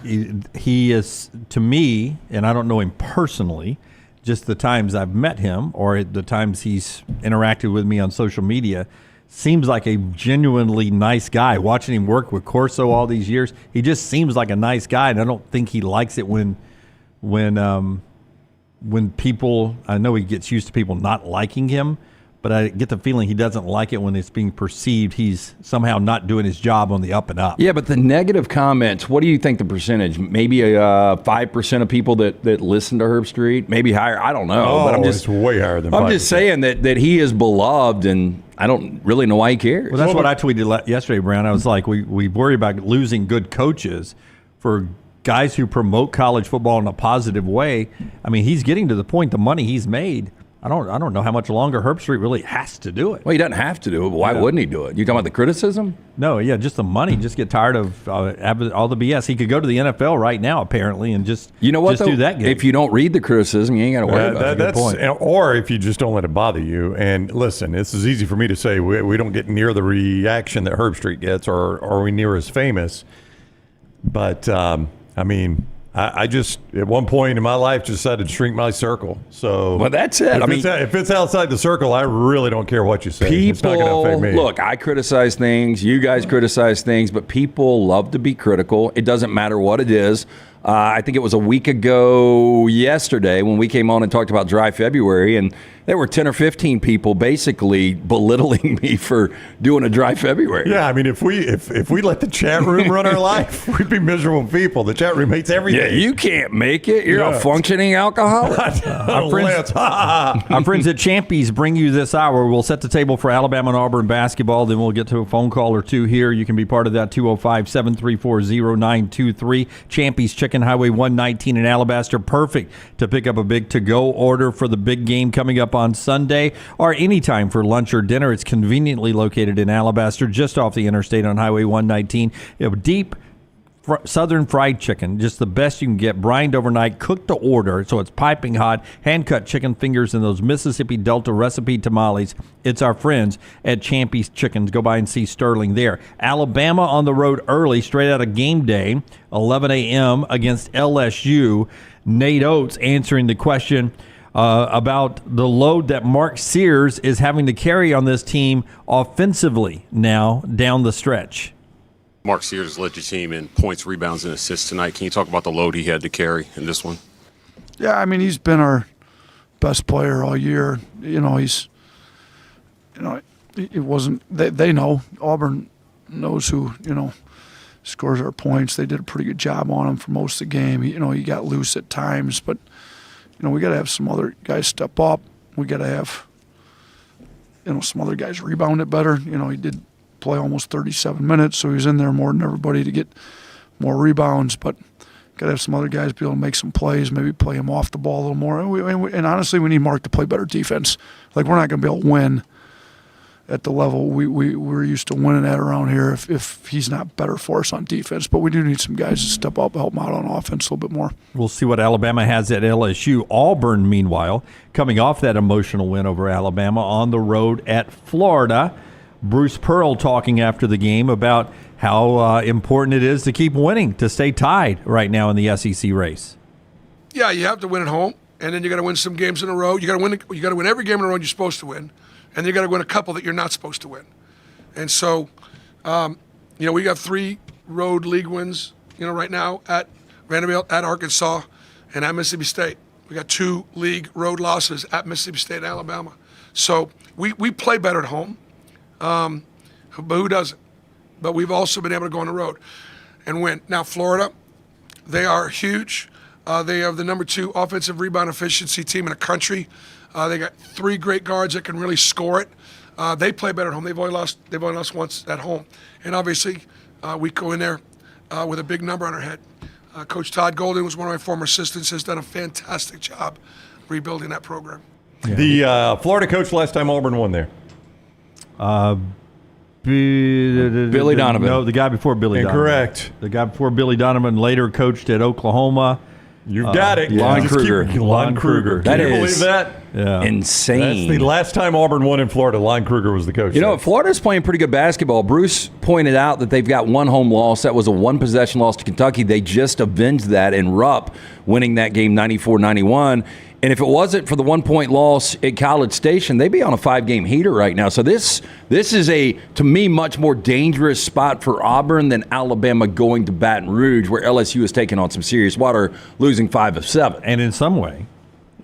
he is, to me, and I don't know him personally, just the times I've met him or the times he's interacted with me on social media, seems like a genuinely nice guy. Watching him work with Corso all these years, he just seems like a nice guy, and I don't think he likes it when people, I know he gets used to people not liking him, but I get the feeling he doesn't like it when it's being perceived he's somehow not doing his job on the up and up. Yeah, but the negative comments, what do you think the percentage? Maybe 5% of people that listen to Herbstreit? Maybe higher? I don't know. But it's way higher than 5%. I'm just saying that he is beloved, and I don't really know why he cares. Well, that's what I tweeted yesterday, Brown. I was like, we worry about losing good coaches for guys who promote college football in a positive way. I mean, he's getting to the point, the money he's made, I don't know how much longer Herbstreit really has to do it. Well, he doesn't have to do it, but why wouldn't he do it? You talking about the criticism? No, yeah, just the money. Just get tired of all the BS. He could go to the NFL right now, apparently, and just do that game. If you don't read the criticism, you ain't got to worry about it. That's a good point. Or if you just don't let it bother you. And listen, this is easy for me to say. We don't get near the reaction that Herbstreit gets, or are we near as famous? But I just, at one point in my life, just decided to shrink my circle. So, well, that's it. If it's outside the circle, I really don't care what you say. It's not People, going to affect me. look, I criticize things. You guys criticize things, but people love to be critical. It doesn't matter what it is. I think it was a week ago yesterday when we came on and talked about dry February, and there were 10 or 15 people basically belittling me for doing a dry February. Yeah, I mean, if we let the chat room run our life, we'd be miserable people. The chat room hates everything. Yeah, you can't make it. You're a functioning alcoholic. Our friends at Champy's bring you this hour. We'll set the table for Alabama and Auburn basketball. Then we'll get to a phone call or two here. You can be part of that, 205-734-0923. Champy's Chicken, Highway 119 in Alabaster. Perfect to pick up a big to-go order for the big game coming up on Sunday, or anytime for lunch or dinner. It's conveniently located in Alabaster, just off the interstate on Highway 119. You have deep Southern fried chicken, just the best you can get, brined overnight, cooked to order, so it's piping hot, hand-cut chicken fingers and those Mississippi Delta recipe tamales. It's our friends at Champy's Chickens. Go by and see Sterling there. Alabama on the road early, straight out of game day, 11 a.m. against LSU. Nate Oates answering the question about the load that Mark Sears is having to carry on this team offensively now down the stretch. Mark Sears led your team in points, rebounds, and assists tonight. Can you talk about the load he had to carry in this one? Yeah, I mean, he's been our best player all year. It wasn't. They know. Auburn knows who scores our points. They did a pretty good job on him for most of the game. He got loose at times, but we got to have some other guys step up. We got to have some other guys rebound it better. He did play almost 37 minutes, so he was in there more than everybody to get more rebounds, but got to have some other guys be able to make some plays, maybe play him off the ball a little more. And honestly, we need Mark to play better defense. Like, we're not going to be able to win at the level we're used to winning at around here if he's not better for us on defense. But we do need some guys to step up and help him out on offense a little bit more. We'll see what Alabama has at LSU. Auburn, meanwhile, coming off that emotional win over Alabama on the road at Florida. Bruce Pearl talking after the game about how important it is to keep winning, to stay tied right now in the SEC race. Yeah, you have to win at home, and then you got to win some games in a row. You got to win. You got to win every game in a row you're supposed to win, and you got to win a couple that you're not supposed to win. And so, we got 3 road league wins, right now at Vanderbilt, at Arkansas, and at Mississippi State. We got 2 league road losses at Mississippi State and Alabama. So we play better at home, but who doesn't? But we've also been able to go on the road and win. Now, Florida, they are huge. They have the number 2 offensive rebound efficiency team in the country. They got 3 great guards that can really score it. They play better at home. They've only lost once at home. And obviously, we go in there with a big number on our head. Coach Todd Golden was one of my former assistants, has done a fantastic job rebuilding that program. Yeah. The Florida coach last time Auburn won there. Billy Donovan. No, the guy before Billy Incorrect. Donovan. The guy before Billy Donovan later coached at Oklahoma. You've got it. Lon Kruger. Lon Kruger. That Can you is believe that? Yeah. Insane. That's the last time Auburn won in Florida. Lon Kruger was the coach. Florida's playing pretty good basketball. Bruce pointed out that they've got 1 home loss. That was a 1-possession loss to Kentucky. They just avenged that in Rupp, winning that game 94-91. And if it wasn't for the 1-point loss at College Station, they'd be on a 5-game heater right now. So this is to me, much more dangerous spot for Auburn than Alabama going to Baton Rouge, where LSU is taking on some serious water, losing 5 of 7. And in some way,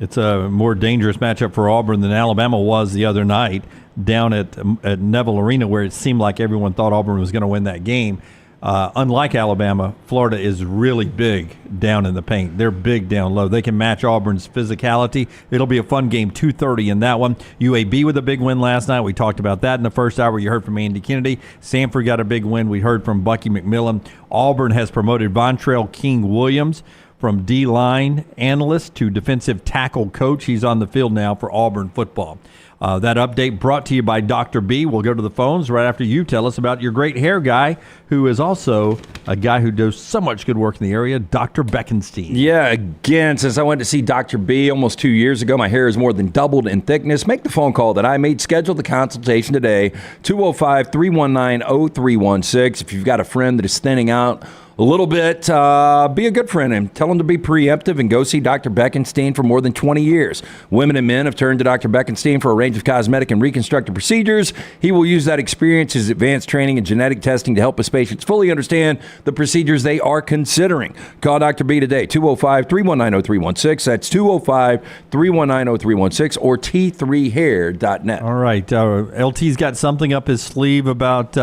it's a more dangerous matchup for Auburn than Alabama was the other night down at Neville Arena, where it seemed like everyone thought Auburn was going to win that game. Unlike Alabama, Florida is really big down in the paint. They're big down low. They can match Auburn's physicality. It'll be a fun game, 2:30 in that one. UAB with a big win last night. We talked about that in the first hour. You heard from Andy Kennedy. Samford got a big win. We heard from Bucky McMillan. Auburn has promoted Vontrell King-Williams from D-line analyst to defensive tackle coach. He's on the field now for Auburn football. That update brought to you by Dr. B. We'll go to the phones right after you tell us about your great hair guy, who is also a guy who does so much good work in the area, Dr. Beckenstein. Yeah, again, since I went to see Dr. B almost 2 years ago, my hair has more than doubled in thickness. Make the phone call that I made. Schedule the consultation today, 205-319-0316. If you've got a friend that is thinning out a little bit, be a good friend and tell them to be preemptive and go see Dr. Beckenstein for more than 20 years. Women and men have turned to Dr. Beckenstein for a range of cosmetic and reconstructive procedures. He will use that experience, his advanced training and genetic testing to help his patients fully understand the procedures they are considering. Call Dr. B today, 205-319-0316. That's 205-319-0316 or t3hair.net. All right. LT's got something up his sleeve about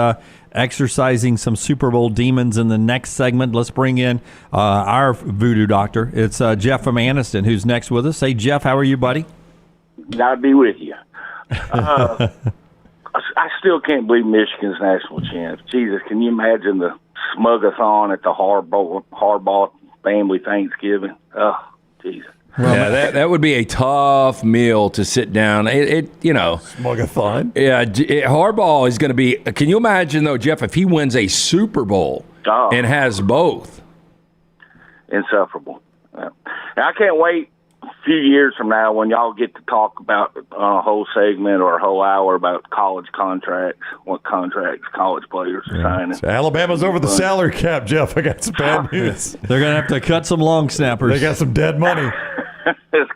exercising some Super Bowl demons in the next segment. Let's bring in our voodoo doctor. It's Jeff from Anniston, who's next with us. Hey, Jeff, how are you, buddy? I'll be with you. I still can't believe Michigan's national champ. Jesus, can you imagine the smug-a-thon at the Harbaugh family Thanksgiving? Oh, Jesus. Yeah, that would be a tough meal to sit down. Smug-a-thon? Yeah, Harbaugh is going to be. Can you imagine, though, Jeff, if he wins a Super Bowl and has both? Insufferable. I can't wait a few years from now when y'all get to talk about a whole segment or a whole hour about college contracts, what contracts college players are signing. So Alabama's over the salary cap, Jeff. I got some bad news. They're going to have to cut some long snappers. They got some dead money. It's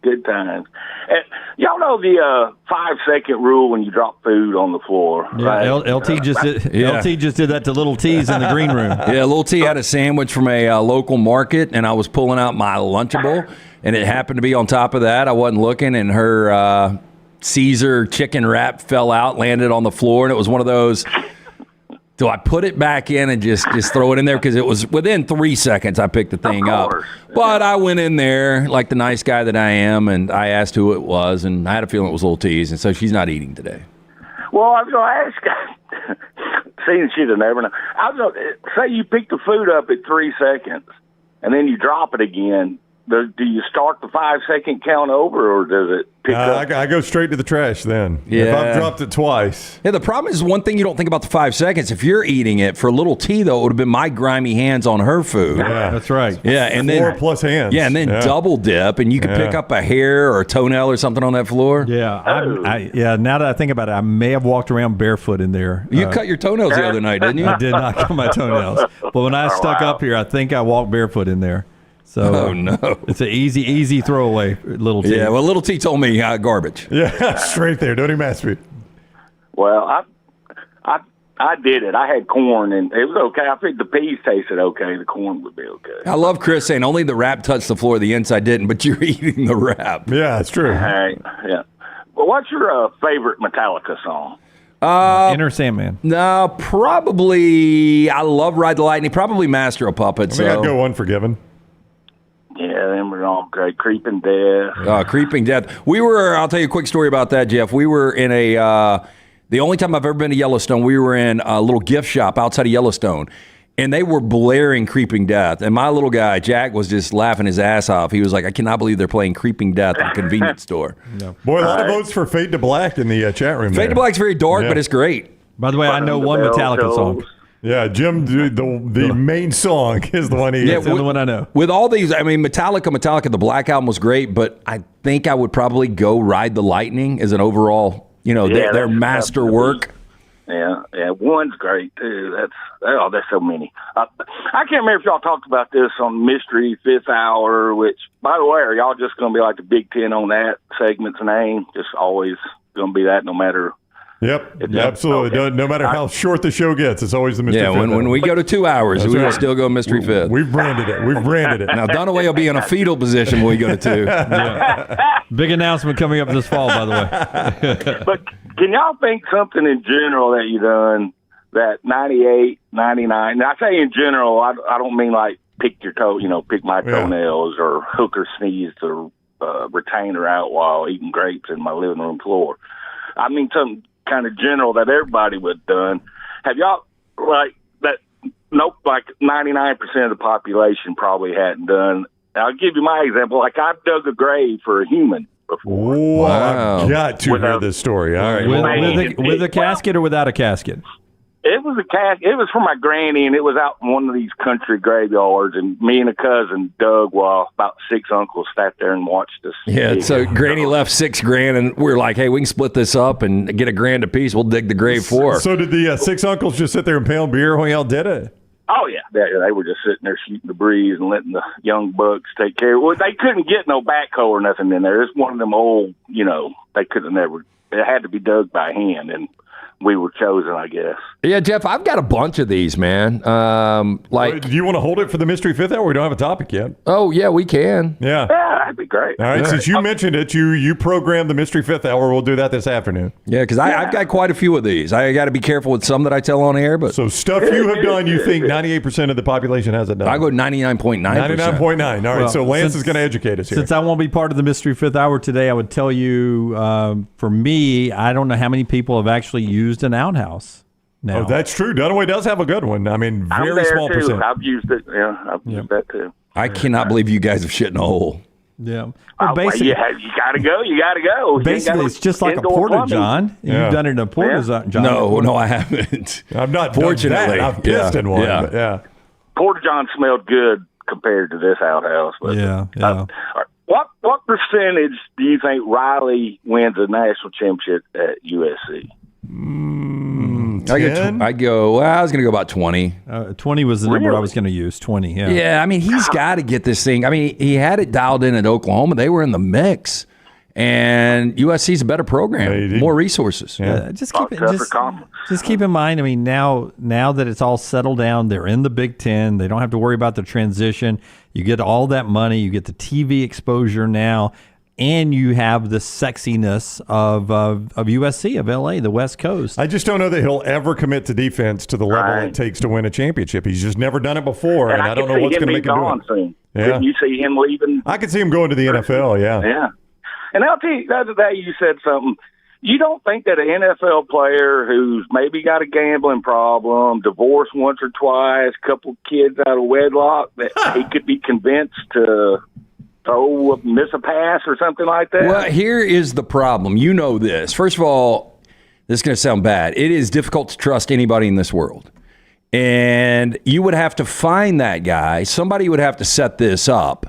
good times. And y'all know the 5-second rule when you drop food on the floor, right? LT just did that to Little T's in the green room. Yeah, Little T had a sandwich from a local market, and I was pulling out my Lunchable, and it happened to be on top of that. I wasn't looking, and her Caesar chicken wrap fell out, landed on the floor, and it was one of those. Do I put it back in and just throw it in there? Because it was within 3 seconds I picked the thing up. But I went in there like the nice guy that I am, and I asked who it was, and I had a feeling it was Little T's, and so she's not eating today. Well, I was going to ask, seeing she'd have never known. I was going to say you pick the food up at 3 seconds, and then you drop it again. Do you start the 5 second count over, or does it pick up? I go straight to the trash then. Yeah. If I've dropped it twice. Yeah, the problem is one thing you don't think about the 5 seconds. If you're eating it for Little T, though, it would have been my grimy hands on her food. Yeah, that's right. Yeah, and then 4 plus hands. Yeah, and then double dip, and you could pick up a hair or a toenail or something on that floor. Yeah, now that I think about it, I may have walked around barefoot in there. You cut your toenails the other night, didn't you? I did not cut my toenails. But when I stuck up here, I think I walked barefoot in there. So no. It's an easy throwaway, Little T. Yeah, well, Little T told me garbage. Yeah, straight there. Don't even ask me. Well, I did it. I had corn, and it was okay. I think the peas tasted okay. The corn would be okay. I love Chris saying only the wrap touched the floor, the inside didn't, but you're eating the wrap. Yeah, it's true. All right, yeah. Well, what's your favorite Metallica song? Inner Sandman. No, probably, I love Ride the Lightning, probably Master of Puppets. I think I'd go Unforgiven. Yeah, them were all great. Creeping Death. Creeping Death. I'll tell you a quick story about that, Jeff. We were in the only time I've ever been to Yellowstone, we were in a little gift shop outside of Yellowstone, and they were blaring Creeping Death. And my little guy, Jack, was just laughing his ass off. He was like, I cannot believe they're playing Creeping Death at a convenience store. No. Boy, a lot of votes for Fade to Black in the chat room. Fade to Black's very dark, but it's great. By the way, I know one Metallica song. Yeah, Jim, the main song is the one the one I know. With all these, I mean, Metallica, the Black Album was great, but I think I would probably go Ride the Lightning as an overall, their masterwork. Yeah, one's great too. That's so many. I can't remember if y'all talked about this on Mystery Fifth Hour. Which, by the way, are y'all just going to be like the Big Ten on that segment's name? Just always going to be that, no matter. Yep, absolutely. Okay. No matter how short the show gets, it's always the Mystery Fifth. Yeah, when we go to 2 hours, we will still go Mystery Fifth. We've branded it. Now, Dunaway will be in a fetal position when we go to 2. Yeah. Big announcement coming up this fall, by the way. But can y'all think something in general that you done that 98, 99? And I say in general, I don't mean like pick my toenails or hook or sneeze the retainer out while eating grapes in my living room floor. I mean something kind of general that everybody would have done. Have y'all like that? Nope, like 99% of the population probably hadn't done. I'll give you my example. Like I've dug a grave for a human before. Wow. I've got to hear this story. All right, with a casket or without a casket? It was a casket. It was for my granny, and it was out in one of these country graveyards. And me and a cousin dug while about 6 uncles sat there and watched us. Yeah, so Granny left $6,000, and we're like, "Hey, we can split this up and get $1,000 apiece. We'll dig the grave for her." So did the 6 uncles just sit there and pound beer when y'all did it? Oh yeah, they were just sitting there shooting the breeze and letting the young bucks take care of it. Well, they couldn't get no backhoe or nothing in there. It's one of them old, they could have never. It had to be dug by hand, and we were chosen, I guess. Yeah, Jeff, I've got a bunch of these, man. Do you want to hold it for the Mystery Fifth Hour? We don't have a topic yet. Oh, yeah, we can. Yeah, that'd be great. All right, since you mentioned it, you programmed the Mystery Fifth Hour. We'll do that this afternoon. Yeah, because I've got quite a few of these. I got to be careful with some that I tell on air. But so stuff you have done, you think 98% of the population hasn't done? I go 99.9%. 99.9. All right, so Lance is going to educate us here. Since I won't be part of the Mystery Fifth Hour today, I would tell you, for me, I don't know how many people have actually used an outhouse. Now. Oh, that's true. Dunaway does have a good one. I mean, very small too. percent. I've used it. Yeah, I've used that too. I cannot believe you guys have shit in a hole. Yeah. Well, basically, you got to go. You got to go. Basically, it's just like a porta-john. Yeah. You've done it in a porta-john. No, I haven't. I've not Fortunately. done that. I've pissed in one. Yeah. Porta-john smelled good compared to this outhouse. But, yeah. What percentage do you think Riley wins a national championship at USC? 10? I was going to go about 20. 20 was the number I was going to use. 20, yeah. Yeah, I mean, he's got to get this thing. I mean, he had it dialed in at Oklahoma. They were in the mix. And USC's a better program, more resources. Just keep in mind. I mean, now that it's all settled down, they're in the Big Ten. They don't have to worry about the transition. You get all that money. You get the TV exposure now, and you have the sexiness of USC, of LA, the West Coast. I just don't know that he'll ever commit to defense to the level it takes to win a championship. He's just never done it before, and I don't know what's going to make him do it. Soon. Yeah. Couldn't you see him leaving? I could see him going to the NFL. Yeah. And I'll tell you, the other day you said something. You don't think that an NFL player who's maybe got a gambling problem, divorced once or twice, couple kids out of wedlock, that he could be convinced to miss a pass or something like that? Well, here is the problem. You know this. First of all, this is going to sound bad. It is difficult to trust anybody in this world. And you would have to find that guy. Somebody would have to set this up.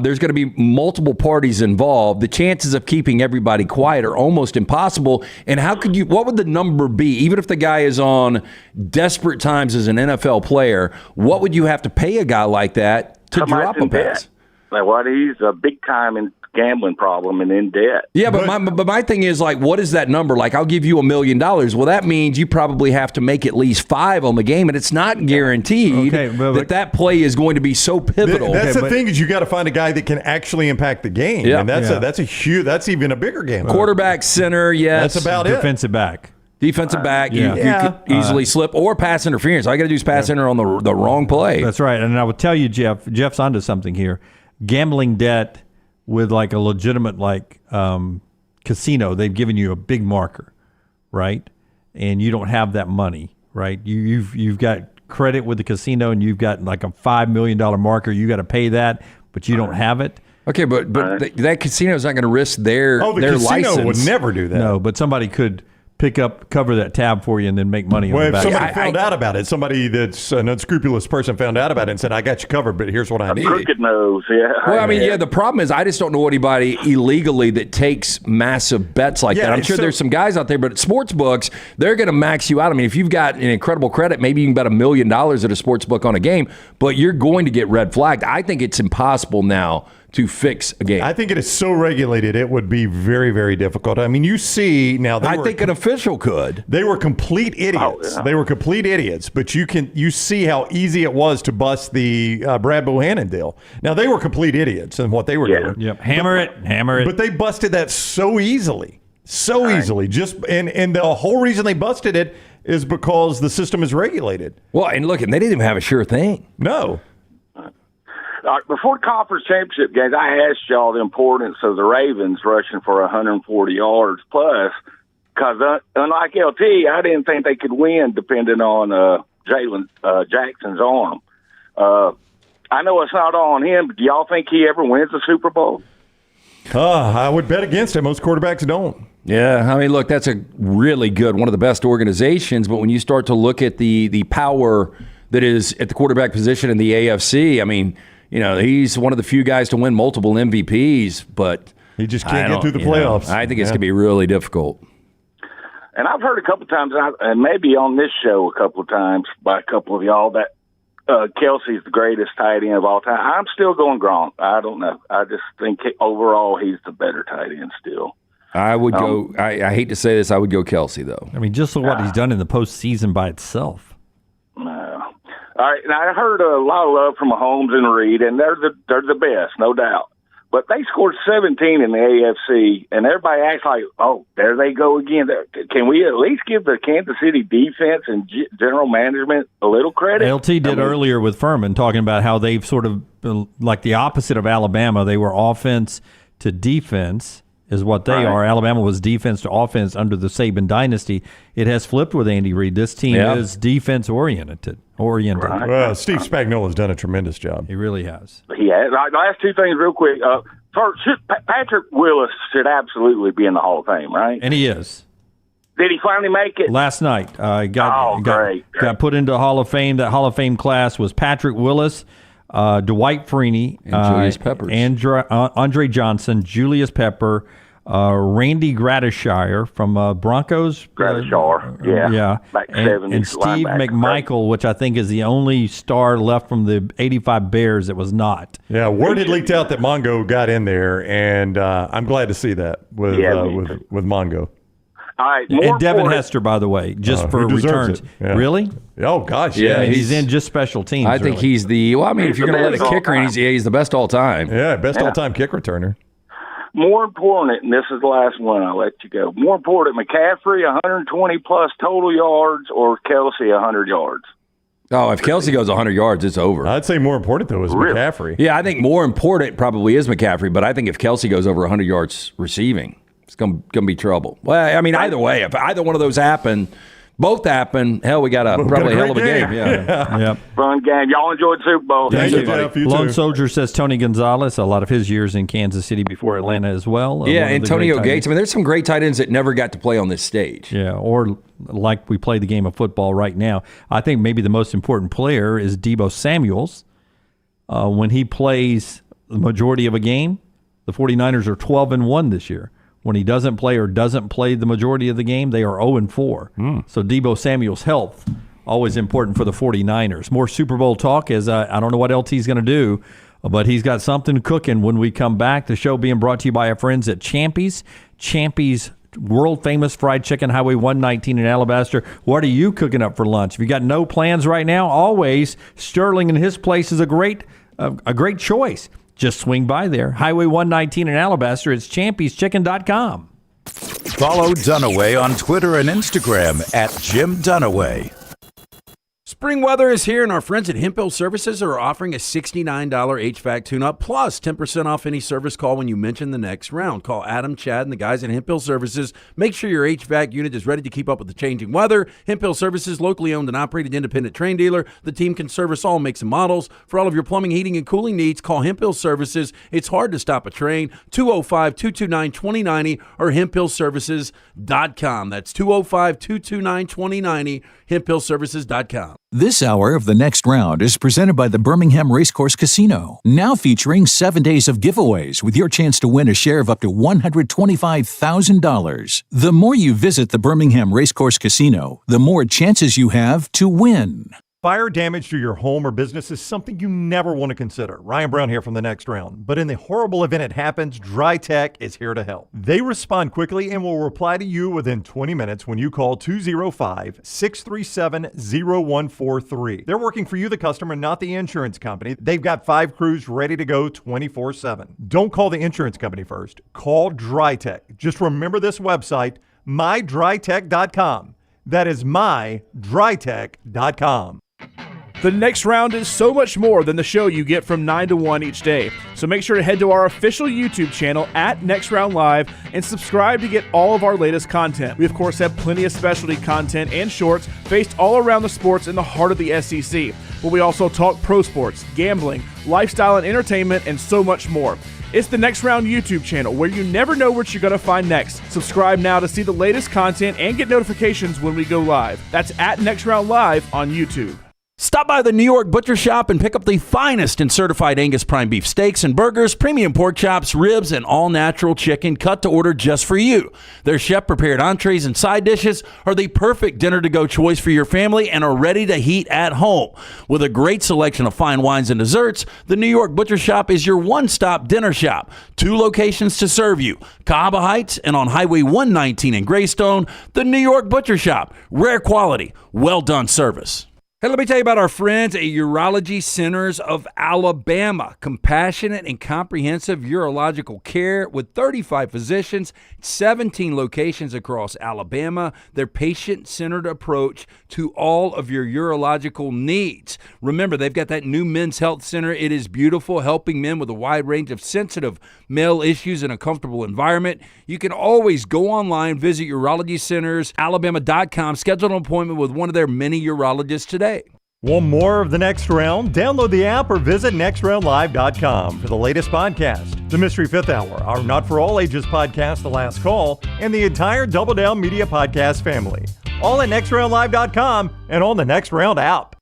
There's going to be multiple parties involved. The chances of keeping everybody quiet are almost impossible. And what would the number be? Even if the guy is on desperate times as an NFL player, what would you have to pay a guy like that to drop a pass? Like, what? He's a big time in gambling problem and in debt. Yeah, but my thing is, like, what is that number? Like, I'll give you $1 million. Well, that means you probably have to make at least 5 on the game, and it's not guaranteed that play is going to be so pivotal. That's the thing, is you got to find a guy that can actually impact the game. Yeah. And that's even a bigger game. Quarterback, center, yes. That's about Defensive back. Defensive back, you could easily slip, or pass interference. All you got to do is pass inter on the wrong play. That's right. And I would tell you, Jeff's onto something here. Gambling debt with like a legitimate casino, they've given you a big marker, right? And you don't have that money, right? You've got credit with the casino, and you've got like a $5 million marker. You got to pay that, but you don't have it. Okay, but that casino is not going to risk their license. The casino would never do that. No, but somebody could cover that tab for you and then make money on the back. If somebody found out about it, somebody that's an unscrupulous person found out about it and said, I got you covered, but here's what I need. Crooked nose, yeah. Well, I mean, the problem is I just don't know anybody illegally that takes massive bets like that. I'm sure there's some guys out there, but at sports books, they're going to max you out. I mean, if you've got an incredible credit, maybe you can bet $1 million at a sports book on a game, but you're going to get red flagged. I think it's impossible now to fix a game. I think it is so regulated, it would be very, very difficult. I mean, you see now. I think an official could. They were complete idiots. They were complete idiots. But you see how easy it was to bust the Brad Bohannon deal. Now they were complete idiots in what they were doing. Yep. Hammer it. But they busted that so easily, easily. And the whole reason they busted it is because the system is regulated. Well, and look, and they didn't even have a sure thing. No. Before conference championship games, I asked y'all the importance of the Ravens rushing for 140 yards plus, because unlike LT, I didn't think they could win depending on Jalen Jackson's arm. I know it's not all on him, but do y'all think he ever wins the Super Bowl? I would bet against it. Most quarterbacks don't. Yeah, I mean, look, that's a really good, one of the best organizations, but when you start to look at the power that is at the quarterback position in the AFC, I mean, he's one of the few guys to win multiple MVPs, but he just can't get through the playoffs. I think it's going to be really difficult. And I've heard a couple of times, and maybe on this show a couple of times by a couple of y'all, that Kelsey's the greatest tight end of all time. I'm still going Gronk. I don't know. I just think overall he's the better tight end still. I would go. I hate to say this. I would go Kelsey, though. I mean, just look what he's done in the postseason by itself. No. All right, and I heard a lot of love from Mahomes and Reed, and they're the best, no doubt. But they scored 17 in the AFC, and everybody acts like, oh, there they go again. Can we at least give the Kansas City defense and general management a little credit? LT did earlier with Furman, talking about how they've sort of been like the opposite of Alabama. They were offense to defense is what they are. Alabama was defense to offense under the Saban dynasty. It has flipped with Andy Reid. This team is defense-oriented. Right. Well, Steve Spagnuolo's done a tremendous job. He really has. He has. Last two things real quick. First, Patrick Willis should absolutely be in the Hall of Fame, right? And he is. Did he finally make it? Last night. Got put into the Hall of Fame. That Hall of Fame class was Patrick Willis, Dwight Freeney, and Julius Peppers. Andre Johnson, Julius Pepper, Randy Gradishire from Broncos. Gradishire, yeah. Back 70s and Steve linebacker. McMichael, which I think is the only star left from the 85 Bears that was not. Yeah, word had leaked out that Mongo got in there, and I'm glad to see that with Mongo. All right, and Devin Hester, by the way, just for returns. Yeah. Really? Oh, gosh, yeah. He's in just special teams. I think he's the, if you're going to let a kicker in, he's the best all time. Yeah, best all-time kick returner. More important, and this is the last one, I'll let you go. More important, McCaffrey, 120-plus total yards, or Kelsey, 100 yards? Oh, if Kelsey goes 100 yards, it's over. I'd say more important, though, is McCaffrey. Yeah, I think more important probably is McCaffrey, but I think if Kelsey goes over 100 yards receiving, it's going to be trouble. Well, I mean, either way, if either one of those both happen, hell, we got probably a hell of a game. Yeah. Fun game. Y'all enjoyed the Super Bowl. Thank you, Jeff. You Lone too. Soldier says Tony Gonzalez, a lot of his years in Kansas City before Atlanta as well. Yeah, Antonio Gates. I mean, there's some great tight ends that never got to play on this stage. Yeah, or like we play the game of football right now. I think maybe the most important player is Deebo Samuels. When he plays the majority of a game, the 49ers are 12-1 this year. When he doesn't play the majority of the game, they are 0-4. So Deebo Samuel's health, always important for the 49ers. More Super Bowl talk as I don't know what LT's going to do, but he's got something cooking when we come back. The show being brought to you by our friends at Champy's. Champy's world-famous fried chicken, Highway 119 in Alabaster. What are you cooking up for lunch? If you got no plans right now, always Sterling and his place is a great choice. Just swing by there. Highway 119 in Alabaster. It's champyschicken.com. Follow Dunaway on Twitter and Instagram at Jim Dunaway. Spring weather is here, and our friends at Hemp Hill Services are offering a $69 HVAC tune-up plus 10% off any service call when you mention the next round. Call Adam, Chad, and the guys at Hemp Hill Services. Make sure your HVAC unit is ready to keep up with the changing weather. Hemp Hill Services, locally owned and operated independent train dealer. The team can service all makes and models. For all of your plumbing, heating, and cooling needs, call Hemp Hill Services. It's hard to stop a train. 205-229-2090 or hemphillservices.com. That's 205-229-2090, hemphillservices.com. This hour of The Next Round is presented by the Birmingham Racecourse Casino, now featuring 7 days of giveaways with your chance to win a share of up to $125,000. The more you visit the Birmingham Racecourse Casino, the more chances you have to win. Fire damage to your home or business is something you never want to consider. Ryan Brown here from The Next Round. But in the horrible event it happens, Dry Tech is here to help. They respond quickly and will reply to you within 20 minutes when you call 205-637-0143. They're working for you, the customer, not the insurance company. They've got 5 crews ready to go 24/7. Don't call the insurance company first. Call Dry Tech. Just remember this website, mydrytech.com. That is mydrytech.com. The Next Round is so much more than the show you get from 9 to 1 each day. So make sure to head to our official YouTube channel at Next Round Live and subscribe to get all of our latest content. We, of course, have plenty of specialty content and shorts based all around the sports in the heart of the SEC. But we also talk pro sports, gambling, lifestyle and entertainment, and so much more. It's the Next Round YouTube channel where you never know what you're going to find next. Subscribe now to see the latest content and get notifications when we go live. That's at Next Round Live on YouTube. Stop by the New York Butcher Shop and pick up the finest in certified Angus prime beef steaks and burgers, premium pork chops, ribs, and all-natural chicken cut to order just for you. Their chef-prepared entrees and side dishes are the perfect dinner-to-go choice for your family and are ready to heat at home. With a great selection of fine wines and desserts, the New York Butcher Shop is your one-stop dinner shop. 2 locations to serve you, Cahaba Heights and on Highway 119 in Greystone. The New York Butcher Shop, rare quality, well-done service. Hey, let me tell you about our friends at Urology Centers of Alabama. Compassionate and comprehensive urological care with 35 physicians, 17 locations across Alabama. Their patient-centered approach to all of your urological needs. Remember, they've got that new men's health center. It is beautiful, helping men with a wide range of sensitive male issues in a comfortable environment. You can always go online, visit urologycentersalabama.com, schedule an appointment with one of their many urologists today. Want more of The Next Round? Download the app or visit nextroundlive.com for the latest podcast, The Mystery Fifth Hour, our Not For All Ages podcast, The Last Call, and the entire Double Down Media podcast family. All at nextroundlive.com and on the Next Round app.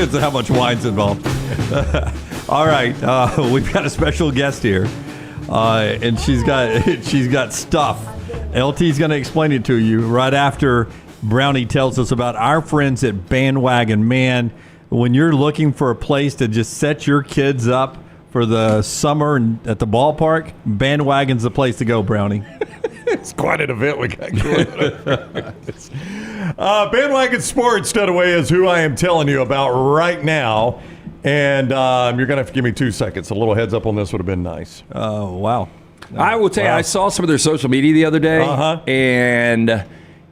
Depends on how much wine's involved. All right, we've got a special guest here, and she's got stuff. LT's going to explain it to you right after Brownie tells us about our friends at Bandwagon. Man, when you're looking for a place to just set your kids up for the summer and at the ballpark, Bandwagon's the place to go, Brownie. It's quite an event we got going. Bandwagon Sports, Dunaway, is who I am telling you about right now. And you're going to have to give me 2 seconds. A little heads up on this would have been nice. Oh, wow. I will tell you, I saw some of their social media the other day, and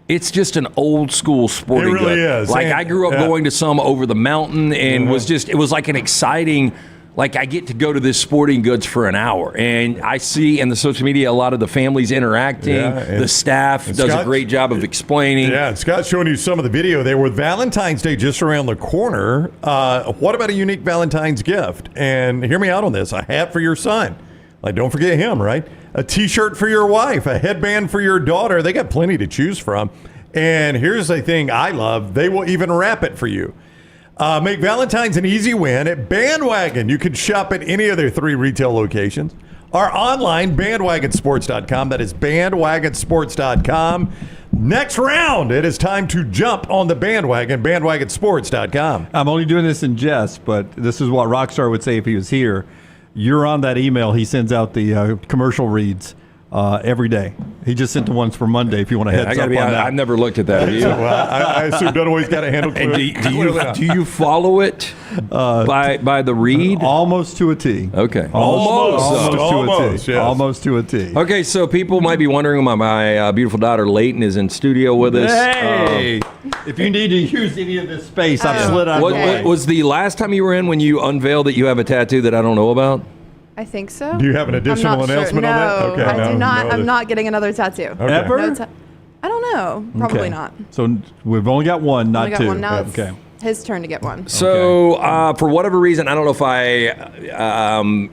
it's just an old school sporting good. It really is. Like, I grew up going to some over the mountain, and it was like an exciting, like, I get to go to this sporting goods for an hour. And I see in the social media a lot of the families interacting. The staff does a great job of explaining. Yeah, and Scott's showing you some of the video there with Valentine's Day just around the corner. What about a unique Valentine's gift? And hear me out on this. A hat for your son. Like, don't forget him, right? A T-shirt for your wife, a headband for your daughter. They got plenty to choose from. And here's the thing I love. They will even wrap it for you. Make Valentine's an easy win at Bandwagon. You can shop at any of their 3 retail locations. Or online, bandwagonsports.com. That is bandwagonsports.com. Next round, it is time to jump on the bandwagon, bandwagonsports.com. I'm only doing this in jest, but this is what Rockstar would say if he was here. You're on that email. He sends out the commercial reads every day. He just sent the ones for Monday if you want to heads up on that. I've never looked at that. I assume Dunaway's got a handle. Do you follow it by the read? Almost to a T. Okay. Almost to a T. Almost to a T. Okay, so people might be wondering why my beautiful daughter Layton is in studio with us. Hey! If you need to use any of this space, I've slid out of the way. What was the last time you were in when you unveiled that you have a tattoo that I don't know about? I think so. Do you have an additional announcement on that? Okay, I do not. I'm not getting another tattoo. Okay. Ever? I don't know. Probably Okay. not. So we've only got one, not Only got two. one. Now it's Okay. his turn to get one. So for whatever reason, I don't know if I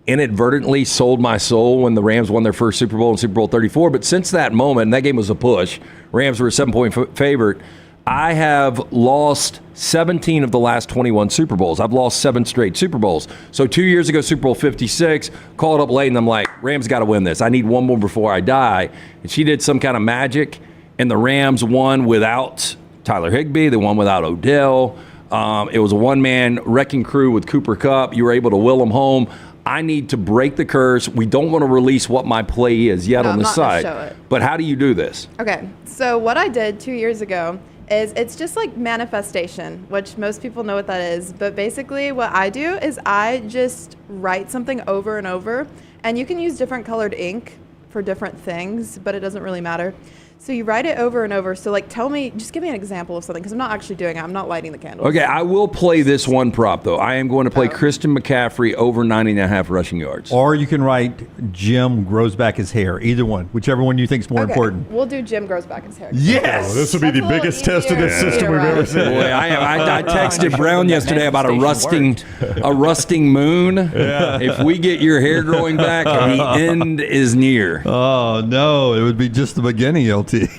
inadvertently sold my soul when the Rams won their first Super Bowl in Super Bowl 34. But since that moment, and that game was a push, Rams were a 7-point favorite. I have lost 17 of the last 21 Super Bowls. I've lost 7 straight Super Bowls. So 2 years ago, Super Bowl 56, called up late, and I'm like, Rams got to win this. I need one more before I die. And she did some kind of magic, and the Rams won without Tyler Higbee. They won without Odell. It was a one-man wrecking crew with Cooper Kupp. You were able to will them home. I need to break the curse. We don't want to release what my play is yet on the site. Show it. But how do you do this? Okay, so what I did 2 years ago is it's just like manifestation, which most people know what that is. But basically what I do is I just write something over and over, and you can use different colored ink for different things, but it doesn't really matter. So you write it over and over. So like, just give me an example of something, because I'm not actually doing it. I'm not lighting the candles. Okay, I will play this one prop, though. I am going to play Christian McCaffrey over 90.5 rushing yards. Or you can write Jim grows back his hair. Either one. Whichever one you think is more important. We'll do Jim grows back his hair. Yes! This will be the biggest test of this system we've ever seen. Boy, I texted Brown yesterday about a rusting moon. Yeah. If we get your hair growing back, the end is near. Oh, no. It would be just the beginning, LT. You take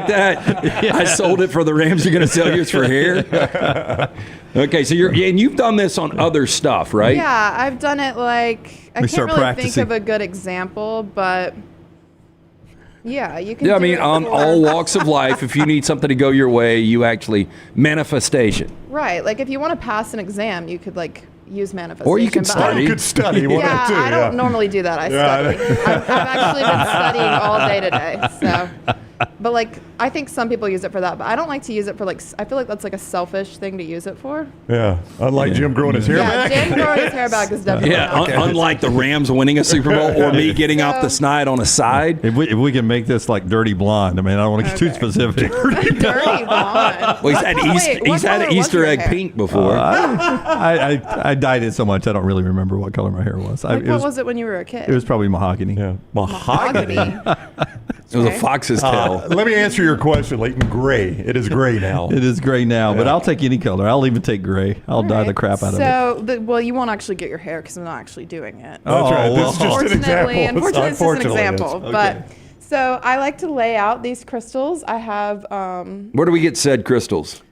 that? Yeah. I sold it for the Rams. You're going to sell yours for hair? Okay, so you've done this on other stuff, right? Yeah, I've done it like, I can't really think of a good example, but yeah, you can Yeah, I do mean, it on for- all walks of life, if you need something to go your way, you actually manifestation. Right, like if you want to pass an exam, you could like use manifestation. Or you could but study. I- You could study, one Yeah, of the two, I don't normally do that. I study. I've actually been studying all day today. So, but like, I think some people use it for that, but I don't like to use it for like. I feel like that's like a selfish thing to use it for. Yeah, unlike Jim growing his hair back. Jim growing his hair back is definitely not. Unlike the Rams winning a Super Bowl or me getting off the snide on a side. If we can make this like dirty blonde, I mean, I don't want to get too specific. Dirty blonde. Well, he's had an Easter egg pink before. I dyed it so much I don't really remember what color my hair was. Like, what was it when you were a kid? It was probably mahogany. Yeah, mahogany. It was a fox's tail. Let me answer your question, Leighton. Gray. It is gray now. It is gray now, but I'll take any color. I'll even take gray. I'll dye the crap out of it. So, well, you won't actually get your hair because I'm not actually doing it. That's right. This is just an example. Unfortunately, it's just an example. Okay. But so I like to lay out these crystals. I have. Where do we get said crystals?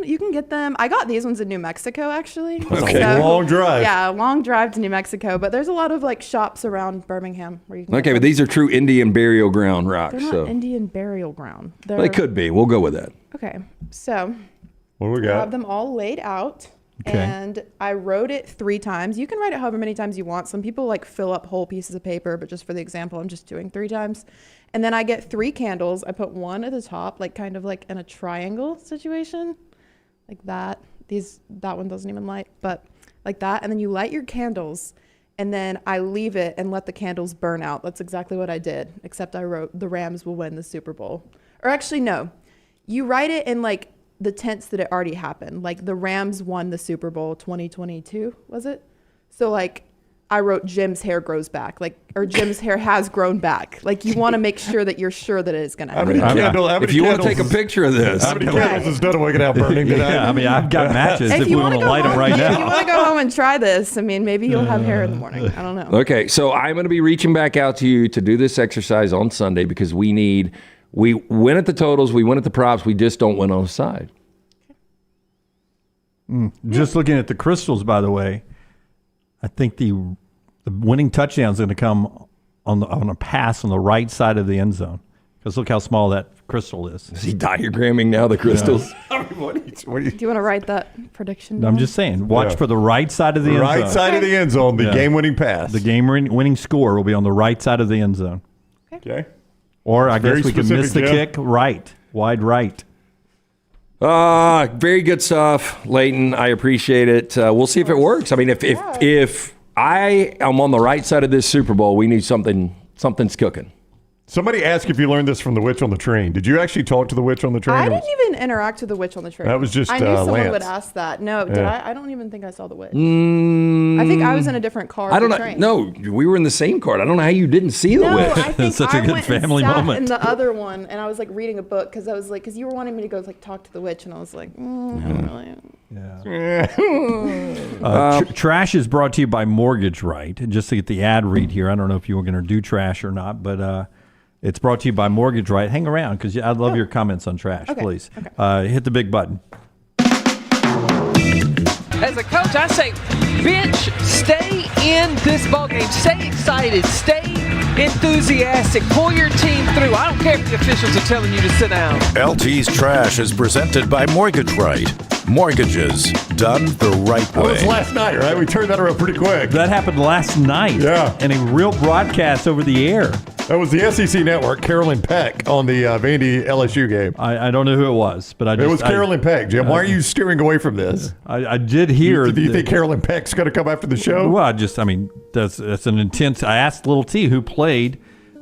You can get them. I got these ones in New Mexico, actually. Okay. Long drive. Yeah, long drive to New Mexico. But there's a lot of like shops around Birmingham where you can. Okay, but these are true Indian burial ground rocks. They're not So Indian burial ground. they could be. We'll go with that. Okay, so what do we I got? have them all laid out. Okay. And I wrote it 3 times. You can write it however many times you want. Some people like fill up whole pieces of paper, but just for the example, I'm just doing 3 times. And then I get 3 candles. I put one at the top, like kind of like in a triangle situation, like that. That one doesn't even light, but like that. And then you light your candles, and then I leave it and let the candles burn out. That's exactly what I did, except I wrote the Rams will win the Super Bowl. Or actually, no. You write it in like the tense that it already happened. Like the Rams won the Super Bowl 2022, was it? So like I wrote Jim's hair grows back, like, or Jim's hair has grown back. Like you want to make sure that you're sure that it is going to happen. If you want to take a picture of this. How many candles is Dunaway going to have burning tonight? Yeah, I mean, I've got matches if we want to light them right If you now. want to go home and try this, I mean, maybe you'll have hair in the morning. I don't know. Okay, so I'm going to be reaching back out to you to do this exercise on Sunday because we win at the totals, we win at the props, we just don't win on the side. Just looking at the crystals, by the way, I think the winning touchdown is going to come on a pass on the right side of the end zone. Because look how small that crystal is. Is he diagramming now the crystals? Do you want to write that prediction No, I'm down? just saying, watch for the right side of the end zone. Right side of the end zone, the game-winning pass. The game-winning score will be on the right side of the end zone. Okay. Or I Very guess we could miss the specific, kick right, wide right. Very good stuff, Leighton. I appreciate it. We'll see if it works. I mean, if I am on the right side of this Super Bowl, we need something's cooking. Somebody asked if you learned this from the witch on the train. Did you actually talk to the witch on the train? I didn't even interact with the witch on the train. That was just I knew someone Lance. would ask that. No, did Yeah. I? I don't even think I saw the witch. I think I was in a different car. I don't the know. train. No, we were in the same car. I don't know how you didn't see the No, witch. I think It's such a I good went and family sat moment. in the other one, and I was like reading a book because you were wanting me to go like talk to the witch, and I was like, I don't really. Trash is brought to you by Mortgage Right. And just to get the ad read here, I don't know if you were going to do trash or not, but it's brought to you by Mortgage Right. Hang around because I'd love your comments on trash, Okay, please. Hit the big button. As a coach, I say, bitch, stay in this ballgame. Stay excited. Stay enthusiastic. Pull your team through. I don't care if the officials are telling you to sit down. LT's Trash is presented by Mortgage Right. Mortgages done the right That was way. last night, right? We turned that around pretty quick. That happened last night. Yeah. And a real broadcast over the air. That was the SEC Network, Carolyn Peck, on the Vandy LSU game. I don't know who it was, but It was Carolyn Peck, Jim. Why are you steering away from this? I did hear. Do you think Carolyn Peck's going to come after the show? Well, that's an intense. I asked Little T, who played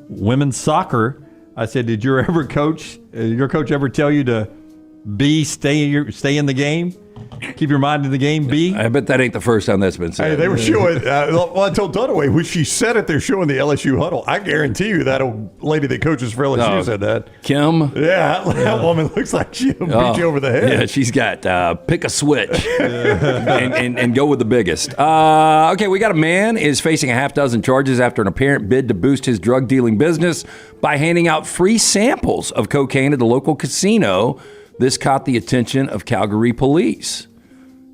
women's soccer. I said, "Did your coach ever tell you to stay in the game, keep your mind in the game? B." I bet that ain't the first time that's been said. Hey, they were showing. Well, I told Dunaway when she said it, they're showing the LSU huddle. I guarantee you that old lady that coaches for LSU said that. Kim? Yeah, that woman looks like she'll beat you over the head. Yeah, she's got pick a switch and go with the biggest. Okay, we got a man is facing a half dozen charges after an apparent bid to boost his drug dealing business by handing out free samples of cocaine at the local casino. This caught the attention of Calgary police.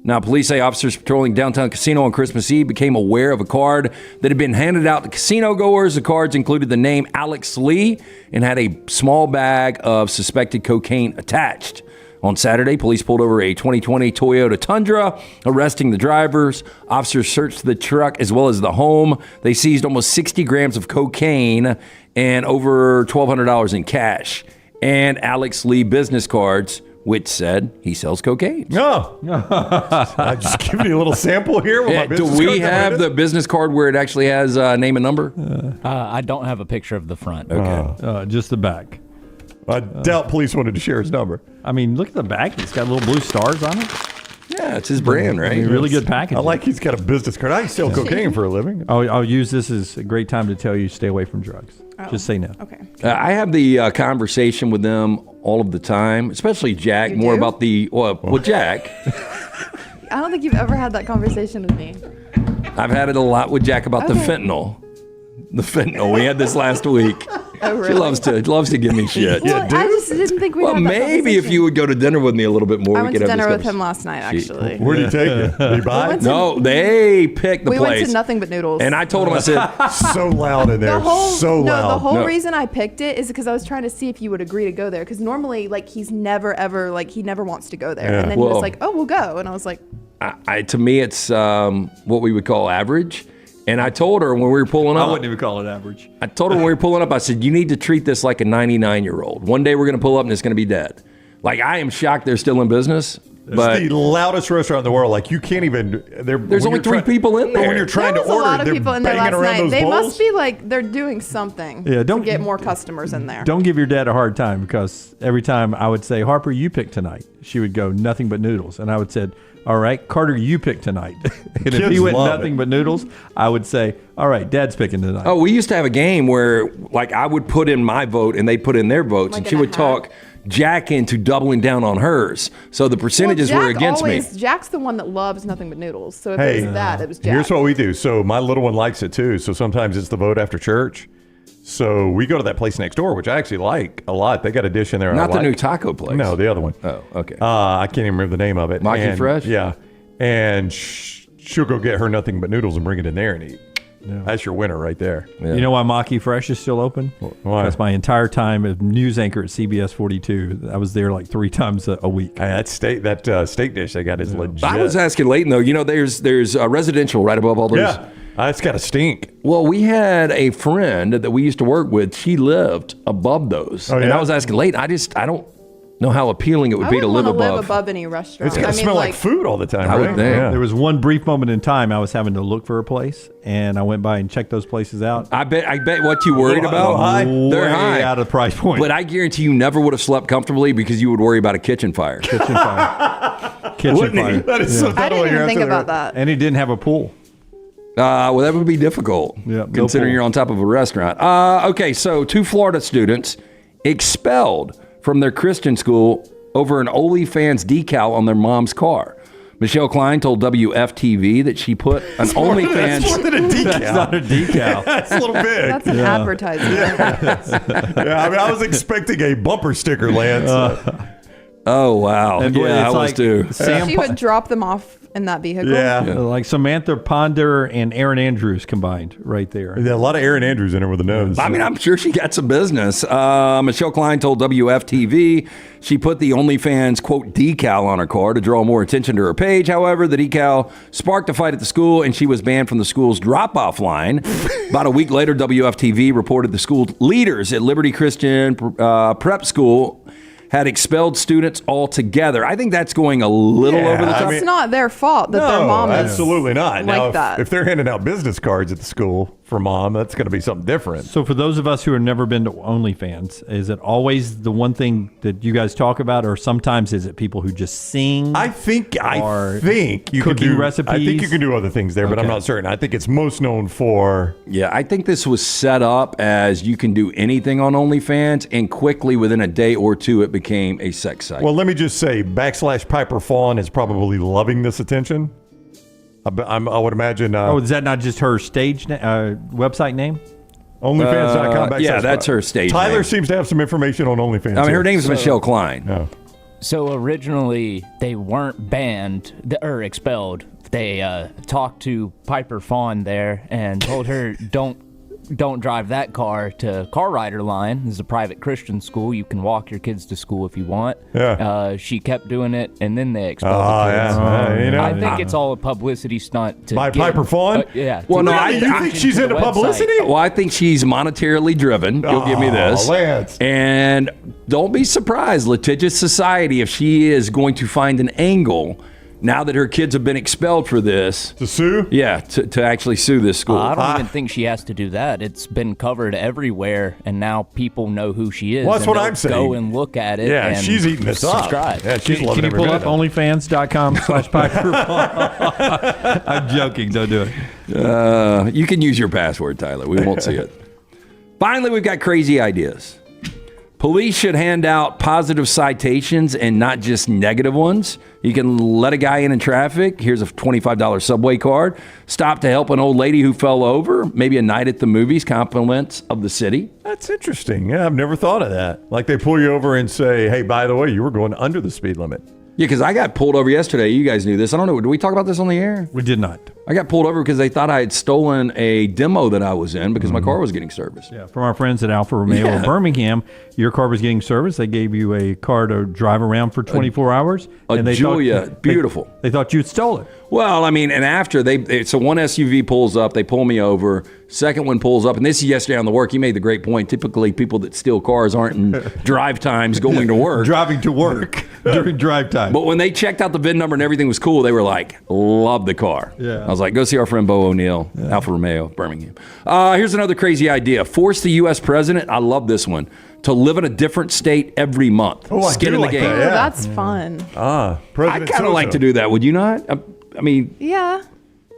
Now, police say officers patrolling downtown casino on Christmas Eve became aware of a card that had been handed out to casino goers. The cards included the name Alex Lee and had a small bag of suspected cocaine attached. On Saturday, police pulled over a 2020 Toyota Tundra, arresting the drivers. Officers searched the truck as well as the home. They seized almost 60 grams of cocaine and over $1,200 in cash and Alex Lee business cards, which said he sells cocaine. No. I'm just giving you a little sample here. With my Do business we card have the business card where it actually has name and number? I don't have a picture of the front. Okay. Just the back. I doubt police wanted to share his number. I mean, look at the back. It's got little blue stars on it. Yeah, it's his brand, right? I mean, really good packaging. I like he's got a business card. I sell cocaine for a living. I'll use this as a great time to tell you stay away from drugs. Just say no. Okay. I have the conversation with them all of the time, especially Jack, You more do? about the, well, Jack. I don't think you've ever had that conversation with me. I've had it a lot with Jack about the Okay. fentanyl. The fentanyl. We had this last week. Oh, really? She loves to give me shit. Well, I just didn't think we'd Well, have that maybe if you would go to dinner with me a little bit more, I we went could to have dinner this with him conversation. last night, actually. Where did he take you? Did he buy? went to- No, they picked the we place. went to Nothing But Noodles. And I told him, I said, so loud in there. So loud. The whole reason I picked it is because I was trying to see if you would agree to go there. Because normally, like, he's never ever like he never wants to go there. Yeah. And then he Well- was like, "Oh, we'll go." And I was like, to me, it's what we would call average. And I told her when we were pulling up. I wouldn't even call it average. I told her when we were pulling up, I said, you need to treat this like a 99-year-old. One day we're going to pull up and it's going to be dead. Like, I am shocked they're still in business. It's But the loudest restaurant in the world. Like, you can't even. There's only 3 people in there. But when you're trying there to was order, a lot of they're people in there banging last around night. those They bowls. must be like they're doing something Yeah, to get more customers in there. Don't give your dad a hard time, because every time I would say, Harper, you pick tonight, she would go Nothing But Noodles. And I would say, all right, Carter, you pick tonight. And if he Kids went love Nothing it. But Noodles, I would say, all right, Dad's picking tonight. Oh, we used to have a game where, like, I would put in my vote and they put in their votes, Like and she in a would talk Jack into doubling down on hers. So the percentages were against me. Jack's the one that loves Nothing But Noodles. So if Hey, it was that, it was Jack. Here's what we do. So my little one likes it too. So sometimes it's the vote after church. So we go to that place next door, which I actually like a lot. They got a dish in there. Not I the like. new taco place. No, the other one. Oh, okay. I can't even remember the name of it. Maki And- Fresh? Yeah. And she'll go get her Nothing But Noodles and bring it in there and eat. That's your winner right there. You know why Maki Fresh is still open? Why? That's my entire time as news anchor at CBS 42. I was there like 3 times a week. That steak dish they got is legit. I was asking Leighton, though, you know, there's residential right above all those. Yeah. It's got to stink. Well, we had a friend that we used to work with. She lived above those. Oh, And yeah? I was asking Leighton, I don't know how appealing it would I be to wouldn't live want to live above. above any restaurant. It's got to smell like food all the time, I right? would think. There was one brief moment in time I was having to look for a place, and I went by and checked those places out. I bet what you worried about, they're Way high. out of the price point. But I guarantee you never would have slept comfortably because you would worry about a kitchen fire. Kitchen fire. Kitchen Wouldn't he? fire. That is so I didn't even think about that. And he didn't have a pool. Well, that would be difficult, no considering pool. you're on top of a restaurant. Okay, so 2 Florida students expelled from their Christian school over an OnlyFans decal on their mom's car. Michelle Klein told WFTV that she put an OnlyFans. That's more than a decal. That's not a decal. That's a little big. That's an advertisement. Yeah, I mean, I was expecting a bumper sticker, Lance. Oh, wow. And Yeah, I it's was like too. She would drop them off in that vehicle. Like Samantha Ponder and Aaron Andrews combined right there. Yeah, a lot of Aaron Andrews in there with the nose. I mean, I'm sure she got some business. Michelle Klein told WFTV she put the OnlyFans, quote, decal on her car to draw more attention to her page. However, the decal sparked a fight at the school, and she was banned from the school's drop-off line. About a week later, WFTV reported the school leaders at Liberty Christian Prep School had expelled students altogether. I think that's going a little over the top. It's not their fault that their mom is absolutely not. like Now, that. if they're handing out business cards at the school for mom, that's going to be something different. So for those of us who have never been to OnlyFans, is it always the one thing that you guys talk about, or sometimes is it people who just sing? I think you cooking can do recipes. I think you can do other things there, but I'm Okay. not certain. I think it's most known for. Yeah, I think this was set up as you can do anything on OnlyFans, and quickly within a day or two, it became a sex site. Well, let me just say, /Piper Fawn is probably loving this attention. I would imagine. Is that not just her stage website name? OnlyFans.com. Yeah, that's her stage Tyler name. seems to have some information on OnlyFans. I mean, her here. name's Michelle Klein. Oh. So originally they weren't banned or expelled. They talked to Piper Fawn there and told her don't drive that car to Car Rider Line. This is a private Christian school. You can walk your kids to school if you want. Yeah. She kept doing it, and then they expelled Oh, the kids. yeah. I think it's all a publicity stunt to By get- Piper Fawn? yeah. Well, to no, get I attention think to she's the into website. publicity? Well, I think she's monetarily driven. You'll give me this. Lance. And don't be surprised, litigious society, if she is going to find an angle now that her kids have been expelled for this. To sue? Yeah, to actually sue this school. I don't even think she has to do that. It's been covered everywhere, and now people know who she is. Well, that's and what they'll I'm saying. Go and look at it. Yeah, and she's eating this subscribe. up. Yeah, she's Can loving you every pull minute up of it. OnlyFans.com/Piper? I'm joking. Don't do it. You can use your password, Tyler. We won't see it. Finally, we've got crazy ideas. Police should hand out positive citations and not just negative ones. You can let a guy in traffic. Here's a $25 subway card. Stop to help an old lady who fell over. Maybe a night at the movies. Compliments of the city. That's interesting. Yeah, I've never thought of that. Like they pull you over and say, hey, by the way, you were going under the speed limit. Yeah, because I got pulled over yesterday. You guys knew this. I don't know. Did we talk about this on the air? We did not. I got pulled over because they thought I had stolen a demo that I was in because my car was getting serviced. Yeah, from our friends at Alfa Romeo of Birmingham, your car was getting serviced. They gave you a car to drive around for 24 hours. And they Julia, beautiful. They thought you'd stole it. Well, I mean, and after so one SUV pulls up, they pull me over. Second one pulls up, and this is yesterday on the work. You made the great point. Typically, people that steal cars aren't in drive times going to work. Driving to work during drive time. But when they checked out the VIN number and everything was cool, they were like, love the car. Yeah. I was like, go see our friend Bo O'Neill, Alfa Romeo, Birmingham. Here's another crazy idea. Force the U.S. president, I love this one, to live in a different state every month. Oh, Skin in the game. Ooh, that's fun. I kind of like to do that. Would you not? I mean, Yeah.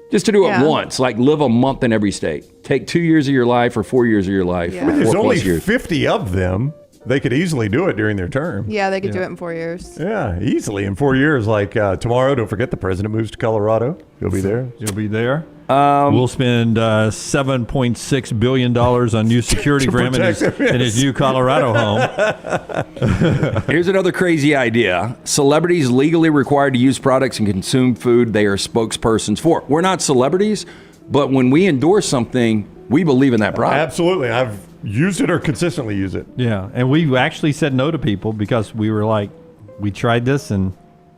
just to do it Yeah. once, like live a month in every state. Take 2 years of your life or 4 years of your life. Yeah. Or I mean, There's 4+ only years. 50 of them. They could easily do it during their term. Yeah, they could do it in 4 years. Yeah, easily in 4 years. Like tomorrow, don't forget the president moves to Colorado. You'll be there. You'll be there. We'll spend $7.6 billion on new security for him in his new Colorado home. Here's another crazy idea. Celebrities legally required to use products and consume food they are spokespersons for. We're not celebrities, but when we endorse something, we believe in that product. Absolutely. I've used it or consistently use it. Yeah, and we actually said no to people because we were like, we tried this and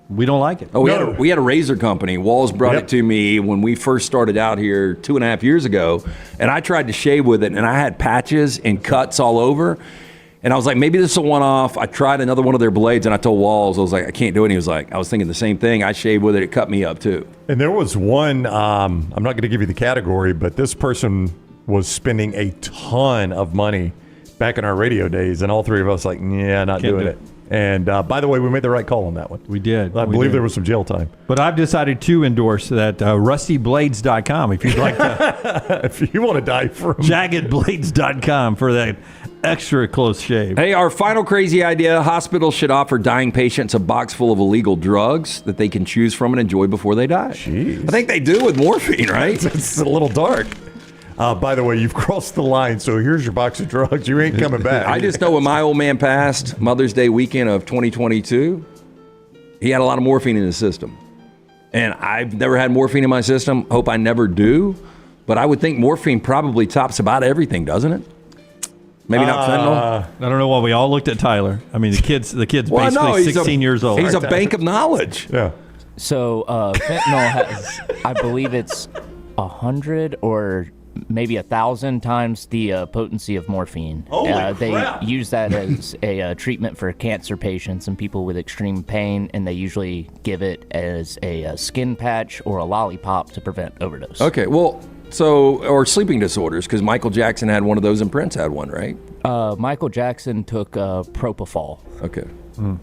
we don't like it. Oh, we had a razor company. Walls brought it to me when we first started out here 2.5 years ago, and I tried to shave with it, and I had patches and cuts all over. And I was like, maybe this is a one-off. I tried another one of their blades, and I told Walls, I was like, I can't do it. And he was like, I was thinking the same thing. I shaved with it. It cut me up, too. And there was one, I'm not going to give you the category, but this person was spending a ton of money back in our radio days, and all three of us like, yeah, not doing it. And by the way, we made the right call on that one. We did. I believe there was some jail time. But I've decided to endorse that rustyblades.com if you'd like to. If you want to die from jaggedblades.com for that extra close shave. Hey, our final crazy idea, hospitals should offer dying patients a box full of illegal drugs that they can choose from and enjoy before they die. Jeez. I think they do with morphine, right? It's a little dark. By the way, you've crossed the line, so here's your box of drugs. You ain't coming back. I just know when my old man passed, Mother's Day weekend of 2022, he had a lot of morphine in his system. And I've never had morphine in my system. Hope I never do. But I would think morphine probably tops about everything, doesn't it? Maybe not fentanyl? I don't know why we all looked at Tyler. I mean, the kid's basically 16 years old. He's a bank of knowledge. Yeah. So fentanyl has, I believe it's 100 or maybe 1,000 times the potency of morphine. They use that as a treatment for cancer patients and people with extreme pain, and they usually give it as a skin patch or a lollipop to prevent overdose. Okay, well, or sleeping disorders, because Michael Jackson had one of those and Prince had one, right? Michael Jackson took propofol. Okay.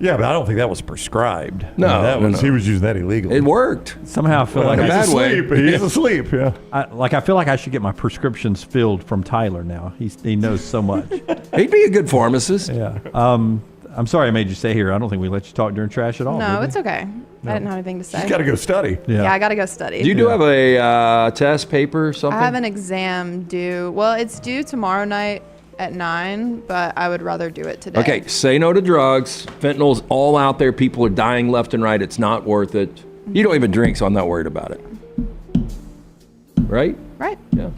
Yeah, but I don't think that was prescribed. No, he was using that illegally. It worked. Somehow I feel like in a bad way. He's asleep. Yeah. I feel like I should get my prescriptions filled from Tyler now. He knows so much. He'd be a good pharmacist. Yeah. I'm sorry I made you stay here. I don't think we let you talk during trash at all. No, it's okay. I didn't have anything to say. You got to go study. Yeah, I got to go study. You do have a test paper or something? I have an exam due. Well, it's due tomorrow night at 9, but I would rather do it today. Okay, say no to drugs. Fentanyl's all out there. People are dying left and right. It's not worth it. You don't even drink, so I'm not worried about it. Right? Right. Yeah.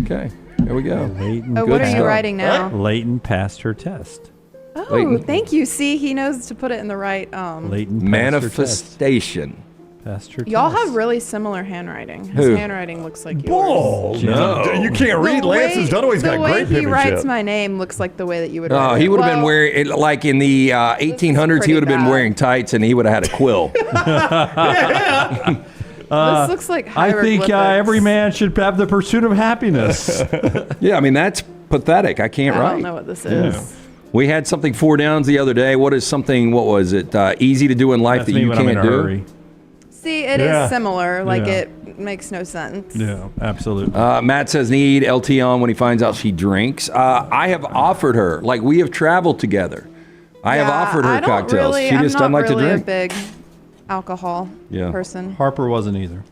Okay, there we go. What are you writing now? Leighton passed her test. Oh, Leighton. thank you. See, he knows to put it in the right. Leighton manifestation. Passed her Y'all test. have really similar handwriting. His Who? handwriting looks like yours. Bull. No. You can't read. Lance Dunaway's got great penmanship. The way he writes penmanship. my name looks like the way that you would Oh, write he it. would have been wearing, like in the 1800s, he would have been wearing tights and he would have had a quill. This looks like I think every man should have the pursuit of happiness. Yeah, I mean, that's pathetic. I can't I write. don't know what this is. We had something 4 downs the other day. What is something, what was it, easy to do in life That's that me you when I'm in can't a do? hurry. See, it is similar. Like makes no sense. Yeah, absolutely. Matt says need LT on when he finds out she drinks. I have offered her, like we have traveled together. I have offered her cocktails. She just doesn't like to drink. I'm not really a big alcohol person. Harper wasn't either.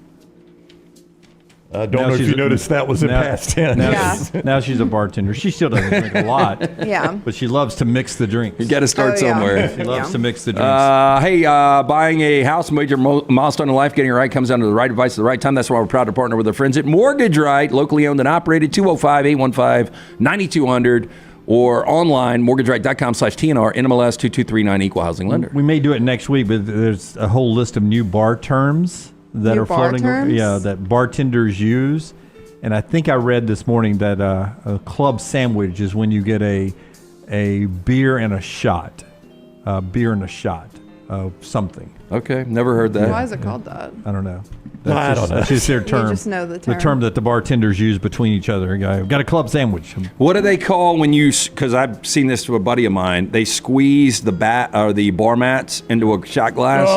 Don't know if you noticed that was in past tense. Now she's a bartender. She still doesn't drink a lot. Yeah. But she loves to mix the drinks. You got to start somewhere. She loves to mix the drinks. Buying a house, major milestone in life, getting it right comes down to the right advice at the right time. That's why we're proud to partner with our friends at Mortgage Right, locally owned and operated, 205-815-9200. Or online, mortgageright.com/TNR, NMLS 2239, equal housing lender. We may do it next week, but there's a whole list of new bar terms that are floating. Yeah, that bartenders use. And I think I read this morning that a club sandwich is when you get a beer and a shot. Beer and a shot of something. Okay, never heard that. Why is it called that? I don't know. I don't know. That's just their term. You just know the term. The term that the bartenders use between each other. I've got a club sandwich. What do they call when you, because I've seen this to a buddy of mine, they squeeze the bar mats into a shot glass.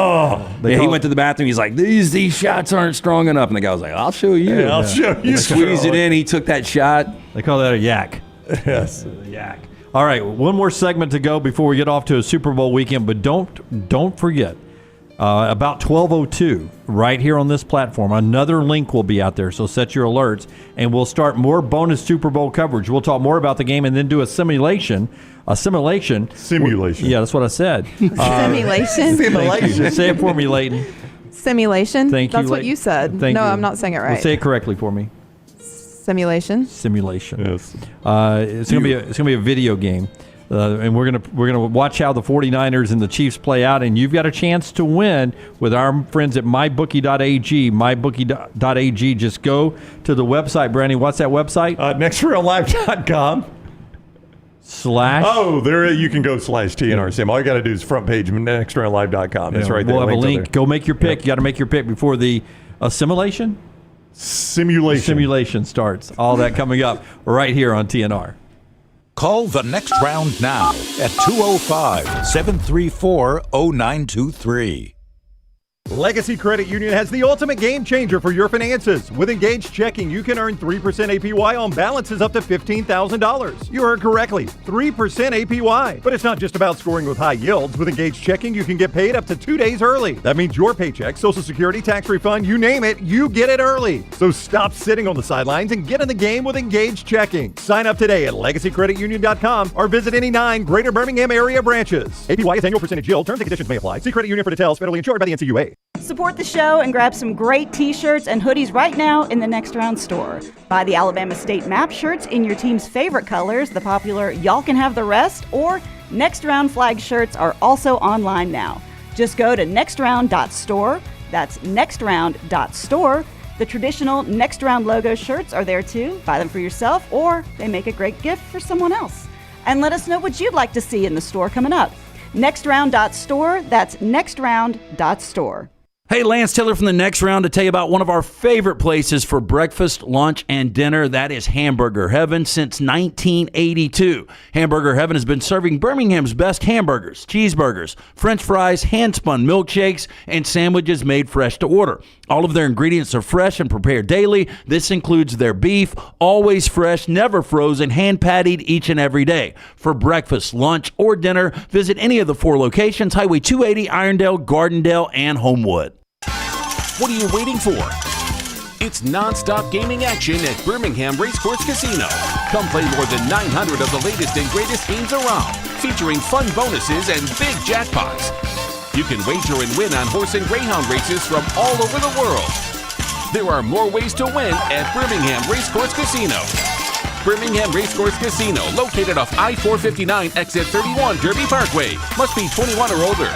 He went to the bathroom. He's like, these shots aren't strong enough. And the guy was like, I'll show you. Yeah, I'll show you. Squeeze it in. He took that shot. They call that a yak. Yes. A yak. All right, one more segment to go before we get off to a Super Bowl weekend. But don't forget, about 12:02, right here on this platform, another link will be out there. So set your alerts, and we'll start more bonus Super Bowl coverage. We'll talk more about the game and then do a simulation. Simulation. Yeah, that's what I said. Simulation? Simulation. Say it for me, Leighton. Simulation? Thank you. That's what you said. Thank no, you. I'm not saying it right. Well, say it correctly for me. Simulation. Yes. It's gonna be a video game, and we're gonna watch how the 49ers and the Chiefs play out. And you've got a chance to win with our friends at mybookie.ag. Mybookie.ag. Just go to the website, Brandon. What's that website? nextroundlive.com. There you can go /TNRSim. All you got to do is front page nextroundlive.com. It's right there. We'll have a link. Go make your pick. You got to make your pick before the simulation. Simulation starts. All that coming up right here on TNR. Call the next round now at 205-734-0923. Legacy Credit Union has the ultimate game changer for your finances. With Engaged Checking, you can earn 3% APY on balances up to $15,000. You heard correctly, 3% APY. But it's not just about scoring with high yields. With Engaged Checking, you can get paid up to 2 days early. That means your paycheck, Social Security, tax refund, you name it, you get it early. So stop sitting on the sidelines and get in the game with Engaged Checking. Sign up today at LegacyCreditUnion.com or visit any 9 Greater Birmingham area branches. APY is annual percentage yield. Terms and conditions may apply. See Credit Union for details. Federally insured by the NCUA. Support the show and grab some great t-shirts and hoodies right now in the Next Round store. Buy the Alabama State map shirts in your team's favorite colors, the popular Y'all Can Have the Rest, or Next Round flag shirts are also online now. Just go to nextround.store. That's nextround.store. The traditional Next Round logo shirts are there too. Buy them for yourself, or they make a great gift for someone else. And let us know what you'd like to see in the store coming up. Nextround.store. That's nextround.store. Hey, Lance Taylor from the Next Round to tell you about one of our favorite places for breakfast, lunch, and dinner. That is Hamburger Heaven since 1982. Hamburger Heaven has been serving Birmingham's best hamburgers, cheeseburgers, French fries, hand-spun milkshakes, and sandwiches made fresh to order. All of their ingredients are fresh and prepared daily. This includes their beef, always fresh, never frozen, hand-pattied each and every day. For breakfast, lunch, or dinner, visit any of the 4 locations, Highway 280, Irondale, Gardendale, and Homewood. What are you waiting for? It's non-stop gaming action at Birmingham Racecourse Casino. Come play more than 900 of the latest and greatest games around, featuring fun bonuses and big jackpots. You can wager and win on horse and greyhound races from all over the world. There are more ways to win at Birmingham Racecourse Casino. Birmingham Racecourse Casino, located off I-459, exit 31, Derby Parkway. Must be 21 or older.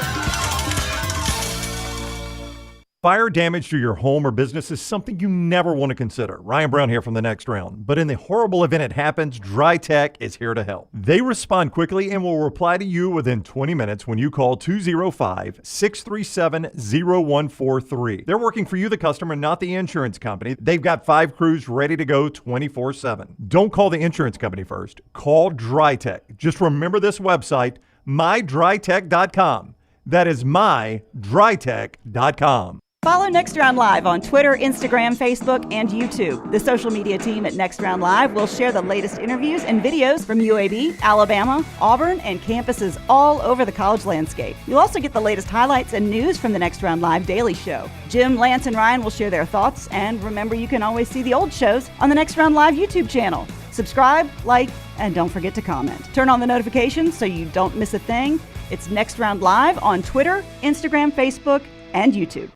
Fire damage to your home or business is something you never want to consider. Ryan Brown here from the Next Round. But in the horrible event it happens, Dry Tech is here to help. They respond quickly and will reply to you within 20 minutes when you call 205-637-0143. They're working for you, the customer, not the insurance company. They've got 5 crews ready to go 24/7. Don't call the insurance company first. Call Dry Tech. Just remember this website, mydrytech.com. That is mydrytech.com. Follow Next Round Live on Twitter, Instagram, Facebook, and YouTube. The social media team at Next Round Live will share the latest interviews and videos from UAB, Alabama, Auburn, and campuses all over the college landscape. You'll also get the latest highlights and news from the Next Round Live Daily Show. Jim, Lance, and Ryan will share their thoughts, and remember, you can always see the old shows on the Next Round Live YouTube channel. Subscribe, like, and don't forget to comment. Turn on the notifications so you don't miss a thing. It's Next Round Live on Twitter, Instagram, Facebook, and YouTube.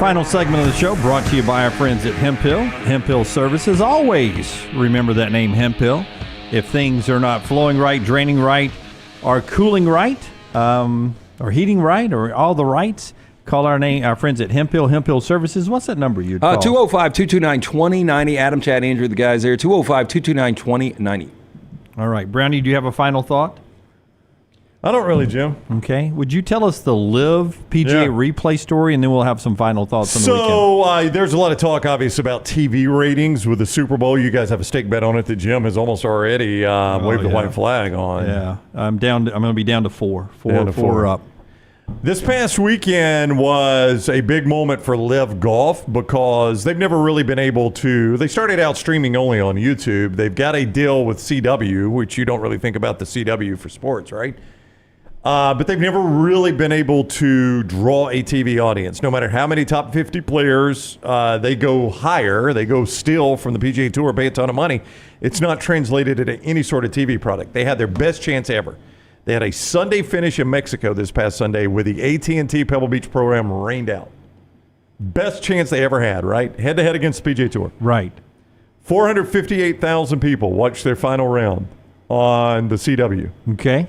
Final segment of the show brought to you by our friends at Hemphill. Hemphill Services. Always remember that name, Hemphill. If things are not flowing right, draining right, or cooling right, or heating right, or all the rights, call our friends at Hemphill. Hemphill Services. What's that number you'd call? 205-229-2090. Adam, Chad, Andrew, the guys there. 205-229-2090. All right. Brownie, do you have a final thought? I don't really, Jim. Okay. Would you tell us the Live PGA replay story, and then we'll have some final thoughts on the weekend? So there's a lot of talk, obviously, about TV ratings with the Super Bowl. You guys have a stake bet on it that Jim has almost already waved the white flag on. Yeah. I'm going to be down to four. Four up. This past weekend was a big moment for Live Golf because they've never really been able to. They started out streaming only on YouTube. They've got a deal with CW, which you don't really think about the CW for sports, right? But they've never really been able to draw a TV audience. No matter how many top 50 players, they go higher. They go still from the PGA Tour, pay a ton of money. It's not translated into any sort of TV product. They had their best chance ever. They had a Sunday finish in Mexico this past Sunday with the AT&T Pebble Beach program rained out. Best chance they ever had, right? Head-to-head against the PGA Tour. Right. 458,000 people watched their final round on the CW. Okay.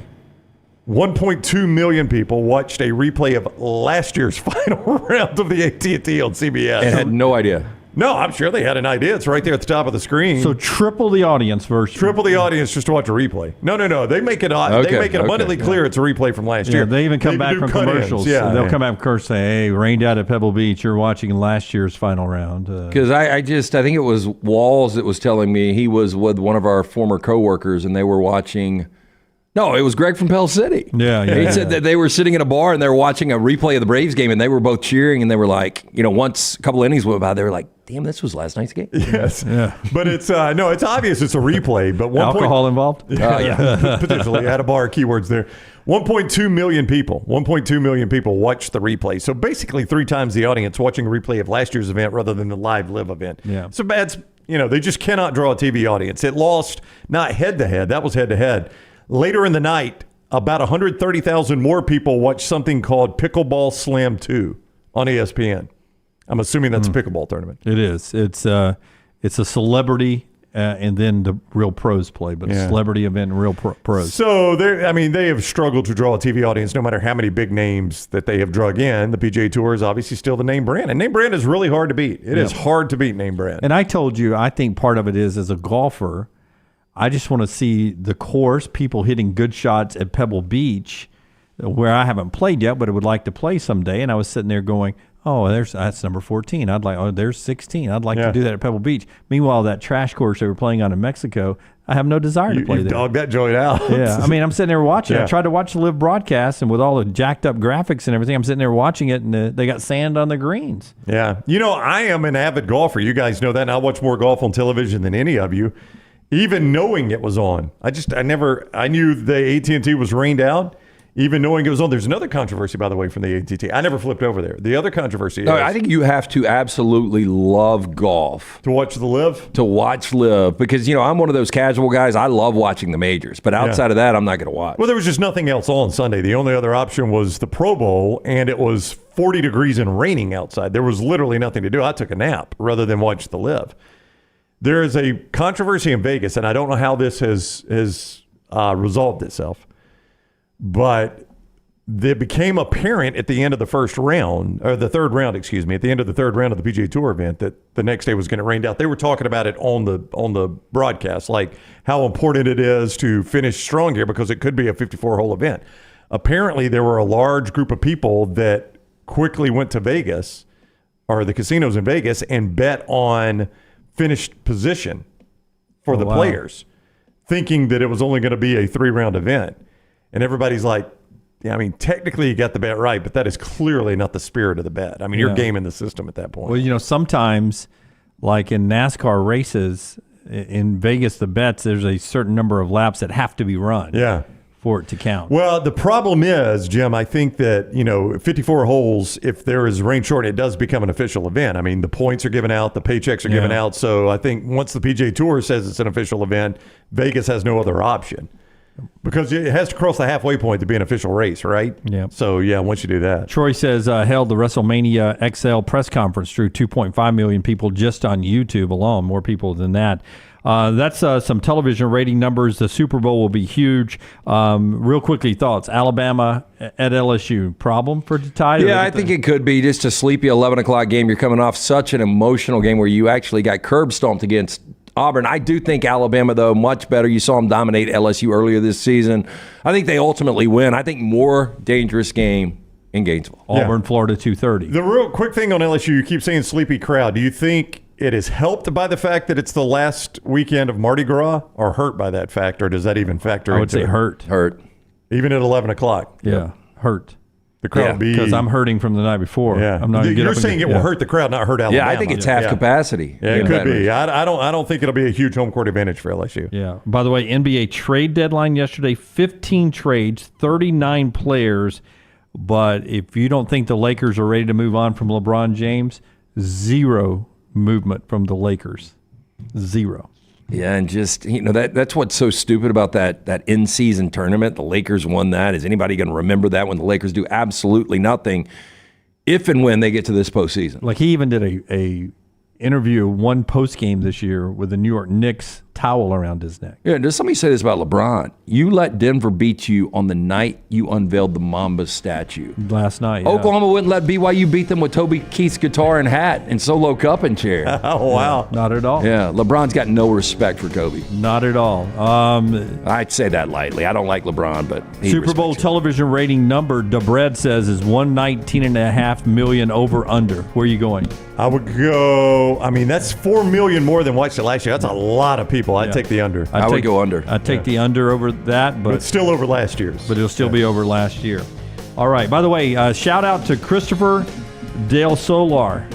1.2 million people watched a replay of last year's final round of the AT&T on CBS. And had no idea. No, I'm sure they had an idea. It's right there at the top of the screen. So triple the audience version. Triple the audience just to watch a replay. No. They make it abundantly clear it's a replay from last year. They even come back from commercials. Yeah, they'll come back and say, hey, rained out at Pebble Beach. You're watching last year's final round. Because I think it was Walls that was telling me he was with one of our former coworkers and they were watching. No, it was Greg from Pell City. Yeah. He said that they were sitting in a bar and they were watching a replay of the Braves game and they were both cheering and they were like, once a couple innings went by, they were like, damn, this was last night's game. Yes. Yeah. But it's it's obvious it's a replay. But alcohol involved? Yeah. Potentially. Add a bar keywords there. 1.2 million people. 1.2 million people watched the replay. So basically 3 times the audience watching a replay of last year's event rather than the live event. Yeah. So that's, they just cannot draw a TV audience. It lost not head-to-head. That was head-to-head. Later in the night, about 130,000 more people watched something called Pickleball Slam 2 on ESPN. I'm assuming that's a pickleball tournament. It is. It's a celebrity and then the real pros play, but a celebrity event and real pros. So they have struggled to draw a TV audience no matter how many big names that they have drug in. The PGA Tour is obviously still the name brand, and name brand is really hard to beat. It is hard to beat name brand. And I told you, I think part of it is as a golfer, I just want to see the course, people hitting good shots at Pebble Beach, where I haven't played yet, but I would like to play someday. And I was sitting there going, oh, that's number 14. There's 16. I'd like to do that at Pebble Beach. Meanwhile, that trash course they were playing on in Mexico, I have no desire to play there. Dog that joint out. Yeah, I'm sitting there watching. I tried to watch the live broadcast, and with all the jacked up graphics and everything, I'm sitting there watching it, and they got sand on the greens. Yeah. I am an avid golfer. You guys know that, and I watch more golf on television than any of you. Even knowing it was on, I knew the AT&T was rained out. Even knowing it was on, there's another controversy, by the way, from the AT&T. I never flipped over there. The other controversy is... I think you have to absolutely love golf. To watch the live? To watch live. Because, I'm one of those casual guys. I love watching the majors. But outside of that, I'm not going to watch. Well, there was just nothing else on Sunday. The only other option was the Pro Bowl, and it was 40 degrees and raining outside. There was literally nothing to do. I took a nap rather than watch the live. There is a controversy in Vegas, and I don't know how this has resolved itself, but it became apparent at the end of the first round, or the third round, excuse me, at the end of the third round of the PGA Tour event that the next day was going to rain out. They were talking about it on the broadcast, like how important it is to finish strong here because it could be a 54-hole event. Apparently, there were a large group of people that quickly went to Vegas, or the casinos in Vegas, and bet on finished position for the players. thinking that it was only going to be a 3-round event. And everybody's like, yeah, I mean, technically you got the bet right, but that is clearly not the spirit of the bet. I mean, you're gaming the system at that point. Well, sometimes, like in NASCAR races, in Vegas, the bets, there's a certain number of laps that have to be run for it to count. Well, the problem is, Jim, I think that, 54 holes, if there is rain short, it does become an official event. I mean, the points are given out, the paychecks are given out. So I think once the PGA Tour says it's an official event, Vegas has no other option. Because it has to cross the halfway point to be an official race, right? Yeah. So, once you do that. Troy says, held the WrestleMania XL press conference, drew 2.5 million people just on YouTube alone, more people than that. That's some television rating numbers. The Super Bowl will be huge. Real quickly, thoughts. Alabama at LSU, problem for the Tide? Yeah, I think it could be just a sleepy 11 o'clock game. You're coming off such an emotional game where you actually got curb stomped against Auburn. I do think Alabama, though, much better. You saw them dominate LSU earlier this season. I think they ultimately win. I think more dangerous game in Gainesville. Auburn, Florida, 2:30. The real quick thing on LSU, you keep saying sleepy crowd. Do you think it is helped by the fact that it's the last weekend of Mardi Gras, or hurt by that fact, or does that even factor into it? I would say hurt. Hurt. Even at 11 o'clock? Yeah, hurt. The crowd because I'm hurting from the night before. Yeah. I'm not You're saying it will hurt the crowd, not hurt Alabama. Yeah, I think it's half capacity. Yeah, it could be. I don't think it'll be a huge home court advantage for LSU. Yeah. By the way, NBA trade deadline yesterday, 15 trades, 39 players. But if you don't think the Lakers are ready to move on from LeBron James, 0 movement from the Lakers. 0. Yeah, and just, that's what's so stupid about that in-season tournament. The Lakers won that. Is anybody going to remember that when the Lakers do absolutely nothing if and when they get to this postseason? Like, he even did a interview, one post-game this year with the New York Knicks towel around his neck. Yeah, does somebody say this about LeBron? You let Denver beat you on the night you unveiled the Mamba statue. Last night, Oklahoma wouldn't let BYU beat them with Toby Keith's guitar and hat and solo cup and chair. Oh, wow. Not at all. Yeah, LeBron's got no respect for Kobe. Not at all. I'd say that lightly. I don't like LeBron, but Super Bowl television rating number, DeBred says, is 119.5 million over under. Where are you going? I would go, that's 4 million more than watched it last year. That's a lot of people. I'd take the under. I would go under. I'd take the under over that. But it's still over last year's. But it'll still be over last year. All right. By the way, shout out to Christopher Del Solar.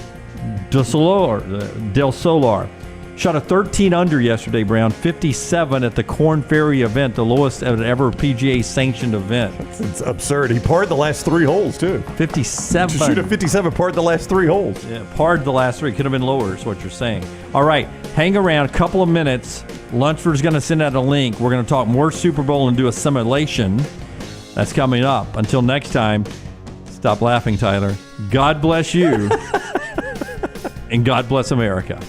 Shot a 13 under yesterday, Brown. 57 at the Corn Ferry event, the lowest ever PGA sanctioned event. It's absurd. He parred the last 3 holes, too. 57. To shoot a 57, parred the last 3 holes. Yeah, parred the last 3. Could have been lower, is what you're saying. All right. Hang around a couple of minutes. Lunsford's going to send out a link. We're going to talk more Super Bowl and do a simulation. That's coming up. Until next time, stop laughing, Tyler. God bless you. And God bless America.